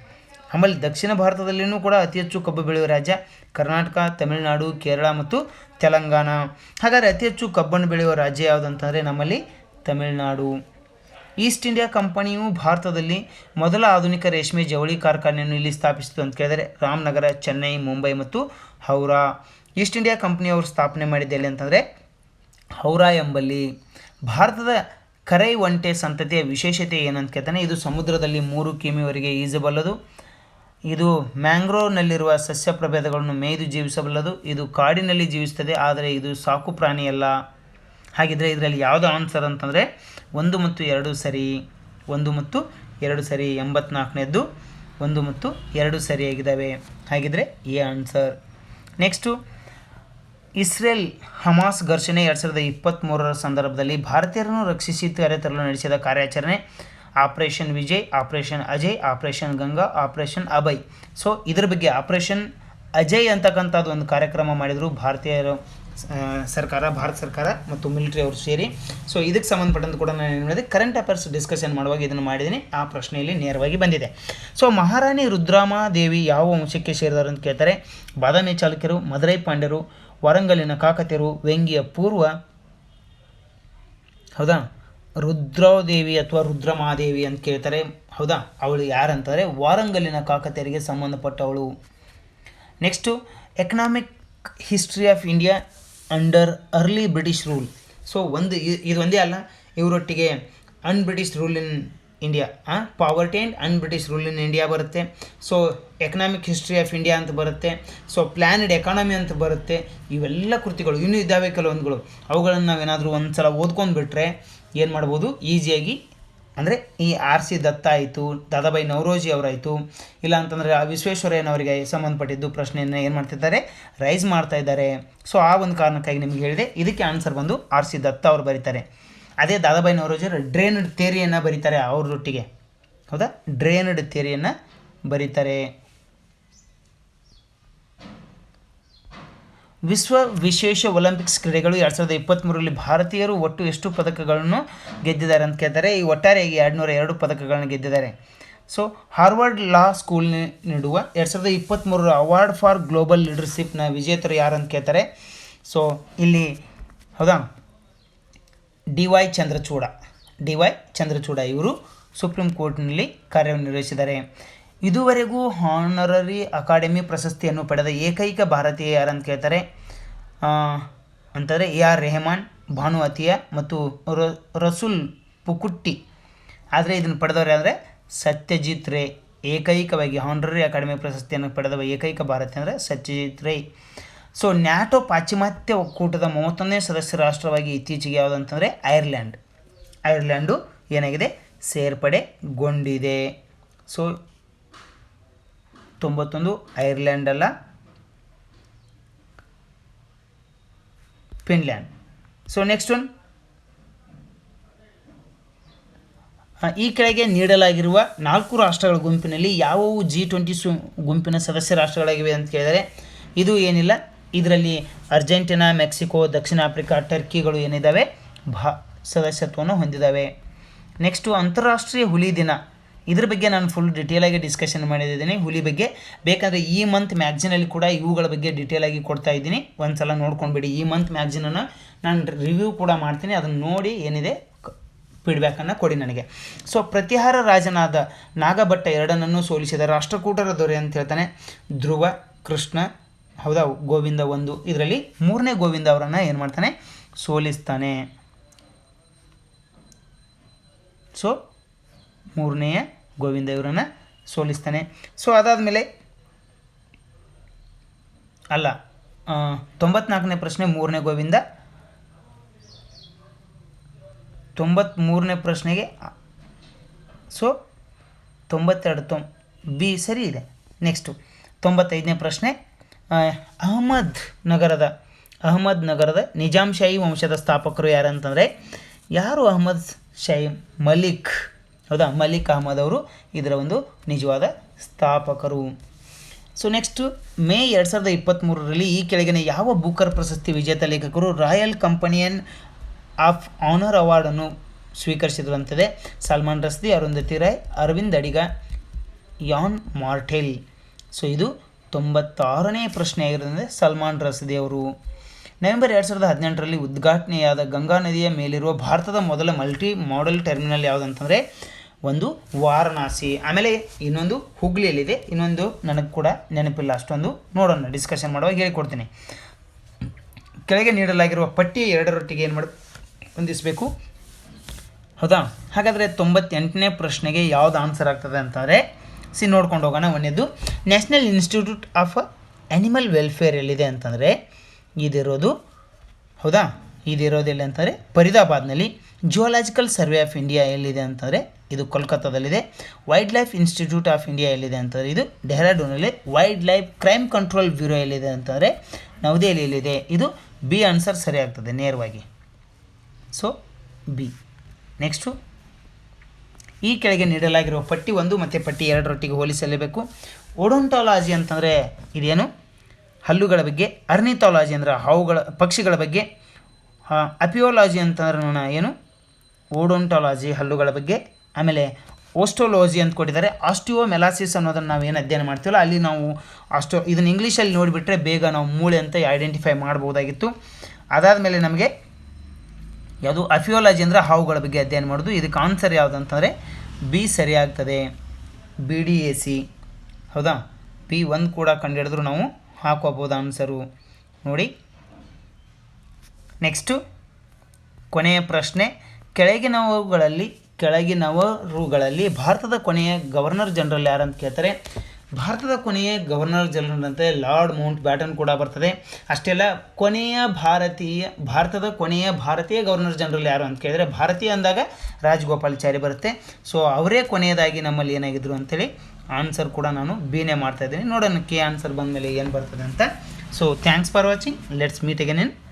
[SPEAKER 1] ಆಮೇಲೆ ದಕ್ಷಿಣ ಭಾರತದಲ್ಲಿಯೂ ಕೂಡ ಅತಿ ಹೆಚ್ಚು ಕಬ್ಬು ಬೆಳೆಯುವ ರಾಜ್ಯ ಕರ್ನಾಟಕ, ತಮಿಳುನಾಡು, ಕೇರಳ ಮತ್ತು ತೆಲಂಗಾಣ. ಹಾಗಾದರೆ ಅತಿ ಹೆಚ್ಚು ಕಬ್ಬನ್ನು ಬೆಳೆಯುವ ರಾಜ್ಯ ಯಾವುದಂತಂದರೆ ನಮ್ಮಲ್ಲಿ ತಮಿಳುನಾಡು. ಈಸ್ಟ್ ಇಂಡಿಯಾ ಕಂಪನಿಯು ಭಾರತದಲ್ಲಿ ಮೊದಲ ಆಧುನಿಕ ರೇಷ್ಮೆ ಜವಳಿ ಕಾರ್ಖಾನೆಯನ್ನು ಇಲ್ಲಿ ಸ್ಥಾಪಿಸಿತು ಅಂತ ಕೇಳಿದರೆ ರಾಮನಗರ, ಚೆನ್ನೈ, ಮುಂಬೈ ಮತ್ತು ಹೌರಾ. ಈಸ್ಟ್ ಇಂಡಿಯಾ ಕಂಪನಿಯವರು ಸ್ಥಾಪನೆ ಮಾಡಿದ್ದು ಎಲ್ಲಿ ಅಂತಂದರೆ ಹೌರಾ ಎಂಬಲ್ಲಿ. ಭಾರತದ ಕರೈ ಒಂಟೆ ಸಂತತಿಯ ವಿಶೇಷತೆ ಏನಂತ ಕೇಳ್ತಾನೆ. ಇದು ಸಮುದ್ರದಲ್ಲಿ 3 ಕಿಮಿವರೆಗೆ ಈಜಬಲ್ಲದು. ಇದು ಮ್ಯಾಂಗ್ರೋವ್ನಲ್ಲಿರುವ ಸಸ್ಯ ಪ್ರಭೇದಗಳನ್ನು ಮೇಯ್ದು ಜೀವಿಸಬಲ್ಲದು. ಇದು ಕಾಡಿನಲ್ಲಿ ಜೀವಿಸ್ತದೆ, ಆದರೆ ಇದು ಸಾಕು ಪ್ರಾಣಿಯಲ್ಲ. ಹಾಗಿದ್ರೆ ಇದರಲ್ಲಿ ಯಾವುದು ಆನ್ಸರ್ ಅಂತಂದರೆ 1 ಮತ್ತು 2 ಸರಿ. 1 ಮತ್ತು 2 ಸರಿ. 84ನೇದ್ದು 1 ಮತ್ತು 2 ಸರಿಯಾಗಿದ್ದಾವೆ. ಹಾಗಿದ್ರೆ ಈ ಆನ್ಸರ್. ನೆಕ್ಸ್ಟು ಇಸ್ರೇಲ್ ಹಮಾಸ್ ಘರ್ಷಣೆ 2023ರ ಸಂದರ್ಭದಲ್ಲಿ ಭಾರತೀಯರನ್ನು ರಕ್ಷಿಸಿ ಕರೆತರಲು ನಡೆಸಿದ ಕಾರ್ಯಾಚರಣೆ operation Vijay, operation Ajay, operation Ganga, operation Abhay. So ಇದ್ರ ಬಗ್ಗೆ ಆಪರೇಷನ್ ಅಜಯ್ ಅಂತಕ್ಕಂಥದ್ದು ಒಂದು ಕಾರ್ಯಕ್ರಮ ಮಾಡಿದರು ಭಾರತೀಯರು ಭಾರತ ಸರ್ಕಾರ ಮತ್ತು ಮಿಲಿಟರಿ ಅವರು ಸೇರಿ. ಸೊ ಇದಕ್ಕೆ ಸಂಬಂಧಪಟ್ಟಂತೆ ಕೂಡ ನಾನು ಏನು ಮಾಡಿದೆ, ಕರೆಂಟ್ ಅಫೇರ್ಸ್ ಡಿಸ್ಕಷನ್ ಮಾಡುವಾಗ ಇದನ್ನು ಮಾಡಿದ್ದೀನಿ. ಆ ಪ್ರಶ್ನೆಯಲ್ಲಿ ನೇರವಾಗಿ ಬಂದಿದೆ. ಸೊ ಮಹಾರಾಣಿ ರುದ್ರಾಮಾದೇವಿ ಯಾವ ವಂಶಕ್ಕೆ ಸೇರಿದವರು ಅಂತ ಕೇಳ್ತಾರೆ. ಬಾದಾಮಿ ಚಾಲುಕ್ಯರು, ಮದುರೈ ಪಾಂಡ್ಯರು, ವಾರಂಗಲಿನ ಕಾಕತಿಯರು, ವೆಂಗಿಯ ಪೂರ್ವ. ಹೌದಾ, ರುದ್ರಾದೇವಿ ಅಥವಾ ರುದ್ರಮಾದೇವಿ ಅಂತ ಕೇಳ್ತಾರೆ. ಹೌದಾ, ಅವಳು ಯಾರಂತಂದರೆ ವಾರಂಗಲಿನ ಕಾಕತಿಯರಿಗೆ ಸಂಬಂಧಪಟ್ಟವಳು. Next economic history of India under early British rule. So ಇದು ಒಂದೇ ಅಲ್ಲ, ಇವರೊಟ್ಟಿಗೆ British rule in India, poverty and British rule in India ಬರುತ್ತೆ. So economic history of India ಅಂತ ಬರುತ್ತೆ. ಸೊ ಪ್ಲ್ಯಾನೆಡ್ ಎಕಾನಮಿ ಅಂತ ಬರುತ್ತೆ. ಇವೆಲ್ಲ ಕೃತಿಗಳು ಇನ್ನೂ ಇದ್ದಾವೆ ಕೆಲವೊಂದುಗಳು. ಅವುಗಳನ್ನು ನಾವೇನಾದರೂ ಒಂದು ಸಲ ಓದ್ಕೊಂಡ್ಬಿಟ್ರೆ ಏನು ಮಾಡ್ಬೋದು, ಈಸಿಯಾಗಿ. ಅಂದರೆ ಈ R.C. ದತ್ತ ಆಯಿತು, ದಾದಾಬಾಯಿ ನವರೋಜಿ ಅವರಾಯಿತು, ಇಲ್ಲ ಅಂತಂದರೆ ವಿಶ್ವೇಶ್ವರಯ್ಯನವರಿಗೆ ಸಂಬಂಧಪಟ್ಟಿದ್ದು ಪ್ರಶ್ನೆಯನ್ನು ಏನು ಮಾಡ್ತಿದ್ದಾರೆ, ರೈಸ್ ಮಾಡ್ತಾ ಇದ್ದಾರೆ. ಸೊ ಆ ಒಂದು ಕಾರಣಕ್ಕಾಗಿ ನಿಮಗೆ ಹೇಳಿದೆ. ಇದಕ್ಕೆ ಆನ್ಸರ್ ಬಂದು R.C. ದತ್ತ ಅವರು ಬರೀತಾರೆ. ಅದೇ ದಾದಾಬಾಯಿ ನವರೋಜಿಯವರು ಡ್ರೇನ್ಡ್ ಥಿಯರಿಯನ್ನು ಬರೀತಾರೆ ಅವ್ರದೊಟ್ಟಿಗೆ. ಹೌದಾ, ಡ್ರೇನ್ಡ್ ಥಿಯರಿಯನ್ನು ಬರೀತಾರೆ. ವಿಶ್ವ ವಿಶೇಷ ಒಲಿಂಪಿಕ್ಸ್ ಕ್ರೀಡೆಗಳು 2023ರಲ್ಲಿ ಭಾರತೀಯರು ಒಟ್ಟು ಎಷ್ಟು ಪದಕಗಳನ್ನು ಗೆದ್ದಿದ್ದಾರೆ ಅಂತ ಕೇಳ್ತಾರೆ. ಈ ಒಟ್ಟಾರೆಯಾಗಿ 202 ಪದಕಗಳನ್ನು ಗೆದ್ದಿದ್ದಾರೆ. ಸೊ ಹಾರ್ವರ್ಡ್ ಲಾ ಸ್ಕೂಲ್ ನೀಡುವ 2023 ಅವಾರ್ಡ್ ಫಾರ್ ಗ್ಲೋಬಲ್ ಲೀಡರ್ಶಿಪ್ನ ವಿಜೇತರು ಯಾರು ಅಂತ ಕೇಳ್ತಾರೆ. ಸೊ ಇಲ್ಲಿ ಹೌದಾ ಡಿ ವೈ ಚಂದ್ರಚೂಡ ಇವರು ಸುಪ್ರೀಂ ಕೋರ್ಟ್ನಲ್ಲಿ ಕಾರ್ಯನಿರ್ವಹಿಸಿದ್ದಾರೆ. ಇದುವರೆಗೂ ಹಾನರರಿ ಅಕಾಡೆಮಿ ಪ್ರಶಸ್ತಿಯನ್ನು ಪಡೆದ ಏಕೈಕ ಭಾರತೀಯ ಯಾರು ಅಂತ ಕೇಳ್ತಾರೆ. ಅಂತಂದರೆ ಎ ಆರ್ ರೆಹಮಾನ್, ಭಾನು ಅತಿಯಾ ಮತ್ತು ರಸೂಲ್ ಪುಕುಟ್ಟಿ. ಆದರೆ ಇದನ್ನು ಪಡೆದವರು ಅಂದರೆ ಸತ್ಯಜಿತ್ ರೇ. ಏಕೈಕವಾಗಿ ಹಾನರರಿ ಅಕಾಡೆಮಿ ಪ್ರಶಸ್ತಿಯನ್ನು ಪಡೆದ ಏಕೈಕ ಭಾರತೀಯ ಅಂದರೆ ಸತ್ಯಜಿತ್ ರೇ. ಸೊ ನ್ಯಾಟೋ ಪಾಶ್ಚಿಮಾತ್ಯ ಒಕ್ಕೂಟದ 31ನೇ ಸದಸ್ಯ ರಾಷ್ಟ್ರವಾಗಿ ಇತ್ತೀಚೆಗೆ ಯಾವುದಂತಂದರೆ ಐರ್ಲ್ಯಾಂಡು ಏನಾಗಿದೆ ಸೇರ್ಪಡೆಗೊಂಡಿದೆ. ಸೊ 91 ಐರ್ಲ್ಯಾಂಡ್ ಅಲ್ಲ, ಫಿನ್ಲ್ಯಾಂಡ್. ಸೊ ನೆಕ್ಸ್ಟ್ ಒನ್, ಈ ಕೆಳಗೆ ನೀಡಲಾಗಿರುವ 4 ರಾಷ್ಟ್ರಗಳ ಗುಂಪಿನಲ್ಲಿ ಯಾವುವು G20 ಗುಂಪಿನ ಸದಸ್ಯ ರಾಷ್ಟ್ರಗಳಾಗಿವೆ ಅಂತ ಕೇಳಿದರೆ ಇದು ಏನಿಲ್ಲ, ಇದರಲ್ಲಿ ಅರ್ಜೆಂಟೀನಾ, ಮೆಕ್ಸಿಕೋ, ದಕ್ಷಿಣ ಆಫ್ರಿಕಾ, ಟರ್ಕಿಗಳು ಏನಿದ್ದಾವೆ ಸದಸ್ಯತ್ವವನ್ನು ಹೊಂದಿದ್ದಾವೆ. ನೆಕ್ಸ್ಟು ಅಂತಾರಾಷ್ಟ್ರೀಯ ಹುಲಿ ದಿನ. ಇದ್ರ ಬಗ್ಗೆ ನಾನು ಫುಲ್ ಡಿಟೇಲಾಗಿ ಡಿಸ್ಕಷನ್ ಮಾಡಿದ್ದೀನಿ. ಹುಲಿ ಬಗ್ಗೆ ಬೇಕಾದರೆ ಈ ಮಂತ್ ಮ್ಯಾಗ್ಝಿನಲ್ಲಿ ಕೂಡ ಇವುಗಳ ಬಗ್ಗೆ ಡಿಟೇಲಾಗಿ ಕೊಡ್ತಾ ಇದ್ದೀನಿ, ಒಂದು ಸಲ ನೋಡ್ಕೊಂಡ್ಬಿಡಿ. ಈ ಮಂತ್ ಮ್ಯಾಗ್ಝಿನನ್ನು ನಾನು ರಿವ್ಯೂ ಕೂಡ ಮಾಡ್ತೀನಿ, ಅದನ್ನು ನೋಡಿ ಏನಿದೆ ಫೀಡ್ಬ್ಯಾಕನ್ನು ಕೊಡಿ ನನಗೆ. ಸೊ ಪ್ರತಿಹಾರ ರಾಜನಾದ ನಾಗಭಟ್ಟ ಎರಡನನ್ನು ಸೋಲಿಸಿದ ರಾಷ್ಟ್ರಕೂಟರ ದೊರೆ ಅಂತ ಹೇಳ್ತಾನೆ ಧ್ರುವ ಕೃಷ್ಣ. ಹೌದಾ, ಗೋವಿಂದ 1. ಇದರಲ್ಲಿ 3ನೇ ಗೋವಿಂದ ಅವರನ್ನು ಏನು ಮಾಡ್ತಾನೆ, ಸೋಲಿಸ್ತಾನೆ. ಸೊ 3ನೇ ಗೋವಿಂದ ಇವರನ್ನು ಸೋಲಿಸ್ತಾನೆ. ಸೊ ಅದಾದಮೇಲೆ 94ನೇ ಪ್ರಶ್ನೆ 3ನೇ ಗೋವಿಂದ. 93ನೇ ಪ್ರಶ್ನೆಗೆ ಸೊ 92 ಬಿ ಸರಿ ಇದೆ. ನೆಕ್ಸ್ಟು 95ನೇ ಪ್ರಶ್ನೆ, ಅಹಮದ್ ನಗರದ ನಿಜಾಂಶಾಹಿ ವಂಶದ ಸ್ಥಾಪಕರು ಯಾರಂತಂದರೆ ಯಾರು? ಅಹಮದ್ ಶಾಹಿ ಮಲಿಕ್. ಹೌದಾ, ಮಲಿಕ್ ಅಹಮದ್ ಅವರು ಇದರ ಒಂದು ನಿಜವಾದ ಸ್ಥಾಪಕರು. ಸೊ ನೆಕ್ಸ್ಟು ಮೇ 2023ರಲ್ಲಿ ಈ ಕೆಳಗಿನ ಯಾವ ಬೂಕರ್ ಪ್ರಶಸ್ತಿ ವಿಜೇತ ಲೇಖಕರು ರಾಯಲ್ ಕಂಪನಿಯನ್ ಆಫ್ ಆನರ್ ಅವಾರ್ಡನ್ನು ಸ್ವೀಕರಿಸಿದಂತಿದೆ? Salman Rushdie, Arundhati Roy, Aravind Adiga, Yann Martel. So ಇದು 96ನೇ ಪ್ರಶ್ನೆ ಆಗಿರೋದ್ರಿಂದ ಸಲ್ಮಾನ್ ರಶ್ದಿ ಅವರು. ನವೆಂಬರ್ 2018ರಲ್ಲಿ ಉದ್ಘಾಟನೆಯಾದ ಗಂಗಾ ನದಿಯ ಮೇಲಿರುವ ಭಾರತದ ಮೊದಲ ಮಲ್ಟಿ ಮಾಡೆಲ್ ಟರ್ಮಿನಲ್ ಯಾವುದಂತಂದರೆ ಒಂದು ವಾರಣಾಸಿ. ಆಮೇಲೆ ಇನ್ನೊಂದು ಹುಬ್ಳಿಯಲ್ಲಿದೆ, ಇನ್ನೊಂದು ನನಗೆ ಕೂಡ ನೆನಪಿಲ್ಲ ಅಷ್ಟೊಂದು, ನೋಡೋಣ ಡಿಸ್ಕಷನ್ ಮಾಡುವಾಗ ಹೇಳಿಕೊಡ್ತೀನಿ. ಕೆಳಗೆ ನೀಡಲಾಗಿರುವ ಪಟ್ಟಿ 2ರೊಟ್ಟಿಗೆ ಏನು ಹೊಂದಿಸಬೇಕು. ಹೌದಾ, ಹಾಗಾದರೆ 98ನೇ ಪ್ರಶ್ನೆಗೆ ಯಾವುದು ಆನ್ಸರ್ ಆಗ್ತದೆ ಅಂತಂದರೆ ನೋಡ್ಕೊಂಡು ಹೋಗೋಣ. ಒಂದೇದು national institute of animal welfare ಎಲ್ಲಿದೆ ಅಂತಂದರೆ ಇದಿರೋದು. ಹೌದಾ, ಇದಿರೋದಿಲ್ಲ ಅಂತಂದರೆ ಫರೀದಾಬಾದ್ನಲ್ಲಿ. ಜಿಯೋಲಾಜಿಕಲ್ ಸರ್ವೆ ಆಫ್ ಇಂಡಿಯಾ ಎಲ್ಲಿದೆ ಅಂತಂದರೆ ಇದು ಕೋಲ್ಕತ್ತಾದಲ್ಲಿದೆ. Wildlife institute of India ಎಲ್ಲಿದೆ ಅಂತಂದರೆ ಇದು ಡೆಹ್ರಾಡೂನಲ್ಲಿ. Wildlife crime control bureau ಎಲ್ಲಿದೆ ಅಂತಂದರೆ ನವದೆಹಲಿಯಲ್ಲಿದೆ. ಇದು ಬಿ ಆನ್ಸರ್ ಸರಿ ಆಗ್ತದೆ ನೇರವಾಗಿ. So B. ನೆಕ್ಸ್ಟು ಈ ಕೆಳಗೆ ನೀಡಲಾಗಿರುವ ಪಟ್ಟಿ 1 ಮತ್ತು ಪಟ್ಟಿ 2ರೊಟ್ಟಿಗೆ ಹೋಲಿಸಲೇಬೇಕು. ಓಡೋಂಟಾಲಜಿ ಅಂತಂದರೆ ಇದೇನು? ಹಲ್ಲುಗಳ ಬಗ್ಗೆ. ಅರ್ನಿಥಾಲಜಿ ಅಂದರೆ ಪಕ್ಷಿಗಳ ಬಗ್ಗೆ. ಅಪಿಯೋಲಾಜಿ ಅಂತಂದ್ರೆ ಏನು? ಓಡೋಂಟಾಲಜಿ ಹಲ್ಲುಗಳ ಬಗ್ಗೆ. ಆಮೇಲೆ ಓಸ್ಟೋಲಜಿ ಅಂತ ಕೊಟ್ಟಿದ್ದಾರೆ. ಆಸ್ಟಿಯೋಮೆಲಾಸಿಸ್ ಅನ್ನೋದನ್ನು ನಾವು ಏನು ಅಧ್ಯಯನ ಮಾಡ್ತೀವಲ್ಲ ಅಲ್ಲಿ ನಾವು ಇದನ್ನು ಇಂಗ್ಲೀಷಲ್ಲಿ ನೋಡಿಬಿಟ್ರೆ ಬೇಗ ನಾವು ಮೂಳೆ ಅಂತ ಐಡೆಂಟಿಫೈ ಮಾಡ್ಬೋದಾಗಿತ್ತು. ಅದಾದಮೇಲೆ ನಮಗೆ ಯಾವುದು ಅಫಿಯೋಲಜಿ ಅಂದರೆ ಹಾವುಗಳ ಬಗ್ಗೆ ಅಧ್ಯಯನ ಮಾಡೋದು. ಇದಕ್ಕೆ ಆನ್ಸರ್ ಯಾವುದಂತಂದರೆ ಬಿ ಸರಿಯಾಗ್ತದೆ, BDAC. ಹೌದಾ, P1 ಕೂಡ ಕಂಡುಹಿಡಿದ್ರು ನಾವು ಹಾಕೋಬೋದು ಆನ್ಸರು ನೋಡಿ. ನೆಕ್ಸ್ಟು ಕೊನೆಯ ಪ್ರಶ್ನೆ, ಕೆಳಗಿನವರುಗಳಲ್ಲಿ ಭಾರತದ ಕೊನೆಯ ಗವರ್ನರ್ ಜನರಲ್ ಯಾರಂತ ಕೇಳ್ತಾರೆ. ಭಾರತದ ಕೊನೆಯ ಗವರ್ನರ್ ಜನರಲ್ ಅಂತ ಲಾರ್ಡ್ ಮೌಂಟ್ ಬ್ಯಾಟನ್ ಕೂಡ ಬರ್ತದೆ. ಅಷ್ಟೇ ಅಲ್ಲ, ಭಾರತದ ಕೊನೆಯ ಭಾರತೀಯ ಗವರ್ನರ್ ಜನರಲ್ ಯಾರು ಅಂತ ಕೇಳಿದರೆ ಭಾರತೀಯ ಅಂದಾಗ ರಾಜಗೋಪಾಲಾಚಾರಿ ಬರುತ್ತೆ. ಸೊ ಅವರೇ ಕೊನೆಯದಾಗಿ ನಮ್ಮಲ್ಲಿ ಏನಾಗಿದ್ರು ಅಂಥೇಳಿ ಆನ್ಸರ್ ಕೂಡ ನಾನು ಬಿನೇ ಮಾಡ್ತಾಯಿದ್ದೀನಿ. ನೋಡೋಣ ಕೆ ಆನ್ಸರ್ ಬಂದಮೇಲೆ ಏನು ಬರ್ತದೆ ಅಂತ. So thanks for watching. Let's meet again in